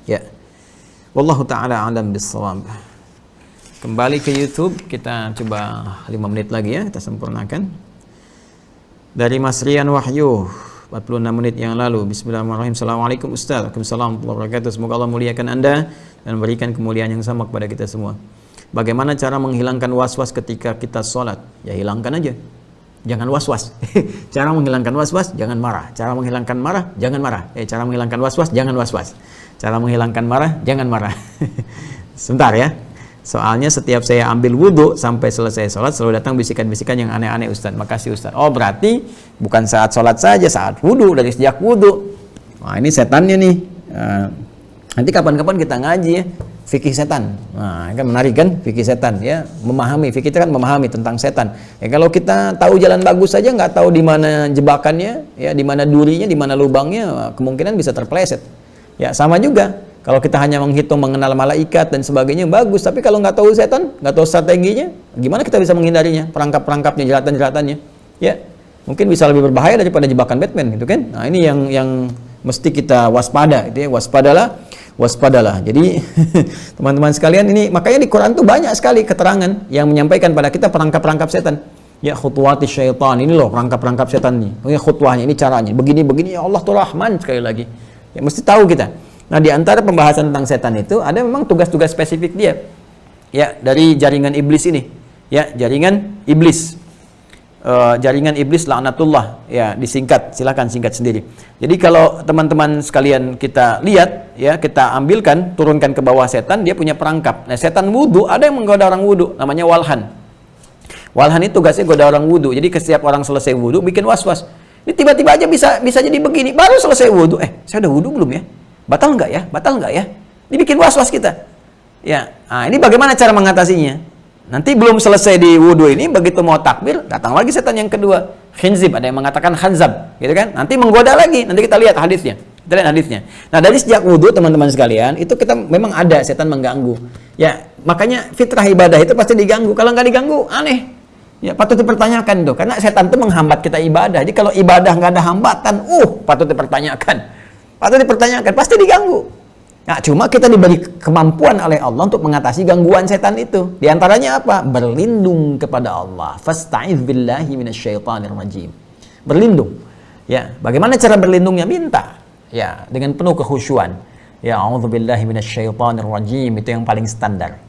Ya. Wallahu taala alam bissawab. Kembali ke YouTube, kita coba 5 menit lagi ya, kita sempurnakan. Dari Mas Rian Wahyu, 46 menit yang lalu. Bismillahirrahmanirrahim. Assalamualaikum Ustaz. Waalaikumsalam warahmatullahi wabarakatuh. Semoga Allah muliakan Anda dan memberikan kemuliaan yang sama kepada kita semua. Bagaimana cara menghilangkan was-was ketika kita sholat? Ya, hilangkan aja. Jangan was-was. Cara menghilangkan was-was, jangan marah. Cara menghilangkan marah, jangan marah. Cara menghilangkan was-was, jangan was-was. Cara menghilangkan marah, jangan marah. Sebentar ya. Soalnya setiap saya ambil wudhu sampai selesai sholat selalu datang bisikan-bisikan yang aneh-aneh Ustaz. Makasih Ustaz. Oh, berarti bukan saat sholat saja, saat wudhu, dari sejak wudhu. Nah, ini setannya nih. Nanti kapan-kapan kita ngaji ya, fikih setan. Nah, kan menarik kan, fikih setan ya, memahami. Fikih itu kan memahami tentang setan. Ya, kalau kita tahu jalan bagus saja, nggak tahu di mana jebakannya, ya, di mana durinya, di mana lubangnya, kemungkinan bisa terpeleset. Ya, sama juga. Kalau kita hanya menghitung mengenal malaikat dan sebagainya bagus, tapi kalau nggak tahu setan, nggak tahu strateginya, gimana kita bisa menghindarinya, perangkap-perangkapnya, jeratan-jeratannya? Ya, mungkin bisa lebih berbahaya daripada jebakan Batman, gitu kan? Nah, ini yang mesti kita waspada, itu ya, waspadalah. Jadi teman-teman sekalian, ini makanya di Quran tuh banyak sekali keterangan yang menyampaikan pada kita perangkap-perangkap setan. Ya, khutuwati syaitan, ini loh perangkap-perangkap setan nih. Ini khutwahnya, ini caranya, begini, ya Allah tuh Rahman sekali lagi. Ya, mesti tahu kita. Nah, di antara pembahasan tentang setan itu ada memang tugas-tugas spesifik dia. Ya, dari jaringan iblis ini. Ya, jaringan iblis. Jaringan iblis laknatullah. Ya, disingkat, silakan singkat sendiri. Jadi kalau teman-teman sekalian kita lihat, ya, kita ambilkan, turunkan ke bawah setan, dia punya perangkap. Nah, setan wudu, ada yang menggoda orang wudu, namanya walhan. Walhan itu tugasnya goda orang wudu. Jadi setiap orang selesai wudu bikin was-was. Ini tiba-tiba aja bisa jadi begini. Baru selesai wudu, saya udah wudu belum ya? Batal nggak ya? Dibikin was-was kita. Ya, nah, ini bagaimana cara mengatasinya? Nanti belum selesai di wudhu ini, begitu mau takbir, datang lagi setan yang kedua. Khinzib, ada yang mengatakan khanzab, gitu kan? Nanti menggoda lagi, nanti kita lihat hadisnya. Nah, dari sejak wudhu, teman-teman sekalian, itu kita memang ada setan mengganggu. Ya, makanya fitrah ibadah itu pasti diganggu. Kalau nggak diganggu, aneh. Ya, patut dipertanyakan tuh, karena setan itu menghambat kita ibadah. Jadi kalau ibadah nggak ada hambatan, patut dipertanyakan. Pasti diganggu. Nah, cuma kita diberi kemampuan oleh Allah untuk mengatasi gangguan setan itu. Di antaranya apa? Berlindung kepada Allah. Fasta'iz billahi minasyaitonir rajim. Berlindung. Ya, bagaimana cara berlindungnya? Minta. Ya, dengan penuh kekhusyuan. Ya, a'udzubillahi minasyaitonir rajim, itu yang paling standar.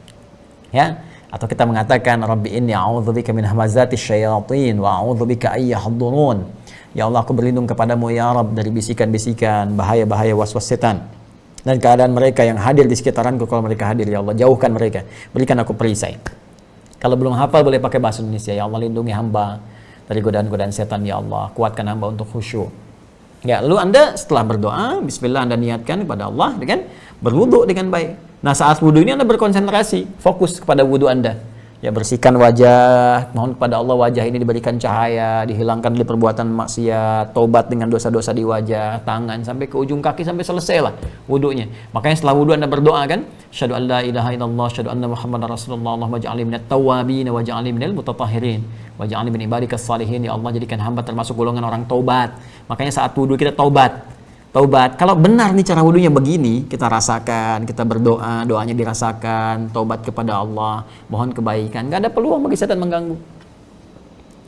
Ya, atau kita mengatakan Rabbi inni a'udzubika min hamazatis syayatin wa a'udzubika ay yahdurun. Ya Allah, aku berlindung kepadamu ya Rabb dari bisikan-bisikan, bahaya-bahaya was-was setan. Dan keadaan mereka yang hadir di sekitaranku, kalau mereka hadir, ya Allah, jauhkan mereka. Berikan aku perisai. Kalau belum hafal, boleh pakai bahasa Indonesia. Ya Allah, lindungi hamba dari godaan-godaan setan, ya Allah. Kuatkan hamba untuk khusyuk. Ya, lalu Anda setelah berdoa, bismillah, Anda niatkan kepada Allah, kan? Berwudu dengan baik. Nah, saat wudhu ini Anda berkonsentrasi, fokus kepada wudhu Anda. Ya, bersihkan wajah, mohon kepada Allah wajah ini diberikan cahaya, dihilangkan dari perbuatan maksiat, tobat dengan dosa-dosa di wajah, tangan, sampai ke ujung kaki, sampai selesai lah wudhunya. Makanya setelah wudhu Anda berdoa kan, Asyhadu an la ilaha illallah, asyhadu anna Muhammadar Rasulullah, Allahumma ja'alni minat tawwabin wa ja'alni minal mutatahhirin wa ja'alni min ibadikas salihin. Ya Allah, jadikan hamba termasuk golongan orang taubat. Makanya saat wudhu kita taubat. Taubat, kalau benar nih cara wudhunya begini, kita rasakan, kita berdoa, doanya dirasakan, taubat kepada Allah, mohon kebaikan, nggak ada peluang bagi setan mengganggu.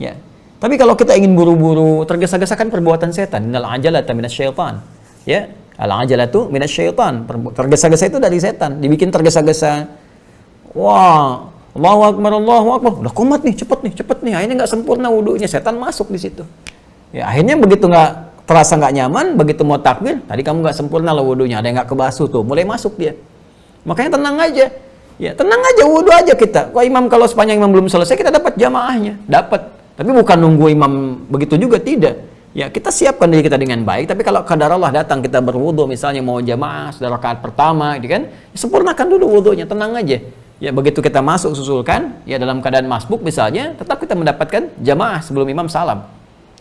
Ya. Tapi kalau kita ingin buru-buru, tergesa-gesa kan perbuatan setan. Innal ajalata minasyaitan. Ya, al ajalatu minasyaitan. Tergesa-gesa itu dari setan, dibikin tergesa-gesa. Wah, Allahu akbar, Allahu akbar. Udah kumat nih, cepet nih. Akhirnya nggak sempurna wudhunya, setan masuk di situ. Ya, akhirnya begitu terasa nggak nyaman, begitu mau takbir, tadi kamu nggak sempurna lah wudhunya, ada yang nggak kebasuh tuh, mulai masuk dia. Makanya tenang aja, ya tenang aja, wudhu aja kita. Wah, imam kalau sepanjang imam belum selesai, kita dapat jamaahnya, dapat. Tapi bukan nunggu imam begitu juga, tidak. Ya, kita siapkan diri kita dengan baik. Tapi kalau qadar Allah datang, kita berwudhu, misalnya mau jamaah, sudah rakaat pertama, gitu kan, ya, sempurnakan dulu wudhunya, tenang aja. Ya, begitu kita masuk, susulkan, ya dalam keadaan masbuk misalnya, tetap kita mendapatkan jamaah sebelum imam salam.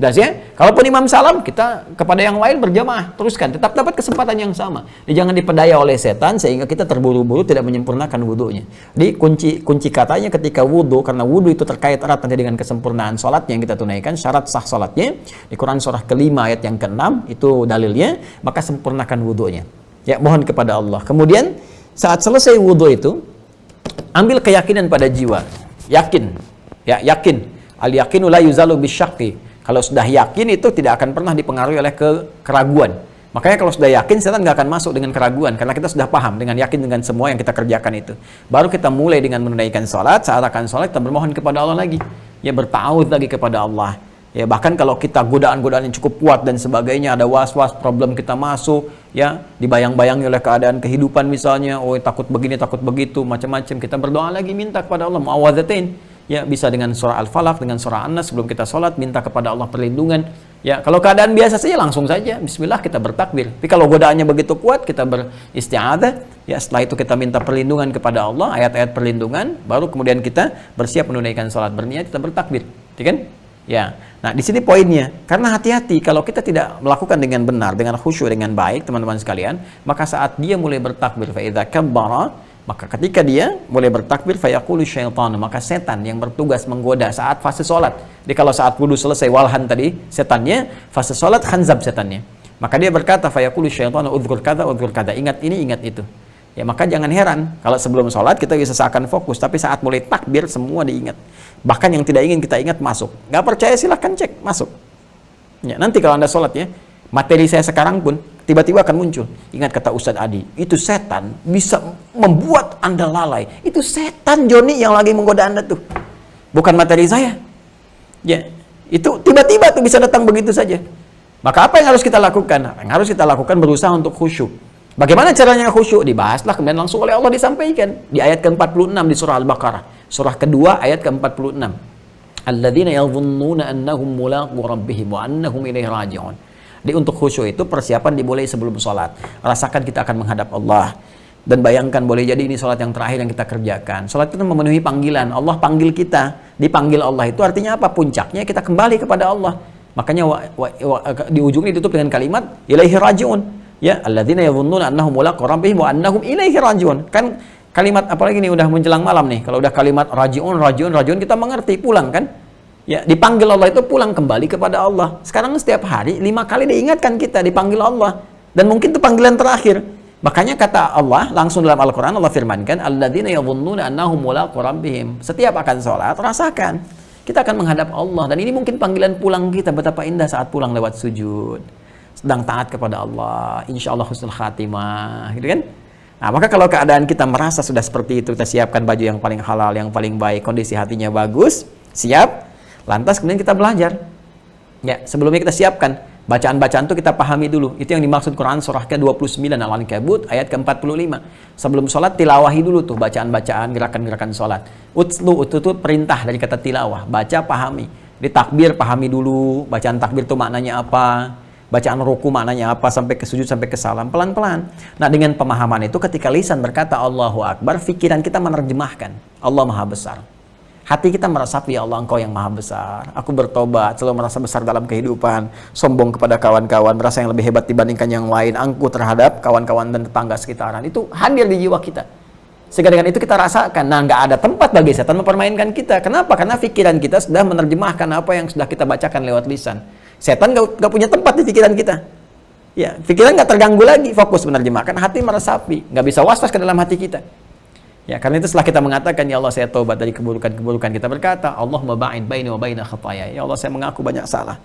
Das ya, kalaupun imam salam, kita kepada yang lain berjamaah, teruskan, tetap dapat kesempatan yang sama. Jadi jangan dipedaya oleh setan sehingga kita terburu-buru tidak menyempurnakan wudhunya. Jadi kunci katanya ketika wudhu, karena wudhu itu terkait erat nanti dengan kesempurnaan sholat yang kita tunaikan, syarat sah sholatnya di Quran surah ke-5 ayat yang ke-6 itu dalilnya, maka sempurnakan wudhunya. Ya, mohon kepada Allah. Kemudian saat selesai wudhu itu, ambil keyakinan pada jiwa, yakin, ya yakin. Al yakinu la yuzalu bisyakki. Kalau sudah yakin itu tidak akan pernah dipengaruhi oleh keraguan. Makanya kalau sudah yakin, setan nggak akan masuk dengan keraguan. Karena kita sudah paham dengan yakin dengan semua yang kita kerjakan itu. Baru kita mulai dengan menunaikan sholat. Saat akan sholat, kita bermohon kepada Allah lagi. Ya, bertawud lagi kepada Allah. Ya, bahkan kalau kita godaan-godaan yang cukup kuat dan sebagainya, ada was-was, problem kita masuk, ya, dibayang-bayangi oleh keadaan kehidupan misalnya, oh takut begini, takut begitu, macam-macam. Kita berdoa lagi, minta kepada Allah, mu'awwadzatain. Ya, bisa dengan surah Al-Falaq, dengan surah An-Nas sebelum kita sholat, minta kepada Allah perlindungan. Ya, kalau keadaan biasa saja langsung saja bismillah kita bertakbir. Tapi kalau godaannya begitu kuat, kita beristi'adzah. Ya, setelah itu kita minta perlindungan kepada Allah, ayat-ayat perlindungan, baru kemudian kita bersiap menunaikan sholat, berniat kita bertakbir. Ya kan? Ya. Nah, di sini poinnya. Karena hati-hati kalau kita tidak melakukan dengan benar, dengan khusyuk, dengan baik, teman-teman sekalian, maka saat dia mulai bertakbir, fa idza kabbara, maka ketika dia mulai bertakbir, fayaqulu syaitan, maka setan yang bertugas menggoda saat fase sholat. Jadi kalau saat wudhu selesai walhan tadi, setannya, fase sholat khanzab setannya. Maka dia berkata, fayaqulu syaitan, udhkur kada, ingat ini, ingat itu. Ya, maka jangan heran, kalau sebelum sholat kita bisa seakan fokus, tapi saat mulai takbir semua diingat. Bahkan yang tidak ingin kita ingat masuk. Nggak percaya silahkan cek, masuk. Ya, nanti kalau Anda sholat ya, materi saya sekarang pun tiba-tiba akan muncul. Ingat kata Ustadz Adi, itu setan bisa membuat Anda lalai. Itu setan Joni yang lagi menggoda Anda tuh. Bukan materi saya. Ya, itu tiba-tiba tuh bisa datang begitu saja. Maka apa yang harus kita lakukan? Yang harus kita lakukan berusaha untuk khusyuk. Bagaimana caranya khusyuk? Dibahaslah kemudian langsung oleh Allah disampaikan. Di ayat ke-46 di surah Al-Baqarah. Surah kedua ayat ke-46. Alladzina yadhunnuna annahum mulaqu rabbihim wa annahum ilaihi raji'un. Jadi untuk khusyuk itu persiapan dimulai sebelum sholat. Rasakan kita akan menghadap Allah. Dan bayangkan boleh jadi ini sholat yang terakhir yang kita kerjakan. Sholat itu memenuhi panggilan. Allah panggil kita. Dipanggil Allah itu artinya apa? Puncaknya kita kembali kepada Allah. Makanya di ujungnya ditutup dengan kalimat ilaihi raji'un. Ya, alladzina yadhunnuna annahum mulaqu rabbihim wa annahum ilaihi raji'un. Kan kalimat apalagi ini udah menjelang malam nih. Kalau udah kalimat raji'un kita mengerti, pulang kan? Ya, dipanggil Allah itu pulang kembali kepada Allah. Sekarang setiap hari 5 kali diingatkan kita dipanggil Allah, dan mungkin itu panggilan terakhir. Makanya kata Allah langsung dalam Al-Quran, Allah firmankan, alladzina yadhunnuna annahum mulaqu rabbihim. Setiap akan sholat rasakan kita akan menghadap Allah, dan ini mungkin panggilan pulang kita. Betapa indah saat pulang lewat sujud, sedang taat kepada Allah, insya Allah husnul khatimah, gitu kan? Nah, maka kalau keadaan kita merasa sudah seperti itu, kita siapkan baju yang paling halal, yang paling baik, kondisi hatinya bagus, siap. Lantas kemudian kita belajar. Ya, sebelumnya kita siapkan bacaan-bacaan itu kita pahami dulu. Itu yang dimaksud Quran surah ke-29 Al-Ankabut ayat ke-45. Sebelum sholat tilawahi dulu tuh bacaan-bacaan, gerakan-gerakan sholat. Utlu itu perintah dari kata tilawah. Baca, pahami. Di takbir pahami dulu, bacaan takbir itu maknanya apa. bacaan ruku maknanya apa, sampai ke sujud, sampai ke salam, pelan-pelan. Nah, dengan pemahaman itu ketika lisan berkata Allahu Akbar, pikiran kita menerjemahkan Allah Maha Besar. Hati kita meresapi, ya Allah, Engkau yang Maha Besar. Aku bertobat, selalu merasa besar dalam kehidupan, sombong kepada kawan-kawan, merasa yang lebih hebat dibandingkan yang lain, angkuh terhadap kawan-kawan dan tetangga sekitaran. Itu hadir di jiwa kita. Sehingga dengan itu kita rasakan, nah nggak ada tempat bagi setan mempermainkan kita. Kenapa? Karena pikiran kita sudah menerjemahkan apa yang sudah kita bacakan lewat lisan. Setan nggak punya tempat di pikiran kita. Ya, pikiran nggak terganggu lagi, fokus menerjemahkan, hati meresapi, nggak bisa was-was ke dalam hati kita. Ya, karena itu setelah kita mengatakan, ya Allah saya taubat dari keburukan-keburukan, kita berkata, Allahumma ba'id baini wa baina khataaya. Ya Allah, saya mengaku banyak salah,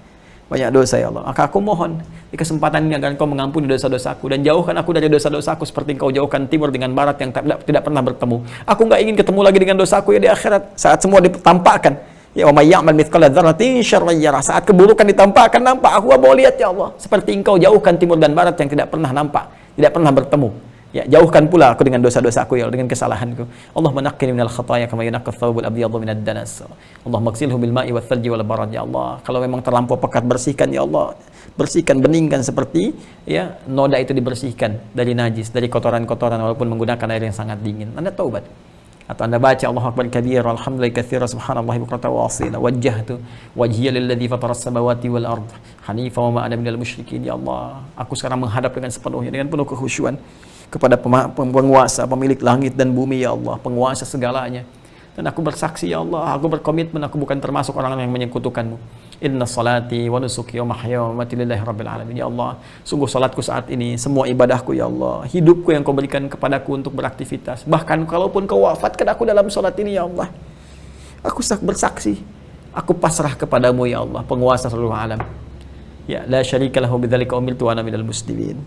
banyak dosa, ya Allah. Maka aku mohon di kesempatan ini agar Engkau mengampuni dosa-dosaku dan jauhkan aku dari dosa-dosaku seperti Engkau jauhkan timur dengan barat yang tidak pernah bertemu. Aku nggak ingin ketemu lagi dengan dosaku ya di akhirat, saat semua ditampakkan. Ya, wa may ya'mal mithqala dzarratin syarran yarah. Saat keburukan ditampakkan, nampak, aku mau lihat, ya Allah, seperti Engkau jauhkan timur dan barat yang tidak pernah nampak, tidak pernah bertemu. Ya, jauhkan pula aku dengan dosa-dosaku, ya Allah, dengan kesalahanku. Allahumma naqqini minal khataaya kama yunqqa ath-thawbul abyadu minad danas. Allahumma ighsilhu bil ma'i wath thalji wal barad, ya Allah. Kalau memang terlampau pekat, bersihkan, ya Allah. Bersihkan, beningkan seperti ya noda itu dibersihkan dari najis, dari kotoran-kotoran walaupun menggunakan air yang sangat dingin. Anda taubat. Atau Anda baca Allahu akbar kabira walhamdulillahi katsira subhanallahi bukratan wa asila wajjahtu wajhiya lilladzi fatara as-samawati wal ard hanifa wa ma ana minal musyrikin. Ya Allah, aku sekarang menghadap dengan sepenuhnya, dengan penuh kekhusyuan kepada penguasa, pemilik langit dan bumi, ya Allah, penguasa segalanya. Dan aku bersaksi, ya Allah, aku berkomitmen, aku bukan termasuk orang yang menyekutukanmu. Inna salati wa nusuki wa mahyaya wa mamati lillahi rabbil alamin. Ya Allah, sungguh salatku saat ini, semua ibadahku, ya Allah, hidupku yang Kau berikan kepadaku untuk beraktivitas. Bahkan kalaupun Kau wafatkan aku dalam salat ini, ya Allah, aku bersaksi, aku pasrah kepadamu, ya Allah, penguasa seluruh alam. Ya, la syarika lahu bidzalika umirtu wa ana minal muslimin.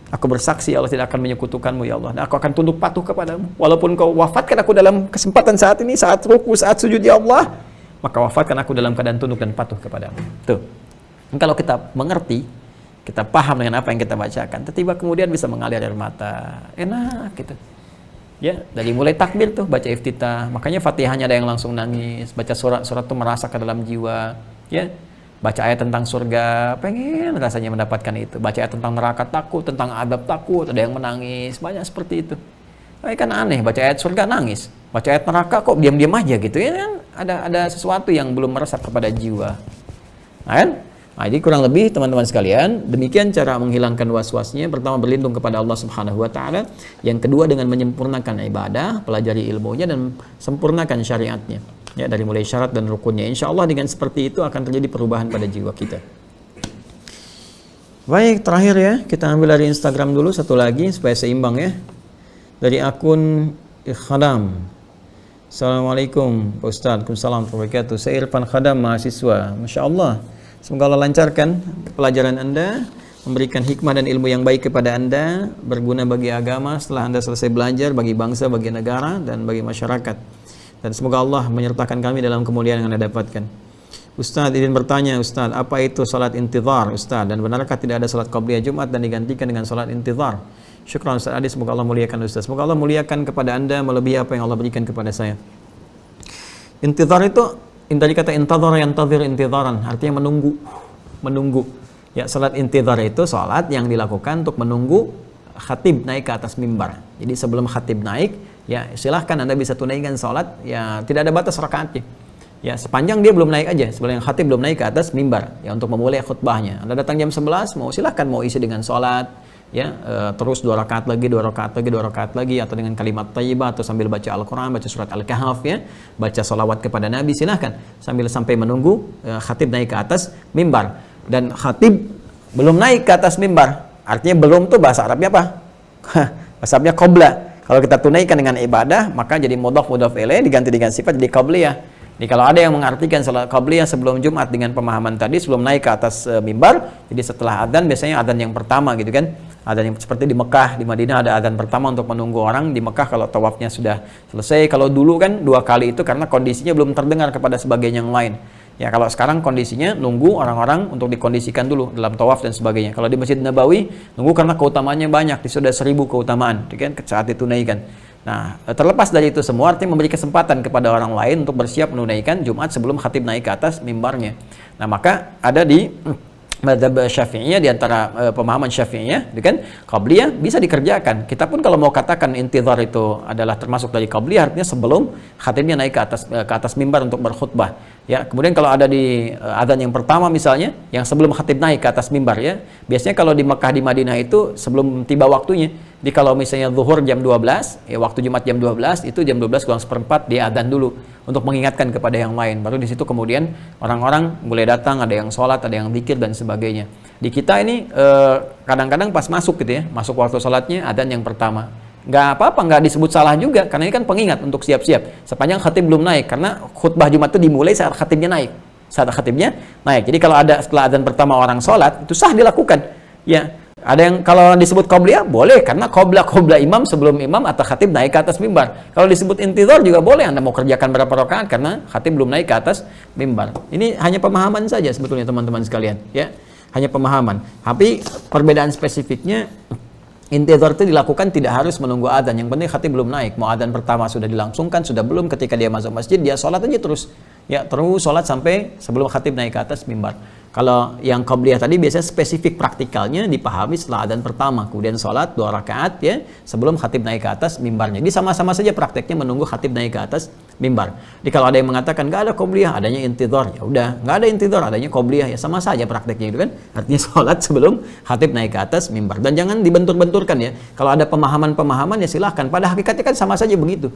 Aku bersaksi, ya Allah, tidak akan menyekutukanmu, ya Allah, dan aku akan tunduk patuh kepadamu. Walaupun Kau wafatkan aku dalam kesempatan saat ini, saat ruku, saat sujud, ya Allah, maka wafatkan aku dalam keadaan tunduk dan patuh kepadamu. Tuh. Dan kalau kita mengerti, kita paham dengan apa yang kita bacakan, tiba-tiba kemudian bisa mengalir air mata. Enak gitu. Ya, dari mulai takbir tuh, baca iftitah. Makanya Fatihahnya ada yang langsung nangis, baca surat-surat tuh merasa ke dalam jiwa, ya. Baca ayat tentang surga, pengen rasanya mendapatkan itu. Baca ayat tentang neraka, takut, tentang adab, takut, ada yang menangis, banyak seperti itu. Kan aneh, baca ayat surga nangis, baca ayat neraka kok diam-diam aja gitu, ya kan? Ada sesuatu yang belum meresap kepada jiwa. Nah, kan? Nah, jadi kurang lebih teman-teman sekalian, demikian cara menghilangkan was-wasnya. Pertama, berlindung kepada Allah Subhanahu wa taala. Yang kedua, dengan menyempurnakan ibadah, pelajari ilmunya dan sempurnakan syariatnya. Ya, dari mulai syarat dan rukunnya. Insya Allah dengan seperti itu akan terjadi perubahan pada jiwa kita. Baik, terakhir ya, kita ambil dari Instagram dulu satu lagi supaya seimbang ya. Dari akun Khadam. Assalamualaikum Pak Ustadz. Waalaikumsalam warahmatullahi wabarakatuh. Saya Irfan Khadam, mahasiswa. Masya Allah, semoga Allah lancarkan pelajaran Anda, memberikan hikmah dan ilmu yang baik kepada Anda, berguna bagi agama setelah Anda selesai belajar, bagi bangsa, bagi negara, dan bagi masyarakat. Dan semoga Allah menyertakan kami dalam kemuliaan yang Anda dapatkan. Ustadz, izin bertanya Ustadz, apa itu salat intizar Ustadz? Dan benarkah tidak ada salat qabliyah Jumat dan digantikan dengan salat intizar? Syukran Ustadz Adi, semoga Allah muliakan Ustadz. Semoga Allah muliakan kepada Anda melebihi apa yang Allah berikan kepada saya. Intizar itu, dari kata intazar yantazir intizaran, artinya menunggu. Ya, salat intizar itu salat yang dilakukan untuk menunggu khatib naik ke atas mimbar. Jadi sebelum khatib naik, ya silahkan Anda bisa tunaikan salat, ya tidak ada batas rakaatnya. Ya, sepanjang dia belum naik aja, sebelum khatib belum naik ke atas mimbar, ya untuk memulai khutbahnya. Anda datang jam 11, silahkan mau isi dengan salat, ya terus 2 rakaat lagi, 2 rakaat lagi, 2 rakaat lagi, atau dengan kalimat thayyibah, atau sambil baca Al-Quran, baca surat Al-Kahf, ya, baca salawat kepada Nabi, silahkan sampai menunggu khatib naik ke atas mimbar. Dan khatib belum naik ke atas mimbar, artinya belum tuh bahasa Arabnya apa? Bahasa Arabnya qabla. Kalau kita tunaikan dengan ibadah, maka jadi mudhaf ilaih diganti dengan sifat jadi qabliyah. Jadi kalau ada yang mengartikan salat qabliyah sebelum Jumat dengan pemahaman tadi, sebelum naik ke atas mimbar, jadi setelah adzan, biasanya adzan yang pertama gitu kan. Adzan yang seperti di Mekah, di Madinah ada adzan pertama untuk menunggu orang. Di Mekah kalau tawafnya sudah selesai, kalau dulu kan 2 kali itu karena kondisinya belum terdengar kepada sebagian yang lain. Ya, kalau sekarang kondisinya nunggu orang-orang untuk dikondisikan dulu dalam tawaf dan sebagainya. Kalau di Masjid Nabawi, nunggu karena keutamaannya banyak, sudah 1000 keutamaan, kan, saat ditunaikan. Nah, terlepas dari itu semua, artinya memberi kesempatan kepada orang lain untuk bersiap menunaikan Jumat sebelum khatib naik ke atas mimbarnya. Nah, maka ada di Madzhab Syafi'iyah, di antara pemahaman Syafi'iyah, kan qabliyah bisa dikerjakan. Kita pun kalau mau katakan intidhar itu adalah termasuk dari qabliyah, artinya sebelum khatibnya naik ke atas mimbar untuk berkhutbah. Ya, kemudian kalau ada di adzan yang pertama misalnya, yang sebelum khatib naik ke atas mimbar ya. Biasanya kalau di Mekah di Madinah itu sebelum tiba waktunya. Jadi kalau misalnya zuhur jam 12, ya waktu Jumat jam 12, itu jam 12 kurang seperempat dia adzan dulu untuk mengingatkan kepada yang lain. Baru di situ kemudian orang-orang mulai datang, ada yang sholat, ada yang zikir dan sebagainya. Di kita ini kadang-kadang pas masuk gitu ya, masuk waktu sholatnya adzan yang pertama. Nggak apa-apa, nggak disebut salah juga, karena ini kan pengingat untuk siap-siap sepanjang khatib belum naik, karena khutbah Jumat itu dimulai saat khatibnya naik. Jadi kalau ada setelah adzan pertama orang sholat, itu sah dilakukan. Ya, ada yang kalau disebut qobliyah boleh, karena qobla imam, sebelum imam atau khatib naik ke atas mimbar. Kalau disebut intidhar juga boleh, Anda mau kerjakan berapa rakaat karena khatib belum naik ke atas mimbar. Ini hanya pemahaman saja sebetulnya teman-teman sekalian, ya. Hanya pemahaman. Tapi perbedaan spesifiknya, intidhar itu dilakukan tidak harus menunggu adzan. Yang penting khatib belum naik. Mau adzan pertama sudah dilangsungkan, sudah belum, ketika dia masuk masjid, dia sholat aja terus. Ya, terus sholat sampai sebelum khatib naik ke atas mimbar. Kalau yang qabliyah tadi biasanya spesifik praktikalnya dipahami setelah adzan pertama, kemudian sholat 2 rakaat ya sebelum khatib naik ke atas mimbarnya. Jadi sama-sama saja prakteknya menunggu khatib naik ke atas mimbar. Jadi kalau ada yang mengatakan nggak ada qabliyah, adanya intidhar, ya udah, nggak ada intidhar, adanya qabliyah, ya sama saja prakteknya itu kan. Artinya sholat sebelum khatib naik ke atas mimbar. Dan jangan dibentur-benturkan ya. Kalau ada pemahaman-pemahaman ya silahkan. Pada hakikatnya kan sama saja begitu.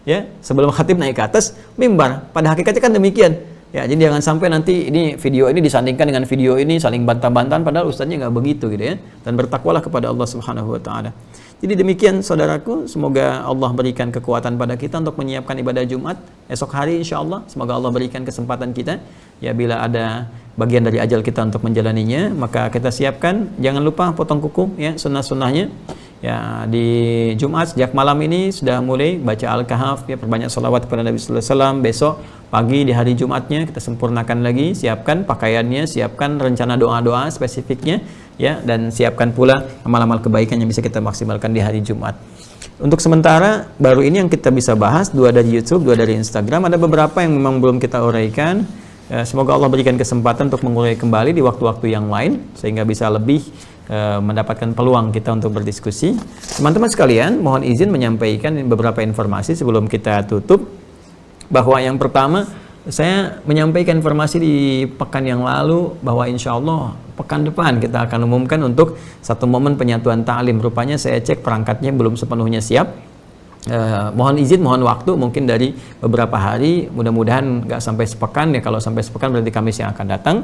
Ya, sebelum khatib naik ke atas mimbar, pada hakikatnya kan demikian. Ya, jadi jangan sampai nanti ini video ini disandingkan dengan video ini, saling bantah-bantahan, padahal ustaznya nggak begitu gitu ya. Dan bertakwalah kepada Allah Subhanahu wa taala. Jadi demikian saudaraku, semoga Allah berikan kekuatan pada kita untuk menyiapkan ibadah Jumat esok hari insyaallah. Semoga Allah berikan kesempatan kita. Ya, bila ada bagian dari ajal kita untuk menjalaninya, maka kita siapkan. Jangan lupa potong kuku ya, sunnah-sunnahnya. Ya, di Jumat sejak malam ini sudah mulai baca Al-Kahf ya, perbanyak salawat kepada Nabi sallallahu alaihi wasallam. Besok pagi di hari Jumatnya kita sempurnakan lagi, siapkan pakaiannya, siapkan rencana doa-doa spesifiknya ya, dan siapkan pula amal-amal kebaikan yang bisa kita maksimalkan di hari Jumat. Untuk sementara baru ini yang kita bisa bahas, 2 dari YouTube, 2 dari Instagram. Ada beberapa yang memang belum kita uraikan. Semoga Allah berikan kesempatan untuk mengurai kembali di waktu-waktu yang lain sehingga bisa lebih mendapatkan peluang kita untuk berdiskusi. Teman-teman sekalian, mohon izin menyampaikan beberapa informasi sebelum kita tutup. Bahwa yang pertama, saya menyampaikan informasi di pekan yang lalu bahwa insya Allah pekan depan kita akan umumkan untuk satu momen penyatuan ta'lim. Rupanya saya cek perangkatnya belum sepenuhnya siap. Mohon izin, mohon waktu, mungkin dari beberapa hari, mudah-mudahan nggak sampai sepekan ya. Kalau sampai sepekan berarti Kamis yang akan datang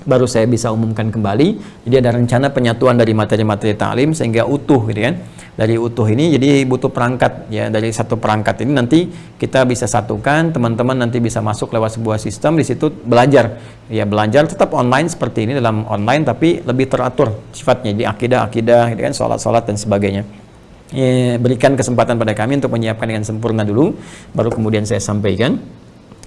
baru saya bisa umumkan kembali. Jadi ada rencana penyatuan dari materi-materi ta'lim sehingga utuh gitu kan. Dari utuh ini jadi butuh perangkat ya, dari satu perangkat ini nanti kita bisa satukan, teman-teman nanti bisa masuk lewat sebuah sistem, di situ belajar. Ya, belajar tetap online seperti ini, dalam online tapi lebih teratur sifatnya, di akidah gitu kan, sholat-sholat dan sebagainya. Ya, berikan kesempatan pada kami untuk menyiapkan dengan sempurna dulu, baru kemudian saya sampaikan.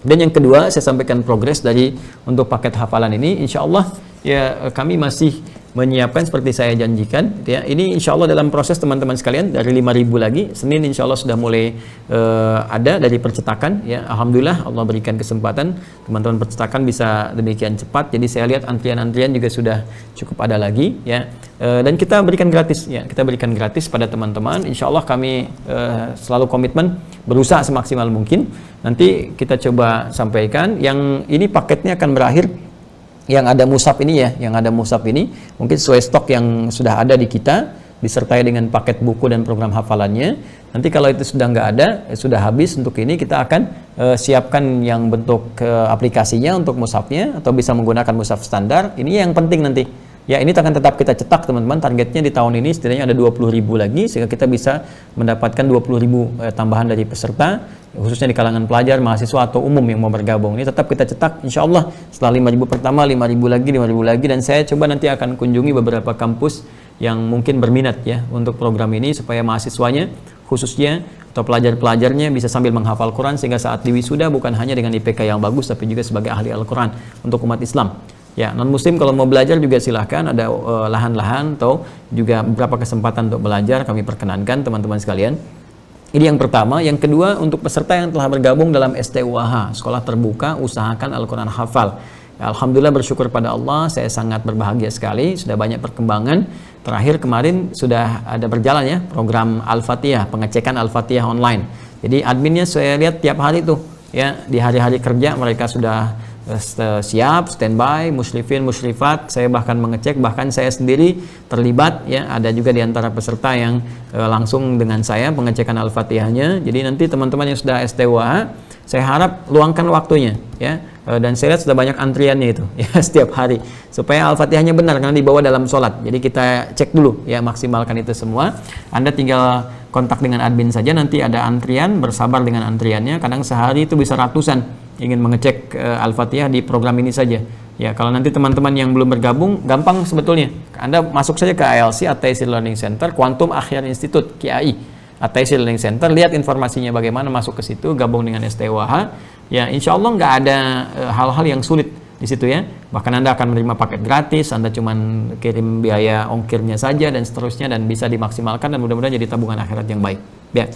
Dan yang kedua, saya sampaikan progres dari untuk paket hafalan ini. Insya Allah ya kami masih menyiapkan seperti saya janjikan ya. Ini insya Allah dalam proses teman-teman sekalian, dari 5.000 lagi Senin insya Allah sudah mulai ada dari percetakan ya. Alhamdulillah Allah berikan kesempatan teman-teman percetakan bisa demikian cepat. Jadi saya lihat antrian-antrian juga sudah cukup ada lagi ya. Dan kita berikan gratis ya, kita berikan gratis pada teman-teman. Insya Allah kami selalu komitmen berusaha semaksimal mungkin. Nanti kita coba sampaikan. Yang ini paketnya akan berakhir yang ada mushaf ini ya, yang ada mushaf ini mungkin sesuai stok yang sudah ada di kita, disertai dengan paket buku dan program hafalannya. Nanti kalau itu sudah nggak ada, sudah habis untuk ini, kita akan siapkan yang bentuk aplikasinya untuk mushafnya, atau bisa menggunakan mushaf standar. Ini yang penting nanti ya, ini akan tetap kita cetak teman-teman. Targetnya di tahun ini setidaknya ada 20.000 lagi, sehingga kita bisa mendapatkan 20.000 tambahan dari peserta, khususnya di kalangan pelajar, mahasiswa atau umum yang mau bergabung. Ini tetap kita cetak insya Allah setelah 5.000 pertama, 5.000 lagi, dan saya coba nanti akan kunjungi beberapa kampus yang mungkin berminat ya untuk program ini, supaya mahasiswanya khususnya atau pelajar-pelajarnya bisa sambil menghafal Quran, sehingga saat di wisuda bukan hanya dengan IPK yang bagus, tapi juga sebagai ahli Al-Quran untuk umat Islam. Ya, non muslim kalau mau belajar juga silahkan, ada lahan-lahan atau juga beberapa kesempatan untuk belajar kami perkenankan teman-teman sekalian. Ini yang pertama. Yang kedua, untuk peserta yang telah bergabung dalam STUAH, Sekolah Terbuka Usahakan Al-Quran Hafal. Alhamdulillah, bersyukur pada Allah, saya sangat berbahagia sekali, sudah banyak perkembangan. Terakhir kemarin sudah ada berjalan ya program Al-Fatihah, pengecekan Al-Fatihah online. Jadi adminnya saya lihat tiap hari tuh ya, di hari-hari kerja mereka sudah siap, standby, musyrifin, musyrifat. Saya bahkan mengecek, bahkan saya sendiri terlibat ya, ada juga di antara peserta yang langsung dengan saya pengecekan Al-Fatihahnya. Jadi nanti teman-teman yang sudah STWA, saya harap luangkan waktunya ya, dan saya lihat sudah banyak antriannya itu ya setiap hari, supaya Al-Fatihahnya benar karena dibawa dalam sholat. Jadi kita cek dulu ya, maksimalkan itu semua. Anda tinggal kontak dengan admin saja, nanti ada antrian, bersabar dengan antriannya. Kadang sehari itu bisa ratusan ingin mengecek Al-Fatihah di program ini saja ya. Kalau nanti teman-teman yang belum bergabung, gampang sebetulnya, Anda masuk saja ke ALC, At-Taisir Learning Center, Quantum Akhyar Institute, KAI At-Taisir Learning Center, lihat informasinya bagaimana, masuk ke situ, gabung dengan STWH ya. Insya Allah nggak ada hal-hal yang sulit di situ ya. Bahkan Anda akan menerima paket gratis, Anda cuman kirim biaya ongkirnya saja dan seterusnya, dan bisa dimaksimalkan dan mudah-mudahan jadi tabungan akhirat yang baik ya.